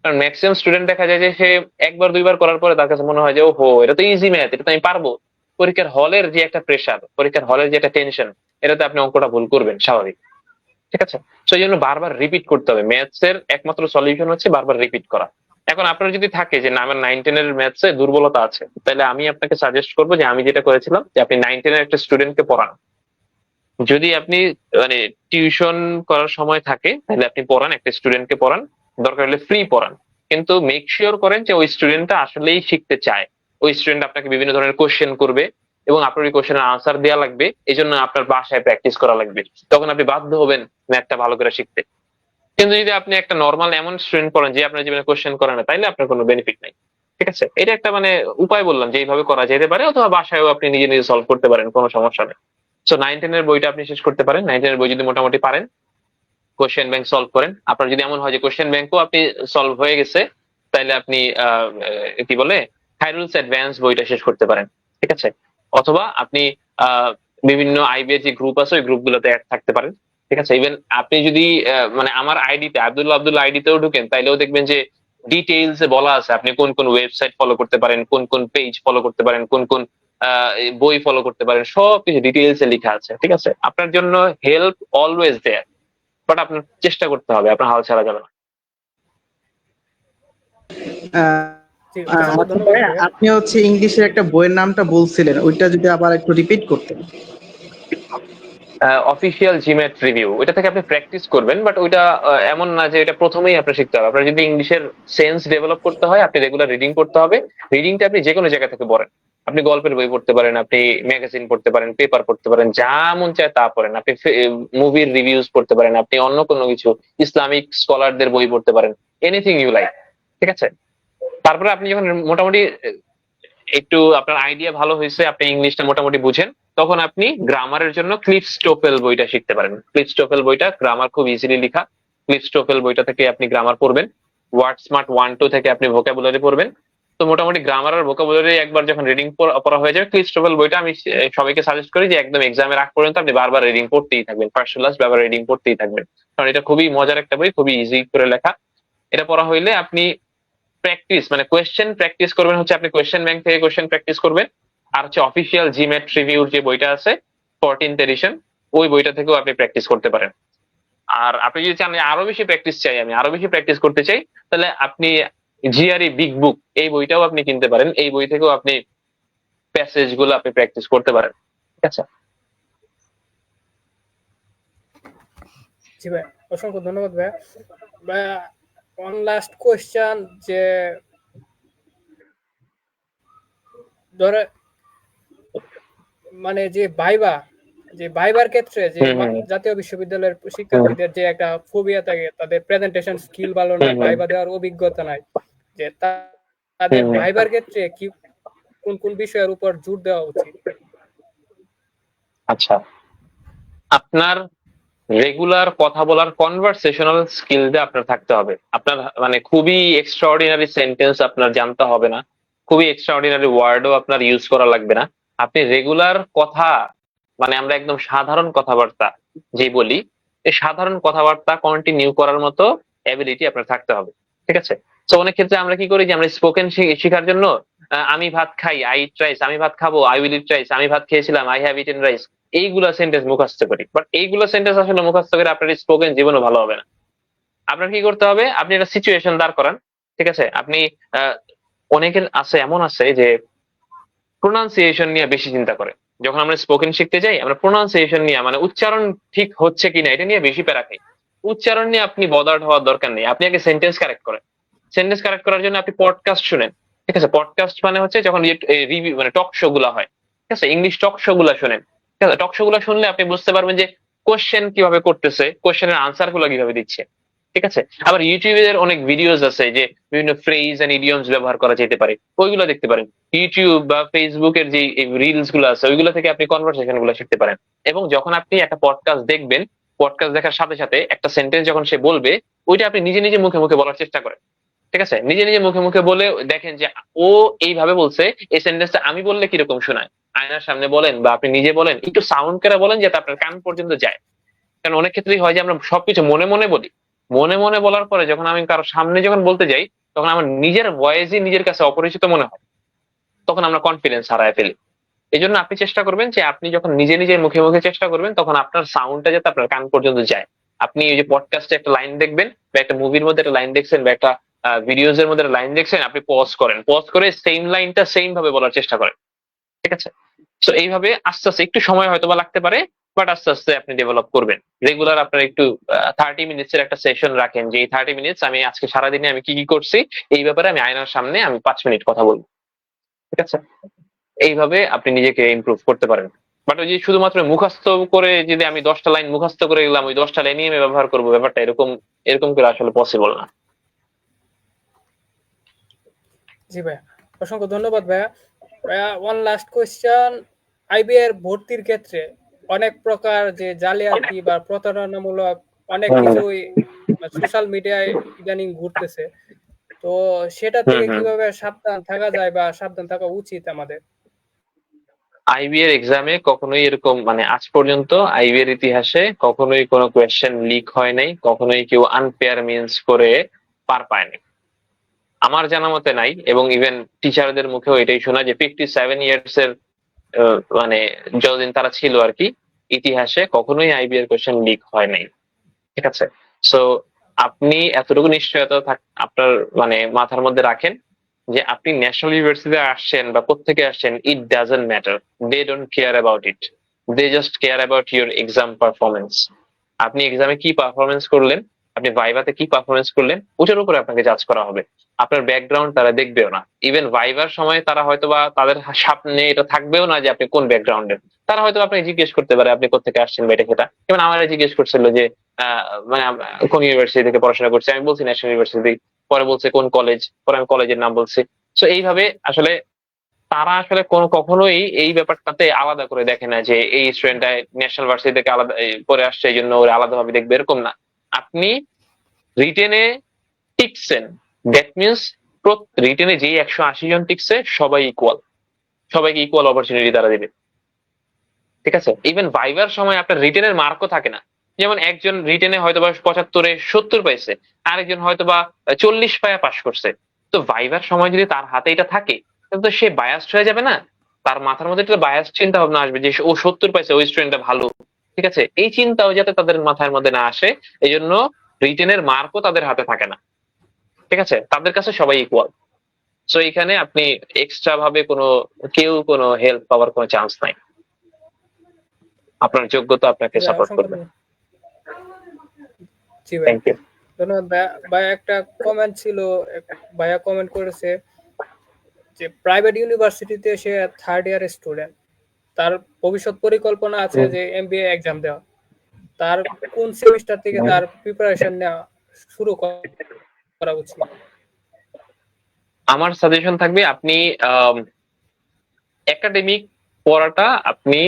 কারণ ম্যাক্সিমাম স্টুডেন্ট দেখা যায় যে সে 1-2 বার করার পরে তার কাছে মনে হয় যে ওহো, এটা তো ইজি ম্যাথ, এটা তো আমি পারবো। পরীক্ষার হলের যে একটা প্রেশার, পরীক্ষার হলের যে একটা টেনশন, এটাতে আপনি অঙ্কটা ভুল করবেন, স্বাভাবিক, ঠিক আছে। তো এই জন্য বারবার রিপিট করতে হবে। ম্যাথস এর একমাত্র সলিউশন হচ্ছে বারবার রিপিট করা। এখন আপনার যদি থাকে যে না আমার 9-10 এর ম্যাথসে দুর্বলতা আছে, তাহলে আমি আপনাকে সাজেস্ট করবো যে আমি যেটা করেছিলাম যে আপনি 9-10 এর একটা স্টুডেন্টকে পড়ান। যদি আপনি মানে টিউশন করার সময় থাকে তাহলে আপনি পড়ান, একটা স্টুডেন্টকে পড়ান, দরকার হলে ফ্রি পড়ান, কিন্তু মেক শিওর করেন যে ওই স্টুডেন্টটা আসলেই শিখতে চায়। ওই স্টুডেন্ট আপনাকে বিভিন্ন ধরনের কোশ্চেন করবে, এবং আপনার ওই কোশ্চেনের আনসার দেওয়া লাগবে, এই জন্য আপনার বাসায় প্র্যাকটিস করা লাগবে। তখন আপনি বাধ্য হবেন ম্যাথটা ভালো করে শিখতে। কিন্তু যদি আপনি একটা নর্মাল এমন স্টুডেন্ট পড়েন যে আপনার জীবনে কোশ্চেন করে না, তাইলে আপনার কোনো বেনিফিট নাই। ঠিক আছে, এটা একটা মানে উপায় বললাম যে এইভাবে করা যেতে পারে, অথবা বাসায়ও আপনি নিজে নিজে সলভ করতে পারেন, কোনো সমস্যা নেই। সো 9-10 এর বইটা আপনি শেষ করতে পারেন। 9-10 এর বই যদি মোটামুটি পারেন, কোশ্চেন ব্যাংক সলভ করেন। আপনার যদি এমন হয় যে কোশ্চেন ব্যাংকও আপনি সলভ হয়ে গেছে, তাহলে আপনি কি বলে খায়রুলস অ্যাডভান্স বইটা শেষ করতে পারেন। ঠিক আছে, অথবা আপনি বিভিন্ন আইবিএ যে গ্রুপ আছে ওই গ্রুপগুলোতে অ্যাড থাকতে পারেন। ঠিক আছে, ইভেন আপনি যদি মানে আমার আইডিতে আব্দুল্লাহ আইডিতেও ঢুকেন, তাইলেও দেখবেন যে ডিটেইলস এ বলা আছে আপনি কোন কোন ওয়েবসাইট ফলো করতে পারেন, কোন কোন পেজ ফলো করতে পারেন, কোন কোন বই ফলো করতে পারেন, সবকিছু ডিটেইলস এ লেখা আছে। ঠিক আছে, আপনার জন্য হেল্প অলওয়েজ দেয়ার, বাট আপনার চেষ্টা করতে হবে, আপনার হাল ছাড়া যাবে না। আহ, জি, অসংখ্য আচ্ছা ধন্যবাদ ভাইয়া, ভাইয়া। আপনি হচ্ছে ইংলিশের একটা বইয়ের নামটা বলছিলেন, ওইটা যদি আবার একটু রিপিট করতেন। অফিসিয়াল জিমেট রিভিউ, ওইটা থেকে আপনি প্র্যাকটিস করবেন, বাট ওইটা এমন না যে এটা প্রথমেই আপনার শিখতে হবে। আপনার যদি ইংলিশের সেন্স ডেভেলপ করতে হয়, আপনি রেগুলার রিডিং করতে হবে। রিডিংটা আপনি যে কোনো জায়গা থেকে পড়েন, আপনি গল্পের বই পড়তে পারেন, আপনি ম্যাগাজিন পড়তে পারেন, পেপার পড়তে পারেন, যা মন চায় তা পড়েন, আপনি মুভির রিভিউজ পড়তে পারেন, আপনি অন্য কোনো কিছু ইসলামিক স্কলারদের বই পড়তে পারেন, এনিথিং ইউ লাইক। ঠিক আছে, তারপরে আপনি যখন মোটামুটি একটু আপনার আইডিয়া ভালো হয়েছে, আপনি ইংলিশটা মোটামুটি বুঝেন, তখন আপনি গ্রামারের জন্য ক্লিফস্টোফেল বইটা শিখতে পারেন। ক্লিফস্টোফেল বইটা গ্রামার খুব ইজিলি লেখা। ক্লিফস্টোফেল বইটা থেকে আপনি গ্রামার পড়বেন। ওয়ার্ড স্মার্ট 1-2 থেকে আপনি ভোকাবুলারি পড়বেন। তো মোটামুটি গ্রামার আর ভোকাবুলারি একবার যখন রিডিং পড়া হয়ে যাবে, ক্লিফস্টোফেল বইটা আমি সবাইকে সাজেস্ট করি যে একদম এক্সামের আগ পর্যন্ত আপনি বারবার রিডিং পড়তেই থাকবেন, ফার্স্ট টু লাস্ট বারবার রিডিং পড়তেই থাকবেন, কারণ এটা খুবই মজার একটা বই, খুবই ইজি করে লেখা। এটা পড়া হইলে আপনি প্র্যাকটিস মানে কোয়েশ্চেন প্র্যাকটিস করবেন, হচ্ছে আপনি কোয়েশ্চেন ব্যাংক থেকে কোয়েশ্চেন প্র্যাকটিস করবেন। আর হচ্ছে অফিসিয়াল জিমেট রিভিউর যে বইটা আছে 14th এডিশন, ওই বইটা থেকেও আপনি প্র্যাকটিস করতে পারেন। আর আপনি যদি চান আরো বেশি প্র্যাকটিস চাই, আমি আরো বেশি প্র্যাকটিস করতে চাই, তাহলে আপনি জিআরই বিগ বুক এই বইটাও আপনি কিনতে পারেন। এই বই থেকেও আপনি প্যাসেজ গুলো আপনি প্র্যাকটিস করতে পারেন। ঠিক আছে, জি ভাই, অসংখ্য ধন্যবাদ ভাইয়া। ভাইয়া, ওয়ান লাস্ট কোয়েশ্চেন, যে ধরে মানে যে ভাইবার ক্ষেত্রে যে জাতীয় বিশ্ববিদ্যালয়ের শিক্ষার্থীদের যে একটা ফোবিয়া থাকে, তাদের প্রেজেন্টেশন স্কিল ভালো নয়, ভাইবা দেওয়ার অভিজ্ঞতা নাই, যে তাদের ভাইবার ক্ষেত্রে কি কোন কোন বিষয়ের উপর জোর দেওয়া উচিত? আচ্ছা, আপনার রেগুলার কথা বলার কনভারসেশনাল স্কিলটা আপনার থাকতে হবে। আপনার মানে খুবই এক্সট্রাঅর্ডিনারি সেন্টেন্স আপনার জানতে হবে না, খুবই এক্সট্রাঅর্ডিনারি ওয়ার্ডও আপনার ইউজ করা লাগবে না। আপনি রেগুলার কথা মানে আমরা একদম সাধারণ কথাবার্তা যে বলি, এই সাধারণ কথাবার্তা কন্টিনিউ করার মতো এবিলিটি আপনার থাকতে হবে। ঠিক আছে, তো অনেক ক্ষেত্রে আমরা কি করি যে আমরা স্পোকেন শেখার জন্য আমি ভাত খাই, আই ইট রাইস, আমি ভাত খাবো, আই উইল ইট রাইস, আমি ভাত খেয়েছিলাম, আই হ্যাভ ইটেন রাইস, এইগুলা সেন্টেন্স মুখস্থ করি। বাট এইগুলো সেন্টেন্স আসলে মুখস্থ করে আপনার স্পোকেন জীবনও ভালো হবে না। আপনার কি করতে হবে, আপনি একটা সিচুয়েশন দাঁড় করান। ঠিক আছে, আপনি অনেকের আছে এমন আছে যে প্রোনাউন্সিয়েশন নিয়ে বেশি চিন্তা করে। যখন আমরা স্পোকেন শিখতে যাই, আমরা প্রোনাউন্সিয়েশন নিয়ে মানে উচ্চারণ ঠিক হচ্ছে কিনা এটা নিয়ে বেশি প্যারা খাই। উচ্চারণ নিয়ে আপনি বদার্ড হওয়ার দরকার নেই, আপনি আগে সেন্টেন্স কারেক্ট করেন। সেন্টেন্স কারেক্ট করার জন্য আপনি পডকাস্ট শুনেন। ঠিক আছে, পডকাস্ট মানে হচ্ছে যখন রিভিউ মানে টক শো গুলা হয়, ঠিক আছে, ইংলিশ টক শো গুলা শুনেন। ঠিক আছে, টক শো গুলা শুনলে আপনি বুঝতে পারবেন যে কোশ্চেন কিভাবে করতেছে, কোশ্চেনের আনসার গুলো কিভাবে দিচ্ছে। ঠিক আছে, আবার ইউটিউবের অনেক ভিডিওস আছে যে বিভিন্ন ফ্রেজ এন্ড ইডিয়মস ব্যবহার করা যেতে পারে, ওইগুলো দেখতে পারেন। ইউটিউব বা ফেসবুকের যে রিলস গুলো আছে ওইগুলো থেকে আপনি কনভারসেশন গুলো শিখতে পারেন। এবং যখন আপনি একটা পডকাস্ট দেখবেন, পডকাস্ট দেখার সাথে সাথে একটা সেন্টেন্স যখন সে বলবে, ওইটা আপনি নিজে নিজে মুখে মুখে বলার চেষ্টা করেন। ঠিক আছে, নিজে নিজে মুখে মুখে বলে দেখেন যে ও এইভাবে বলছে, এই সেন্টেন্সটা আমি বললে কিরকম শোনায়। আয়নার সামনে বলেন বা আপনি নিজে বলেন, একটু সাউন্ড করে বলেন যাতে আপনার কান পর্যন্ত যায়। কারণ অনেক ক্ষেত্রেই হয় যে আমরা সবকিছু মনে মনে বলি, মনে মনে বলার পরে যখন আমি কারো সামনে যখন বলতে যাই, তখন আমার নিজের ভয়েসই নিজের কাছে অপরিচিত মনে হয়, তখন আমরা কনফিডেন্স হারায় ফেলি। এই জন্য আপনি চেষ্টা করবেন যে আপনি যখন নিজে নিজের মুখে মুখে চেষ্টা করবেন, তখন আপনার সাউন্ডটা যাতে আপনার কান পর্যন্ত যায়। আপনি ওই যে পডকাস্টে একটা লাইন দেখবেন বা একটা মুভির মধ্যে একটা লাইন দেখছেন বা একটা ভিডিওজ এর মধ্যে একটা লাইন দেখছেন, আপনি পজ করেন, পজ করে সেম লাইনটা সেম ভাবে বলার চেষ্টা করেন। ঠিক আছে, তো এইভাবে আস্তে আস্তে একটু সময় হয়তো বা লাগতে পারে, বাট আস্তে আস্তে আপনি ডেভেলপ করবেন। রেগুলার আপনার একটু 30 মিনিটসের একটা সেশন রাখেন, যে এই 30 মিনিটস আমি আজকে সারাদিনে আমি কি কি করছি এই ব্যাপারে আমি আয়নার সামনে আমি 5 মিনিট কথা বলবো। ঠিক আছে, এইভাবে আপনি নিজেকে ইমপ্রুভ করতে পারেন। বাট ওই যে শুধুমাত্র মুখস্থ করে যদি আমি 10টা লাইন মুখস্থ করে গেলাম, ওই 10টা লাইনই আমি ব্যবহার করবো, ব্যাপারটা এরকম এরকম করে আসলে পসিবল না। জি ভাইয়া, অসংখ্য ধন্যবাদ ভাইয়া। ভাইয়া, ওয়ান লাস্ট কোয়েশ্চেন। আইবিএর ভর্তির ক্ষেত্রে অনেক প্রকার যে জালিয়াতি বা প্রতারণামূলক অনেক কিছুই সোশ্যাল মিডিয়ায় ইদানিং ঘুরতেছে, তো সেটা থেকে কিভাবে সাবধান থাকা যায় বা সাবধান থাকা উচিত আমাদের? আইবি এর এক্সামে কখনোই এরকম, মানে আজ পর্যন্ত আইবি এর ইতিহাসে কখনোই কোনো কোয়েশ্চেন লিক হয় নাই, কখনোই কেউ আনফেয়ার মিন্স করে পার পায়নি, আমার জানা মতে নাই। এবং ইভেন টিচারদের মুখেও এটাই শোনা যে 57 ইয়ার্স এর মানে যতদিন তারা ছিল আর কি, ইতিহাসে কখনোই আইবি এর কোয়েশ্চেন লিক হয় নাই। ঠিক আছে, সো আপনি এতটুকু নিশ্চয়তা আপনার মানে মাথার মধ্যে রাখেন যে আপনি ন্যাশনাল ইউনিভার্সিটিতে আসছেন বা কোত্থেকে আসছেন, it doesn't matter, they don't care about it, they just care about your exam performance. আপনি এক্সামে কি পারফরমেন্স করলেন, আপনি ভাইভাতে কি পারফরমেন্স করলেন, ওটার উপরে আপনাকে জাজ করা হবে। আপনার ব্যাকগ্রাউন্ড তারা দেখবেও না, ইভেন ভাইভার সময় তারা হয়তো বা তাদের সামনে এটা থাকবেও না যে আপনি কোন ব্যাকগ্রাউন্ডের। তারা হয়তো আপনাকে জিজ্ঞেস করতে পারে আপনি কোথেকে আসছেন বা এটা সেটা। যেমন আমার জিজ্ঞেস করছিল যে মানে কোন ইউনিভার্সিটি থেকে পড়াশোনা করছে, আমি বলছি ন্যাশনাল ইউনিভার্সিটি, পরে বলছে কোন কলেজ, পরে আমি কলেজের নাম বলছি। তো এইভাবে আসলে তারা আসলে কখনোই এই ব্যাপারটাতে আলাদা করে দেখে না যে এই স্টুডেন্টটা ন্যাশনাল ভার্সিটি থেকে আলাদা পরে আসছে এই জন্য ওরা আলাদাভাবে দেখবে, এরকম না। আপনি রিটেনে টিকছেন, দ্যাট মিনস রিটেনে যেই 180 জন টিকছে সবাই ইকুয়াল, সবাইকে ইকুয়াল অপরচুনিটি তারা দিবে। ঠিক আছে, ইভেন ভাইবার সময় আপনার রিটেনের মার্কও থাকে না। যেমন একজন রিটেনে হয়তো বা 75-এ 70 পাইছে, আরেকজন হয়তো বা 40 পায়া পাশ করছে। তো ভাইবার সময় যদি তার হাতে এটা থাকে, তাহলে তো সে বায়াসড হয়ে যাবে না? তার মাথার মধ্যে একটা বায়াস চিন্তা ভাবনা আসবে যে ও 70 পাইছে, ওই স্টুডেন্টটা ভালো। ঠিক আছে, এই চিন্তাও যাতে তাদের মাথার মধ্যে না আসে, এই জন্য রিটেনের মার্কও তাদের হাতে থাকে না। ঠিক আছে, তাদের কাছে সবাই ইকুয়াল। সো এখানে আপনি এক্সট্রা ভাবে কোনো হেল্প পাওয়ার কোনো চান্স নাই, আপনার যোগ্যতা আপনাকে ভাইয়া, সাপোর্ট অসংখ্য করবে। জি ভাইয়া, থ্যাংক ইউ। ধন্যবাদ ভাইয়া। ভাইয়া একটা কমেন্ট ছিল, ভাইয়া কমেন্ট করেছে যে প্রাইভেট ইউনিভার্সিটিতে সে থার্ড ইয়ার স্টুডেন্ট, তার ভবিষ্যৎ পরিকল্পনা আছে যে এমবিএ এক্সাম দেওয়া, তার কোন সেমিস্টার থেকে তার প্রিপারেশন নেওয়া শুরু করা উচিত? আমার সাজেশন থাকবে আপনি একাডেমিক পড়াটা আপনি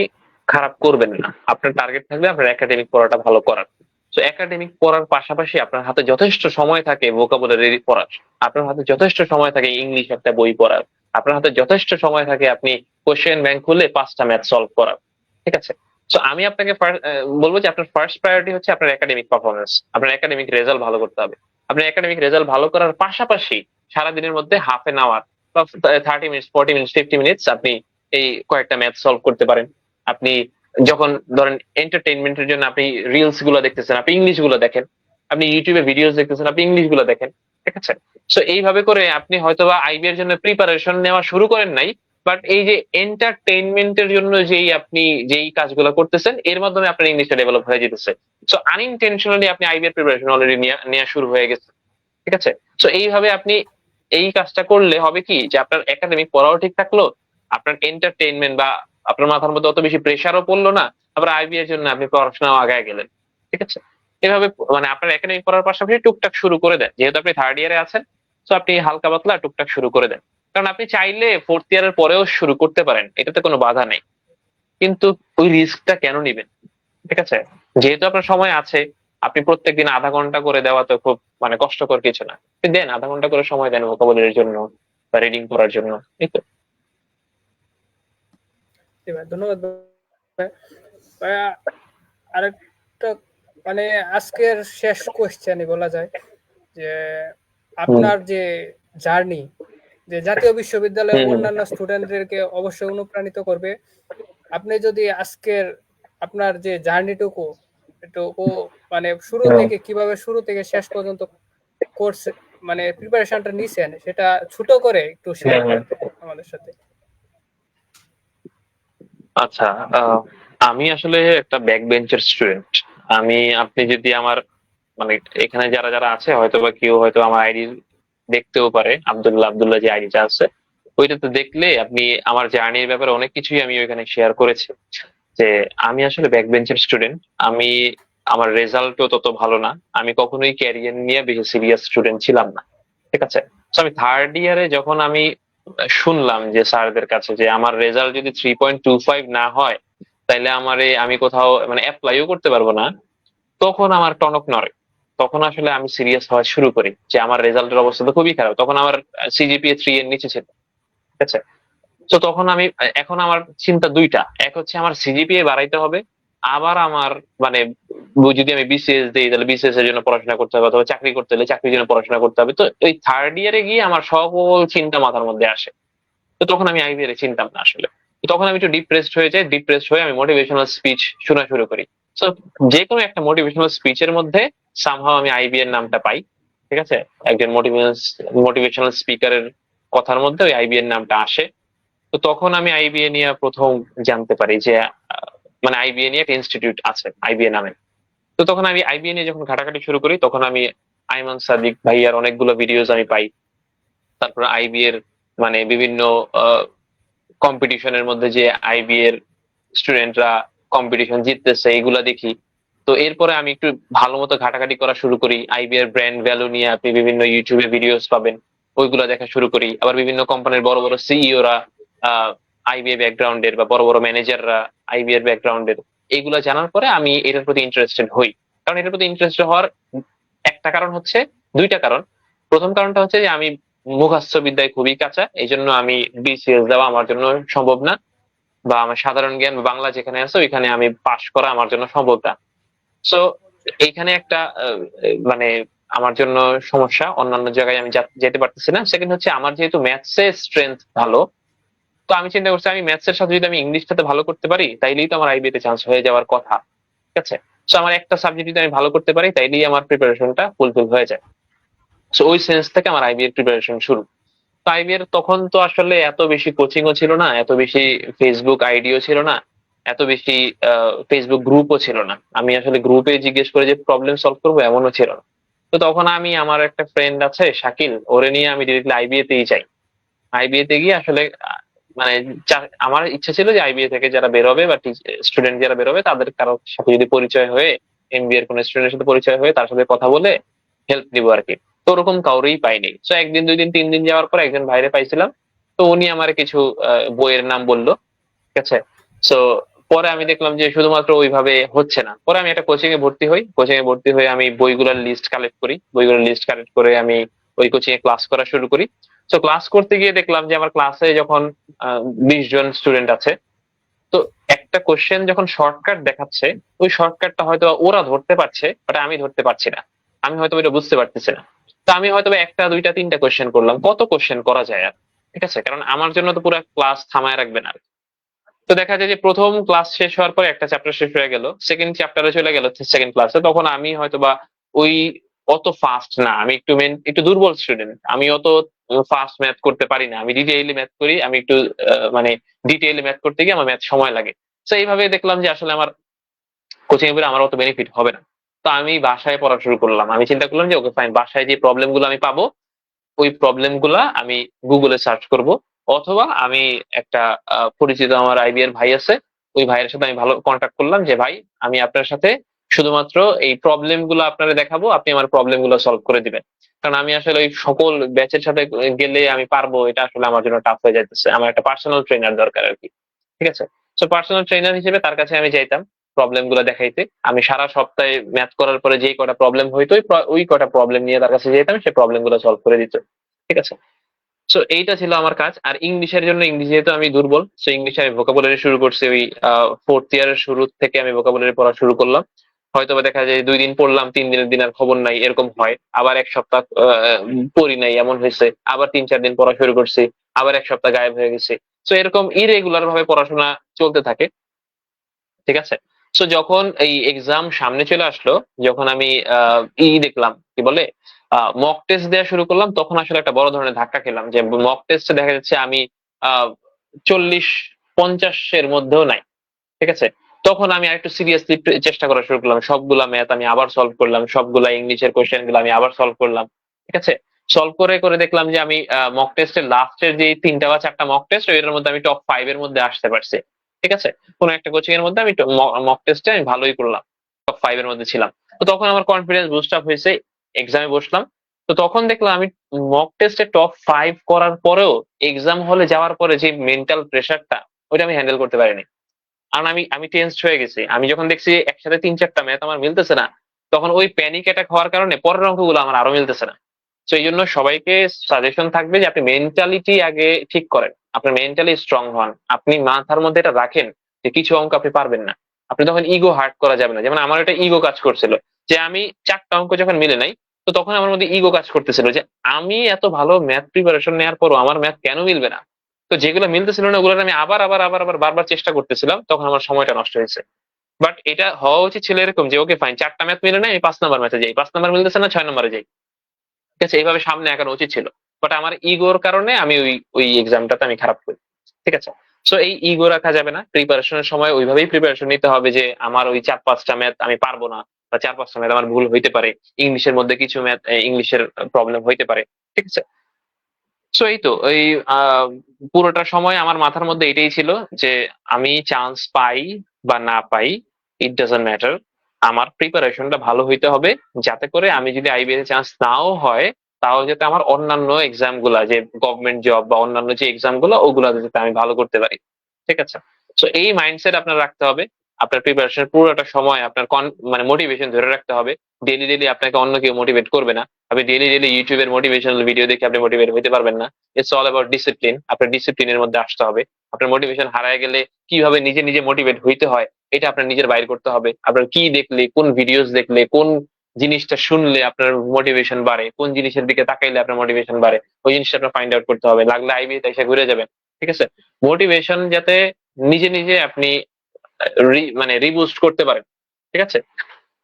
খারাপ করবেন না। আপনার টার্গেট থাকবে আপনার একাডেমিক পড়াটা ভালো করার। তো একাডেমিক পড়ার পাশাপাশি আপনার হাতে যথেষ্ট সময় থাকে ভোকাবুলারি পড়ার, আপনার হাতে যথেষ্ট সময় থাকে ইংলিশ একটা বই পড়ার, আপনার হাতে যথেষ্ট সময় থাকে আপনি কোশ্চেন ব্যাংক খুলে 5টা ম্যাথ সলভ করার। ঠিক আছে, তো আমি আপনাকে বলবো যে আপনার ফার্স্ট প্রায়োরিটি হচ্ছে আপনার একাডেমিক পারফরমেন্স, আপনার একাডেমিক রেজাল্ট ভালো করতে হবে। আপনার একাডেমিক রেজাল্ট ভালো করার পাশাপাশি সারাদিনের মধ্যে হাফ এন আওয়ার বা 30 মিনিটস 40 মিনিটস 50 মিনিটস আপনি এই কয়েকটা ম্যাথ সলভ করতে পারেন। আপনি যখন ধরেন এন্টারটেইনমেন্টের জন্য আপনি রিলস গুলো দেখতেছেন, আপনি ইংলিশ গুলো দেখেন, আপনি ইউটিউবে ভিডিওস দেখতেছেন, আপনি ইংলিশ গুলো দেখেন। ঠিক আছে, সো এইভাবে করে আপনি হয়তোবা আইবি এর জন্য প্রিপারেশন নেওয়া শুরু করেন নাই, বাট এই যে এন্টারটেইনমেন্টের জন্য যেই কাজগুলো করতেছেন এর মাধ্যমে আপনার ইংলিশটা ডেভেলপ হয়ে যেতেছে। সো আনইনটেনশনালি আপনি আইবি এর প্রিপারেশন অলরেডি নেওয়া শুরু হয়ে গেছে। ঠিক আছে, সো এইভাবে আপনি এই কাজটা করলে হবে কি যে আপনার একাডেমিক পড়াও ঠিক থাকলো, আপনার এন্টারটেইনমেন্ট বা আপনার মাথার মধ্যে অত বেশি প্রেশারও পড়লো না, আবার আইবি এর জন্য আপনি পড়াশোনাও আগায় গেলেন। ঠিক আছে, এভাবে মানে আপনার একাডেমিক পড়ার পাশাপাশি টুকটাক শুরু করে দেন, যেহেতু আপনি থার্ড ইয়ারে আছেন। তো আপনি হালকা পাতলা টুকটাক শুরু করে দেন, কারণ আপনি চাইলে ফোর্থ ইয়ারের পরেও শুরু করতে পারেন, এটাতে কোনো বাধা নেই। কিন্তু ওই রিস্কটা কেন নিবেন? ঠিক আছে, যেহেতু আপনার সময় আছে, আপনি প্রত্যেকদিন আধা ঘন্টা করে দেওয়া তো খুব মানে কষ্টকর কিছু না। আপনি দেন আধা ঘন্টা করে সময় দেন ভোকাবুলারির জন্য বা রিডিং করার জন্য, এই তো। জি ভাই, ধন্যবাদ ভাইয়া। আরেকটা মানে আজকের শেষ কোয়েশ্চেনই বলা যায় যে আপনার যে জার্নি, যে জাতীয় বিশ্ববিদ্যালয়ের অন্যান্য স্টুডেন্টদেরকে অবশ্যই অনুপ্রাণিত করবে। আপনি যদি আজকের আপনার যে জার্নিটুকু একটু মানে শুরু থেকে শেষ পর্যন্ত কোর্স মানে প্রিপারেশনটা নিছেন, সেটা ছোট করে একটু শেয়ার করেন আমাদের সাথে। আচ্ছা, আমি আসলে একটা ব্যাক বেঞ্চের স্টুডেন্ট। আপনি যদি আমার মানে এখানে যারা যারা আছে হয়তো বা কেউ হয়তো আমার আইডি দেখতেও পারে, আব্দুল্লাহ আব্দুল্লাহ যে আইডিটা আছে, ওইটাতে দেখলে আপনি আমার জার্নির ব্যাপারে অনেক কিছুই আমি ওইখানে শেয়ার করেছি, যে আমি আসলে ব্যাক বেঞ্চের স্টুডেন্ট। আমি আমার রেজাল্টও তত ভালো না, আমি কখনোই ক্যারিয়ার নিয়ে বেশি সিরিয়াস স্টুডেন্ট ছিলাম না। ঠিক আছে, তো আমি থার্ড ইয়ারে যখন আমি শুনলাম যে স্যারদের কাছে যে আমার রেজাল্ট যদি 3.25 না হয় তাইলে আমি কোথাও মানে অ্যাপ্লাইও করতে পারবো না, তখন আমার টনক নড়ে। তখন আসলে আমি সিরিয়াস হওয়া শুরু করি যে আমার রেজাল্টের অবস্থা তো খুবই খারাপ। তখন আমার সিজিপিএ 3 এর নিচে ছিল। ঠিক আছে, তো তখন এখন আমার চিন্তা দুইটা, এক হচ্ছে আমার সিজিপিএ বাড়াইতে হবে, আবার আমার মানে যদি আমি বিসিএস দিই তাহলে বিসিএস এর জন্য পড়াশোনা করতে হবে, অথবা চাকরি করতে হলে চাকরির জন্য পড়াশোনা করতে হবে। তো ওই থার্ড ইয়ারে গিয়ে আমার সকল চিন্তা মাথার মধ্যে আসে। তো তখন আমি আইবিএ চিনতাম না আসলে। তো তখন আমি একটু ডিপ্রেসড হয়ে যাই, ডিপ্রেসড হয়ে আমি মোটিভেশনাল স্পিচ শোনা শুরু করি। তো যে কোনো একটা মোটিভেশনাল স্পিচের মধ্যে সামহাও আমি আইবিএ এর নামটা পাই। ঠিক আছে, একজন মোটিভেশনাল স্পিকারের কথার মধ্যে ওই আইবিএ এর নামটা আসে। তো তখন আমি আইবিএ নিয়ে প্রথম জানতে পারি যে মানে আইবিএ নিয়ে একটা ইনস্টিটিউট আছে আইবিএ নামে। তো তখন আমি আইবিএ নিয়ে যখন ঘাটাঘাটি শুরু করি তখন আমি আইমান সাদিক ভাইয়ার অনেকগুলো ভিডিওস আমি পাই। তারপর আইবি এর মানে বিভিন্ন কম্পিটিশনের মধ্যে যে আইবি এর স্টুডেন্টরা কম্পিটিশন জিততেছে এগুলা দেখি। তো এরপরে আমি একটু ভালো মতো ঘাটাঘাটি করা শুরু করি। আইবি এর ব্র্যান্ড ভ্যালু নিয়ে আপনি বিভিন্ন ইউটিউবে ভিডিওস পাবেন, ওইগুলা দেখা শুরু করি। আবার বিভিন্ন কোম্পানির বড় বড় সিইওরা আইবিএ ব্যাকগ্রাউন্ডের বা বড় বড় ম্যানেজাররা আইবি এর ব্যাকগ্রাউন্ডের, এইগুলা জানার পরে আমি এটার প্রতি ইন্টারেস্টেড হই। কারণ এটার প্রতি ইন্টারেস্টেড হওয়ার একটা কারণ হচ্ছে, দুইটা কারণ। প্রথম কারণটা হচ্ছে যে আমি মুখস্থ বিদ্যায় খুবই কাঁচা, এই জন্য আমি বিসিএস দেওয়া আমার জন্য সম্ভব না, বা আমার সাধারণ জ্ঞান বা বাংলা যেখানে আছে ওইখানে আমি পাশ করা আমার জন্য সম্ভব না। সো এইখানে একটা মানে আমার জন্য সমস্যা, অন্যান্য জায়গায় আমি যেতে পারতেছি না। সেকেন্ড হচ্ছে আমার যেহেতু ম্যাথসের স্ট্রেংথ ভালো, তো আমি চিন্তা করছি আমি ম্যাথসের সাথে যদি আমি ইংলিশটাতে ভালো করতে পারি তাইলেই তো আমার আইবি তে চান্স হয়ে যাওয়ার কথা। ঠিক আছে, তো আমার একটা সাবজেক্ট যদি আমি ভালো করতে পারি তাইলেই আমার প্রিপারেশনটা ফুলফিল হয়ে যায়। সো ওই সেন্স থেকে আমার আইবি এর প্রিপারেশন শুরু। তো আইবি এর তখন তো আসলে এত বেশি কোচিংও ছিল না, এত বেশি ফেসবুক আইডিও ছিল না, এত বেশি ফেসবুক গ্রুপও ছিল না। আমি আসলে গ্রুপে জিজ্ঞেস করে যে প্রবলেম সলভ করবো এমনও ছিল না। তো তখন আমি আমার একটা ফ্রেন্ড আছে শাকিল, ওরে নিয়ে আমি ডিরেক্টলি আইবিএ তেই যাই। আইবিএ তে গিয়ে আসলে মানে আমার ইচ্ছা ছিল যে আইবিএ থেকে যারা বেরোবে বা স্টুডেন্ট যারা বেরোবে তাদের কারো সাথে যদি পরিচয় হয়ে, এমবিএ এর কোনো স্টুডেন্টের সাথে পরিচয় হয়ে তার সাথে কথা বলে হেল্প নিবো আর কি। তো ওরকম কাউরেই পাইনি। তো একদিন, দুই দিন, 3 দিন যাওয়ার পর একজন ভাইরে পাইছিলাম। তো উনি আমার কিছু বইয়ের নাম বললো। ঠিক আছে, তো পরে আমি দেখলাম যে শুধুমাত্র ওইভাবে হচ্ছে না। পরে আমি একটা কোচিং এ ভর্তি হই। কোচিং এ ভর্তি হয়ে আমি বইগুলোর লিস্ট কালেক্ট করি। বইগুলোর লিস্ট কালেক্ট করে আমি ওই কোচিং এ ক্লাস করা শুরু করি। তো ক্লাস করতে গিয়ে দেখলাম যে আমার ক্লাসে যখন 20 জন স্টুডেন্ট আছে, তো একটা কোশ্চেন যখন শর্টকাট দেখাচ্ছে, ওই শর্টকাটটা হয়তো ওরা ধরতে পারছে, বাট আমি ধরতে পারছি না। আমি হয়তো এটা বুঝতে পারতেছি না। তো আমি হয়তো একটা, দুইটা, তিনটা কোশ্চেন করলাম। কত কোশ্চেন করা যায় আর? ঠিক আছে, কারণ আমার জন্য তো পুরো ক্লাস থামায় রাখবে না। তো দেখা যায় যে প্রথম ক্লাস শেষ হওয়ার পর একটা চ্যাপ্টার শেষ হয়ে গেল, সেকেন্ড চ্যাপ্টারে চলে গেল সেকেন্ড ক্লাসে। তখন আমি হয়তো বা ওই অত ফাস্ট না, আমি একটু দুর্বল স্টুডেন্ট, আমি অত ফাস্ট ম্যাথ করতে পারি না। আমি ডিটেইলি ম্যাথ করি, আমি একটু মানে ডিটেইলি ম্যাথ করতে গিয়ে আমার ম্যাথ সময় লাগে। তো এইভাবে দেখলাম যে আসলে আমার কোচিং এর আমার অত বেনিফিট হবে না। তো আমি বাসায় পড়া শুরু করলাম। আমি চিন্তা করলাম যে ওকে ফাইন, বাসায় যে প্রবলেম গুলো আমি পাবো ওই প্রবলেম গুলা আমি গুগলে সার্চ করব, অথবা আমি একটা পরিচিত আমার আইবি এর ভাই আছে, ওই ভাইয়ের সাথে আমি ভালো কন্ট্যাক্ট করলাম যে ভাই আমি আপনার সাথে শুধুমাত্র এই প্রবলেম গুলো আপনারা দেখাবো, আপনি আমার প্রবলেম গুলো সলভ করে দিবেন। কারণ আমি আসলে ওই সকল ব্যাচের সাথে গেলে আমি পারবো এটা আসলে আমার জন্য টাফ হয়ে যাইতেছে। আমার একটা পার্সোনাল ট্রেনার দরকার আর কি। ঠিক আছে, তো পার্সোনাল ট্রেনার হিসেবে তার কাছে আমি যাইতাম প্রবলেম গুলো দেখাইতে। আমি সারা সপ্তাহে ম্যাথ করার পরে যে কটা প্রবলেম হইতো ওই কটা প্রবলেম নিয়ে তার কাছে যেতাম, সে প্রবলেম গুলো সলভ করে দিত। ঠিক আছে, সো এইটা ছিল আমার কাজ। আর ইংলিশের জন্য, ইংলিশ যেহেতু আমি দুর্বল, সো ইংলিশে আমি ভোকাবুলারি শুরু করছি ওই ফোর্থ ইয়ারের শুরু থেকে আমি ভোকাবুলারি পড়া শুরু করলাম। হয়তো বা দেখা যায় 2 দিন পড়লাম, 3 দিনের দিন আর খবর নাই, এরকম হয়। আবার এক সপ্তাহ পড়ি নাই, এমন হয়েছে। আবার 3-4 দিন পড়া শুরু করছি, আবার এক সপ্তাহ গায়েব হয়ে গেছে। তো এরকম ইরেগুলার ভাবে পড়াশোনা চলতে থাকে। ঠিক আছে, তো যখন এই এক্সাম সামনে চলে আসলো, যখন আমি দেখলাম কি বলে মক টেস্ট দেওয়া শুরু করলাম, তখন আসলে একটা বড় ধরনের ধাক্কা খেলাম যে মক টেস্টে দেখা যাচ্ছে আমি 40-50 এর মধ্যেও নাই। ঠিক আছে, তখন আমি আরেকটু সিরিয়াসলি চেষ্টা করা শুরু করলাম। সবগুলা ম্যাথ আমি আবার সলভ করলাম, সবগুলা ইংলিশের কোয়েশ্চেন গুলো আমি আবার সলভ করলাম। ঠিক আছে, সলভ করে করে দেখলাম যে আমি মক টেস্টের লাস্টের যে 3টা বা 4টা মক টেস্ট এর মধ্যে আমি টপ 5 এর মধ্যে আসতে পারছি। ঠিক আছে, কোনো একটা কোচিং এর মধ্যে আমি মক টেস্টে আমি ভালোই করলাম, টপ 5 এর মধ্যে ছিলাম। তো তখন আমার কনফিডেন্স বুস্ট আপ হয়েছে, এক্সামে বসলাম। তো তখন দেখলাম আমি মক টেস্টে টপ 5 করার পরেও এক্সাম হলে যাওয়ার পরে যে মেন্টাল প্রেশারটা, ওইটা আমি হ্যান্ডেল করতে পারিনি। কারণ আমি আমি টেনসড হয়ে গেছি। আমি যখন দেখছি একসাথে 3-4টা ম্যাথ আমার মিলতেছে না, তখন ওই প্যানিক অ্যাটাক হওয়ার কারণে পরের অঙ্কগুলো আমার আরো মিলতেছে না। তো এই জন্য সবাইকে সাজেশন থাকবে যে আপনি মেন্টালিটি আগে ঠিক করেন, আপনার মেন্টালি স্ট্রং হন, আপনি মাথার মধ্যে এটা রাখেন যে কিছু অঙ্ক আপনি পারবেন না। আপনি তখন ইগো হার্ট করা যাবে না। যেমন আমার একটা ইগো কাজ করছিল যে আমি 4টা অঙ্ক যখন মিলে নাই, তো তখন আমার মধ্যে ইগো কাজ করতেছিল যে আমি এত ভালো ম্যাথ প্রিপারেশন নেওয়ার পরও আমার ম্যাথ কেন মিলবে না। তো যেগুলো মিলতেছিল না ওগুলো আমি আবার আবার আবার আবার বারবার চেষ্টা করতেছিলাম, তখন আমার সময়টা নষ্ট হয়েছে। বাট এটা হওয়া উচিত ছিল এরকম যে ওকে ফাইন, 4টা ম্যাথ মিলে নাই, আমি 5 নাম্বার ম্যাথে যাই, 5 নাম্বার মিলতেছে না, 6 নম্বরে যাই। ঠিক আছে, এইভাবে সামনে আগানো উচিত ছিল। বাট আমার ইগোর কারণে আমি ওই ওই এক্সামটাতে আমি খারাপ করি। ঠিক আছে, সো এই ইগো রাখা যাবে না। প্রিপারেশনের সময় ওইভাবেই প্রিপারেশন নিতে হবে যে আমার ওই 4-5টা ম্যাথ আমি পারবো না, বা 4-5টা ম্যাথ আমার ভুল হইতে পারে, ইংলিশের মধ্যে কিছু ম্যাথ ইংলিশের প্রবলেম হইতে পারে। ঠিক আছে, সো এই তো ওই আহ, পুরোটা সময় আমার মাথার মধ্যে এটাই ছিল যে আমি চান্স পাই বা না পাই, ইট ডাজন্ট ম্যাটার, আমার প্রিপারেশনটা ভালো হইতে হবে, যাতে করে আমি যদি আইবিএস এ চান্স নাও হয়, তাও যাতে আমার অন্যান্য এক্সাম গুলা, যে গভর্নমেন্ট জব বা অন্যান্য যে এক্সাম গুলো, ওগুলা যাতে আমি ভালো করতে পারি। ঠিক আছে, সো এই মাইন্ডসেট আপনার রাখতে হবে। আপনার প্রিপারেশনের পুরোটা সময় আপনার মানে মোটিভেশন ধরে রাখতে হবে। ডেলি ডেলি আপনাকে অন্য কেউ মোটিভেট করবে না। আপনি ডেলি ডেলি ইউটিউবের মোটিভেশনাল ভিডিও দেখে আপনি মোটিভেট হতে পারবেন না। It's all about discipline. আপনার ডিসিপ্লিনের মধ্যে আসতে হবে। আপনার মোটিভেশন হারায় গেলে কিভাবে নিজে নিজে মোটিভেট হইতে হয়, এটা আপনার নিজের বাইর করতে হবে। আপনার কি দেখলে, কোন ভিডিওস দেখলে, কোন জিনিসটা শুনলে আপনার মোটিভেশন বাড়ে, কোন জিনিসের দিকে তাকাইলে আপনার মোটিভেশন বাড়ে, ওই জিনিসটা আপনার ফাইন্ড আউট করতে হবে। লাগলে আইবিতে এসে ঘুরে যাবেন। ঠিক আছে, মোটিভেশন যাতে নিজে নিজে আপনি মানে রিবুস্ট করতে পারেন। ঠিক আছে,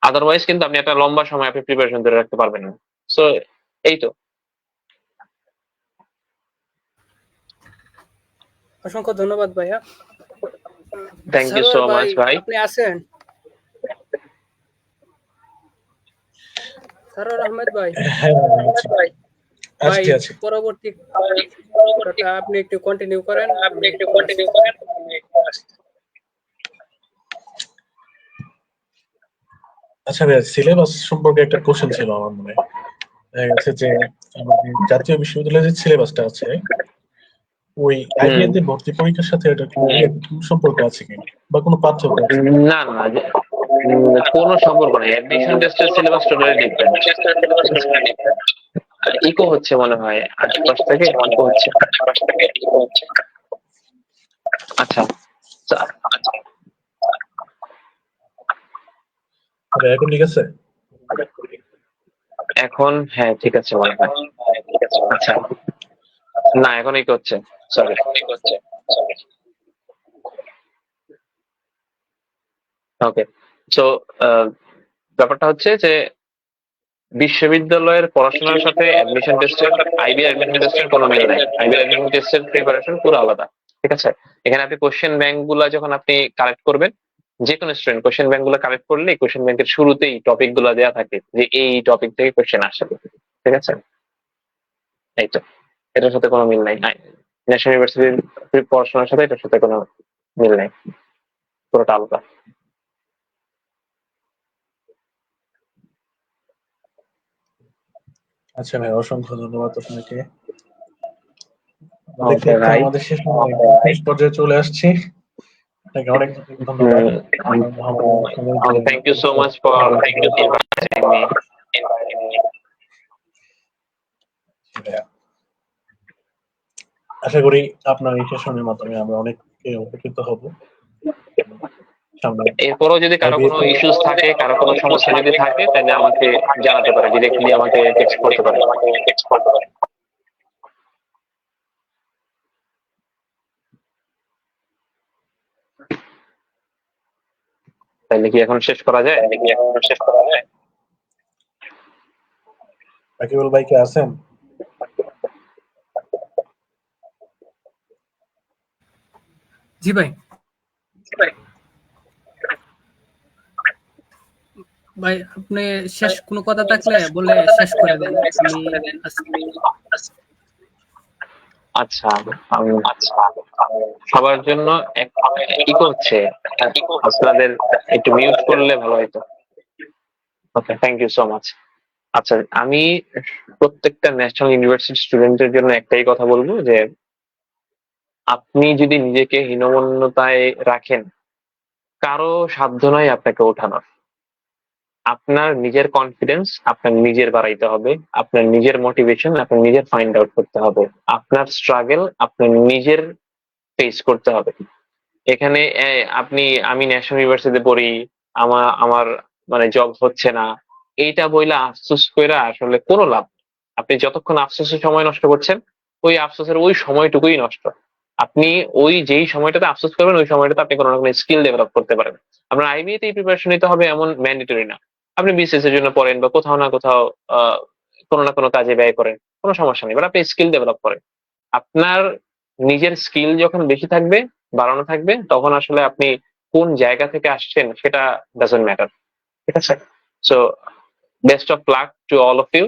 আদারওয়াইজ কিন্তু আপনি একটা লম্বা সময় আপনি প্রিপারেশন ধরে রাখতে পারবেন না। সো এই তো। অসংখ্য ধন্যবাদ ভাইয়া। থ্যাংক ইউ সো সারোয়ার ভাই, মাচ ভাই। আপনি আছেন? সারোয়ার আহমেদ ভাই, হ্যাঁ, আছি ভাই আছি আছি। পরবর্তী কথাটা আপনি একটু কন্টিনিউ করেন, আমি একটু আসছি। আচ্ছা ভাইয়া, সিলেবাস সম্পর্কে একটা কোশ্চেন ছিল আমার মনে। দেখা গেছে যে আমাদের জাতীয় বিশ্ববিদ্যালয়ের যে সিলেবাসটা আছে, ওই হুম। আইবিএম তে ভর্তি পরীক্ষার সাথে এটা কি সম্পর্ক আছে কি, বা কোনো পার্থক্য আছে? না না, কোনো সম্পর্ক নেই। অ্যাডমিশন টেস্টের সিলেবাস টোটালি ডিফারেন্ট। ইকো হচ্ছে মনে হয় আশপাশ থেকে, ইকো হচ্ছে। আচ্ছা, আরে এখন ঠিক আছে? এখন হ্যাঁ ঠিক আছে মনে হয়। আচ্ছা, না এখন ইকো হচ্ছে, সরি। ওকে, সো ব্যাপারটা হচ্ছে যে বিশ্ববিদ্যালয়ের পড়াশোনার সাথে অ্যাডমিশন টেস্টের, আইবি অ্যাডমিশন টেস্টের কোনো মিল নাই। আইবি অ্যাডমিশন টেস্টের প্রিপারেশন পুরো আলাদা। ঠিক আছে, এখানে আপনি কোশ্চেন ব্যাংক গুলা যখন আপনি কালেক্ট করবেন, যে কোনো স্টুডেন্ট কোশ্চেন ব্যাংক গুলো কালেক্ট করলে কোশ্চেন ব্যাংকের শুরুতেই টপিক গুলো দেওয়া থাকে যে এই টপিক থেকে কোশ্চেন আসবে। ঠিক আছে, এই তো, এটার সাথে কোনো মিল নাই। ন্যাশনাল ইউনিভার্সিটির পড়াশোনার সাথে এটার সাথে কোনো মিল নাই, পুরোটা আলাদা। আচ্ছা ভাই, অসংখ্য ধন্যবাদ আপনাকে। দেখতে ওকে দেখতে ভাই। আমাদের শেষ পর্যায়ে চলে আসছি। আপনাকে অনেক ধন্যবাদ। আমার মহামূল্যবান সময় দিয়ে thank you so much for আলোচনা করার ইনভাইটিং মি। জন্য। আশা করি আপনার এই সেশনের মাধ্যমে আমরা অনেককে উপকৃত হব। সামনে এরপরও যদি কারো কোনো আইবিএতে ইস্যুস থাকে, কারো কোনো সমস্যা যদি থাকে, তাহলে আমাকে জানাতে পারে, ডিরেক্টলি আমাকে টেক্সট করতে পারে। তাহলে কি এখন শেষ করা যায়? রাকিবুল ভাই কি আছেন? জি ভাই। ভাই আপনি শেষ কোনো কথা থাকলে বলে শেষ করে দেন। আমি আচ্ছা, সবার জন্য ইকো হচ্ছে, আপনাদের একটু মিউট করলে ভালো হতো। ওকে, থ্যাংক ইউ সো মাচ। আচ্ছা, আমি প্রত্যেকটা ন্যাশনাল ইউনিভার্সিটি স্টুডেন্টের জন্য একটাই কথা বলবো যে আপনি যদি নিজেকে হীনমন্যতায় রাখেন, কারো সাধ্য নয় আপনাকে ওঠানোর। আপনার নিজের কনফিডেন্স আপনার নিজের বাড়াইতে হবে, আপনার নিজের মোটিভেশন আপনার নিজের ফাইন্ড আউট করতে হবে, আপনার স্ট্রাগল আপনার নিজের ফেস করতে হবে। এখানে আমি ন্যাশনাল ইউনিভার্সিটিতে পড়ি, আমার মানে জব হচ্ছে না, এইটা বইলা আফসোস কইরা আসলে কোনো লাভ নেই। আপনি যতক্ষণ আফসোসের সময় নষ্ট করছেন, ওই আফসোসের ওই সময়টুকুই নষ্ট। আপনি ওই যেই সময়টাতে আফসোস করবেন ওই সময়টাতে আপনি কোনো রকম স্কিল ডেভেলপ করতে পারেন। আপনার আইবিএ তে প্রিপারেশন নিতে হবে এমন ম্যান্ডেটরি না। আপনি বিসিএস এর জন্য পড়েন বা কোথাও না কোথাও আহ কোনো না কোনো কাজে ব্যয় করেন, কোনো সমস্যা নেই, বাট আপনি স্কিল ডেভেলপ করেন। আপনার নিজের স্কিল যখন বেশি থাকবে, বাড়ানো থাকবে, তখন আসলে আপনি কোন জায়গা থেকে আসছেন সেটা ডাজন্ট ম্যাটার। ঠিক আছে? So best of luck to all of you.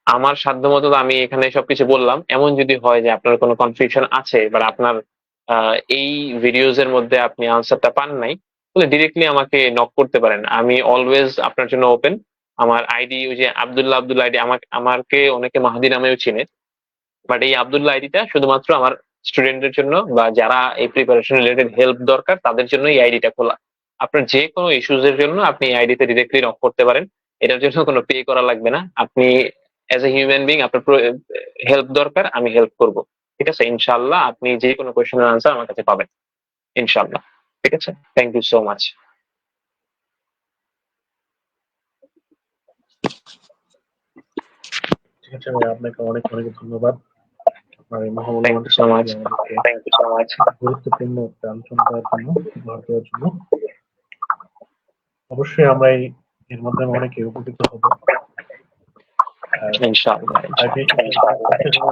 আমার সাধ্যমতো তো আমি এখানে সবকিছু বললাম। এমন যদি হয় যে আপনার কোনো কনফিউশন আছে বা আপনার এই ভিডিওস এর মধ্যে আপনি আনসারটা পান নাই, তাহলে ডিরেক্টলি আমাকে নক করতে পারেন। আমি অলওয়েজ আপনার জন্য ওপেন। আমার আইডি ওই যে আব্দুল্লাহ আইডি, আমাকে অনেকে মাহাদি নামেও চিনে, বাট এই আব্দুল্লাহ আইডিটা শুধুমাত্র আমার স্টুডেন্টদের জন্য বা যারা এই প্রিপারেশন রিলেটেড হেল্প দরকার তাদের জন্য এই আইডিটা খোলা। আপনার যে কোনো ইস্যুজ এর জন্য আপনি এই আইডিতে ডিরেক্টলি নক করতে পারেন। এটার জন্য কোনো পে করা লাগবে না। আপনি অ্যাজ এ হিউম্যান বিং আপনার হেল্প দরকার, আমি হেল্প করব। ঠিক আছে? ইনশাল্লাহ আপনি যে কোনো কোয়েশ্চেনের আনসার আমার কাছে পাবেন ইনশাল্লাহ। ঠিক আছে? Thank you so much. ঠিক আছে ভাই, আপনাকে অনেক অনেক ধন্যবাদ আপনার এই থ্যাংক মহামূল্যবান ইউ সো সময় মাচ। দিয়ে আমাদেরকে গুরুত্বপূর্ণ একটা আলোচনা দেওয়ার জন্য, ব্যবহার করার জন্য। অবশ্যই আমরা এর মাধ্যমে অনেকে উপকৃত হব। আর ইনশাআল্লাহ।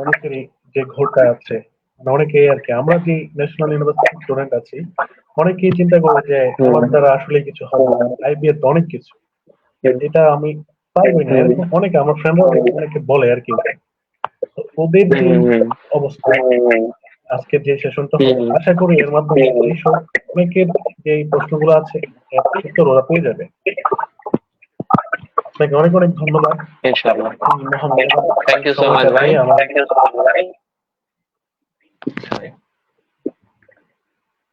অনেকেরই যে ঘোরটা আছে, মানে অনেকেই আর কি, আমরা যে ন্যাশনাল ইউনিভার্সিটি স্টুডেন্ট আছি, অনেকেই চিন্তা করে যে আমার দ্বারা আসলে কিছু হবে না, আইবিএ তো অনেক কিছু, এটা আমি পারবই না, এরকম অনেকে আমার ফ্রেন্ডরা অনেকে বলে আর কি। তো ওদের যে অবস্থা, আজকে যে সেশনটা হলো, আশা করি এর মাধ্যমে এইসব অনেকের যে প্রশ্নগুলো আছে এর উত্তর ওরা পেয়ে যাবে। আপনাকে অনেক অনেক ধন্যবাদ। ইনশাআল্লাহ। মহামূল্যবান থ্যাংক ইউ সো মাচ সময়টা ভাই। দিয়ে আমার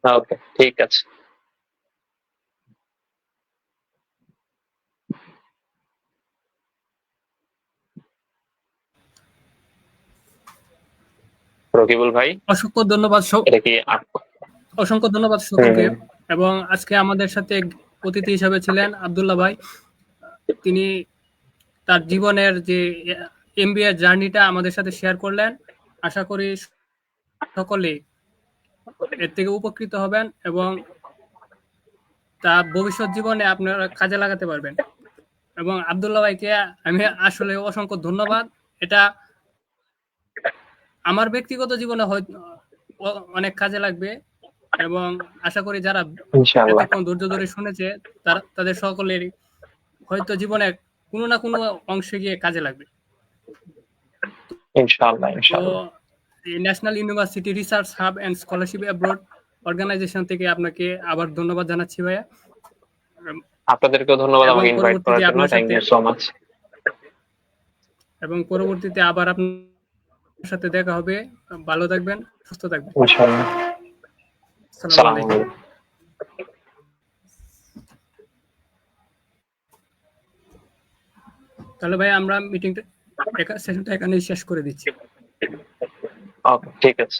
ওকে, ঠিক আছে। রকিবুল ভাই, অসংখ্য ধন্যবাদ এটা কি অসংখ্য ধন্যবাদ সকলকে। এবং আজকে আমাদের সাথে অতিথি হিসেবে ছিলেন আব্দুল্লাহ ভাই। তিনি তার জীবনের যে এমবিএ জার্নিটা আমাদের সাথে শেয়ার করলেন। আশা করি সকলেই এর থেকে উপকৃত হবেন এবং তা ভবিষ্যৎ জীবনে আপনারা কাজে লাগাতে পারবেন। এবং আব্দুল্লাহ ভাইকে আমি আসলে অসংখ্য ধন্যবাদ। এটা আমার ব্যক্তিগত জীবনে হয়তো অনেক কাজে লাগবে এবং আশা করি যারা ইনশাআল্লাহ। এতক্ষণ ধৈর্য ধরে শুনেছে তাদের সকলেরই হয়তো জীবনে কোনো না কোনো অংশে গিয়ে কাজে লাগবে। ইনশাআল্লাহ। তো ইনশাআল্লাহ। National university research hub and scholarship abroad organization থেকে আপনাকে আবার ধন্যবাদ জানাচ্ছি ভাইয়া। আপনাদেরকেও ধন্যবাদ এবং আমাকে ইনভাইট পরবর্তীতে করার জন্য। আপনার থ্যাংক সাথে ইউ সো মাচ। আবার আপনার সাথে দেখা হবে। ভালো থাকবেন, সুস্থ থাকবেন। ইনশাআল্লাহ। আসসালামু সালাম আলাইকুম। আলাইকুম। তাহলে ভাই আমরা সেশনটা এখানেই শেষ করে দিচ্ছি। ওকে, ঠিক আছে।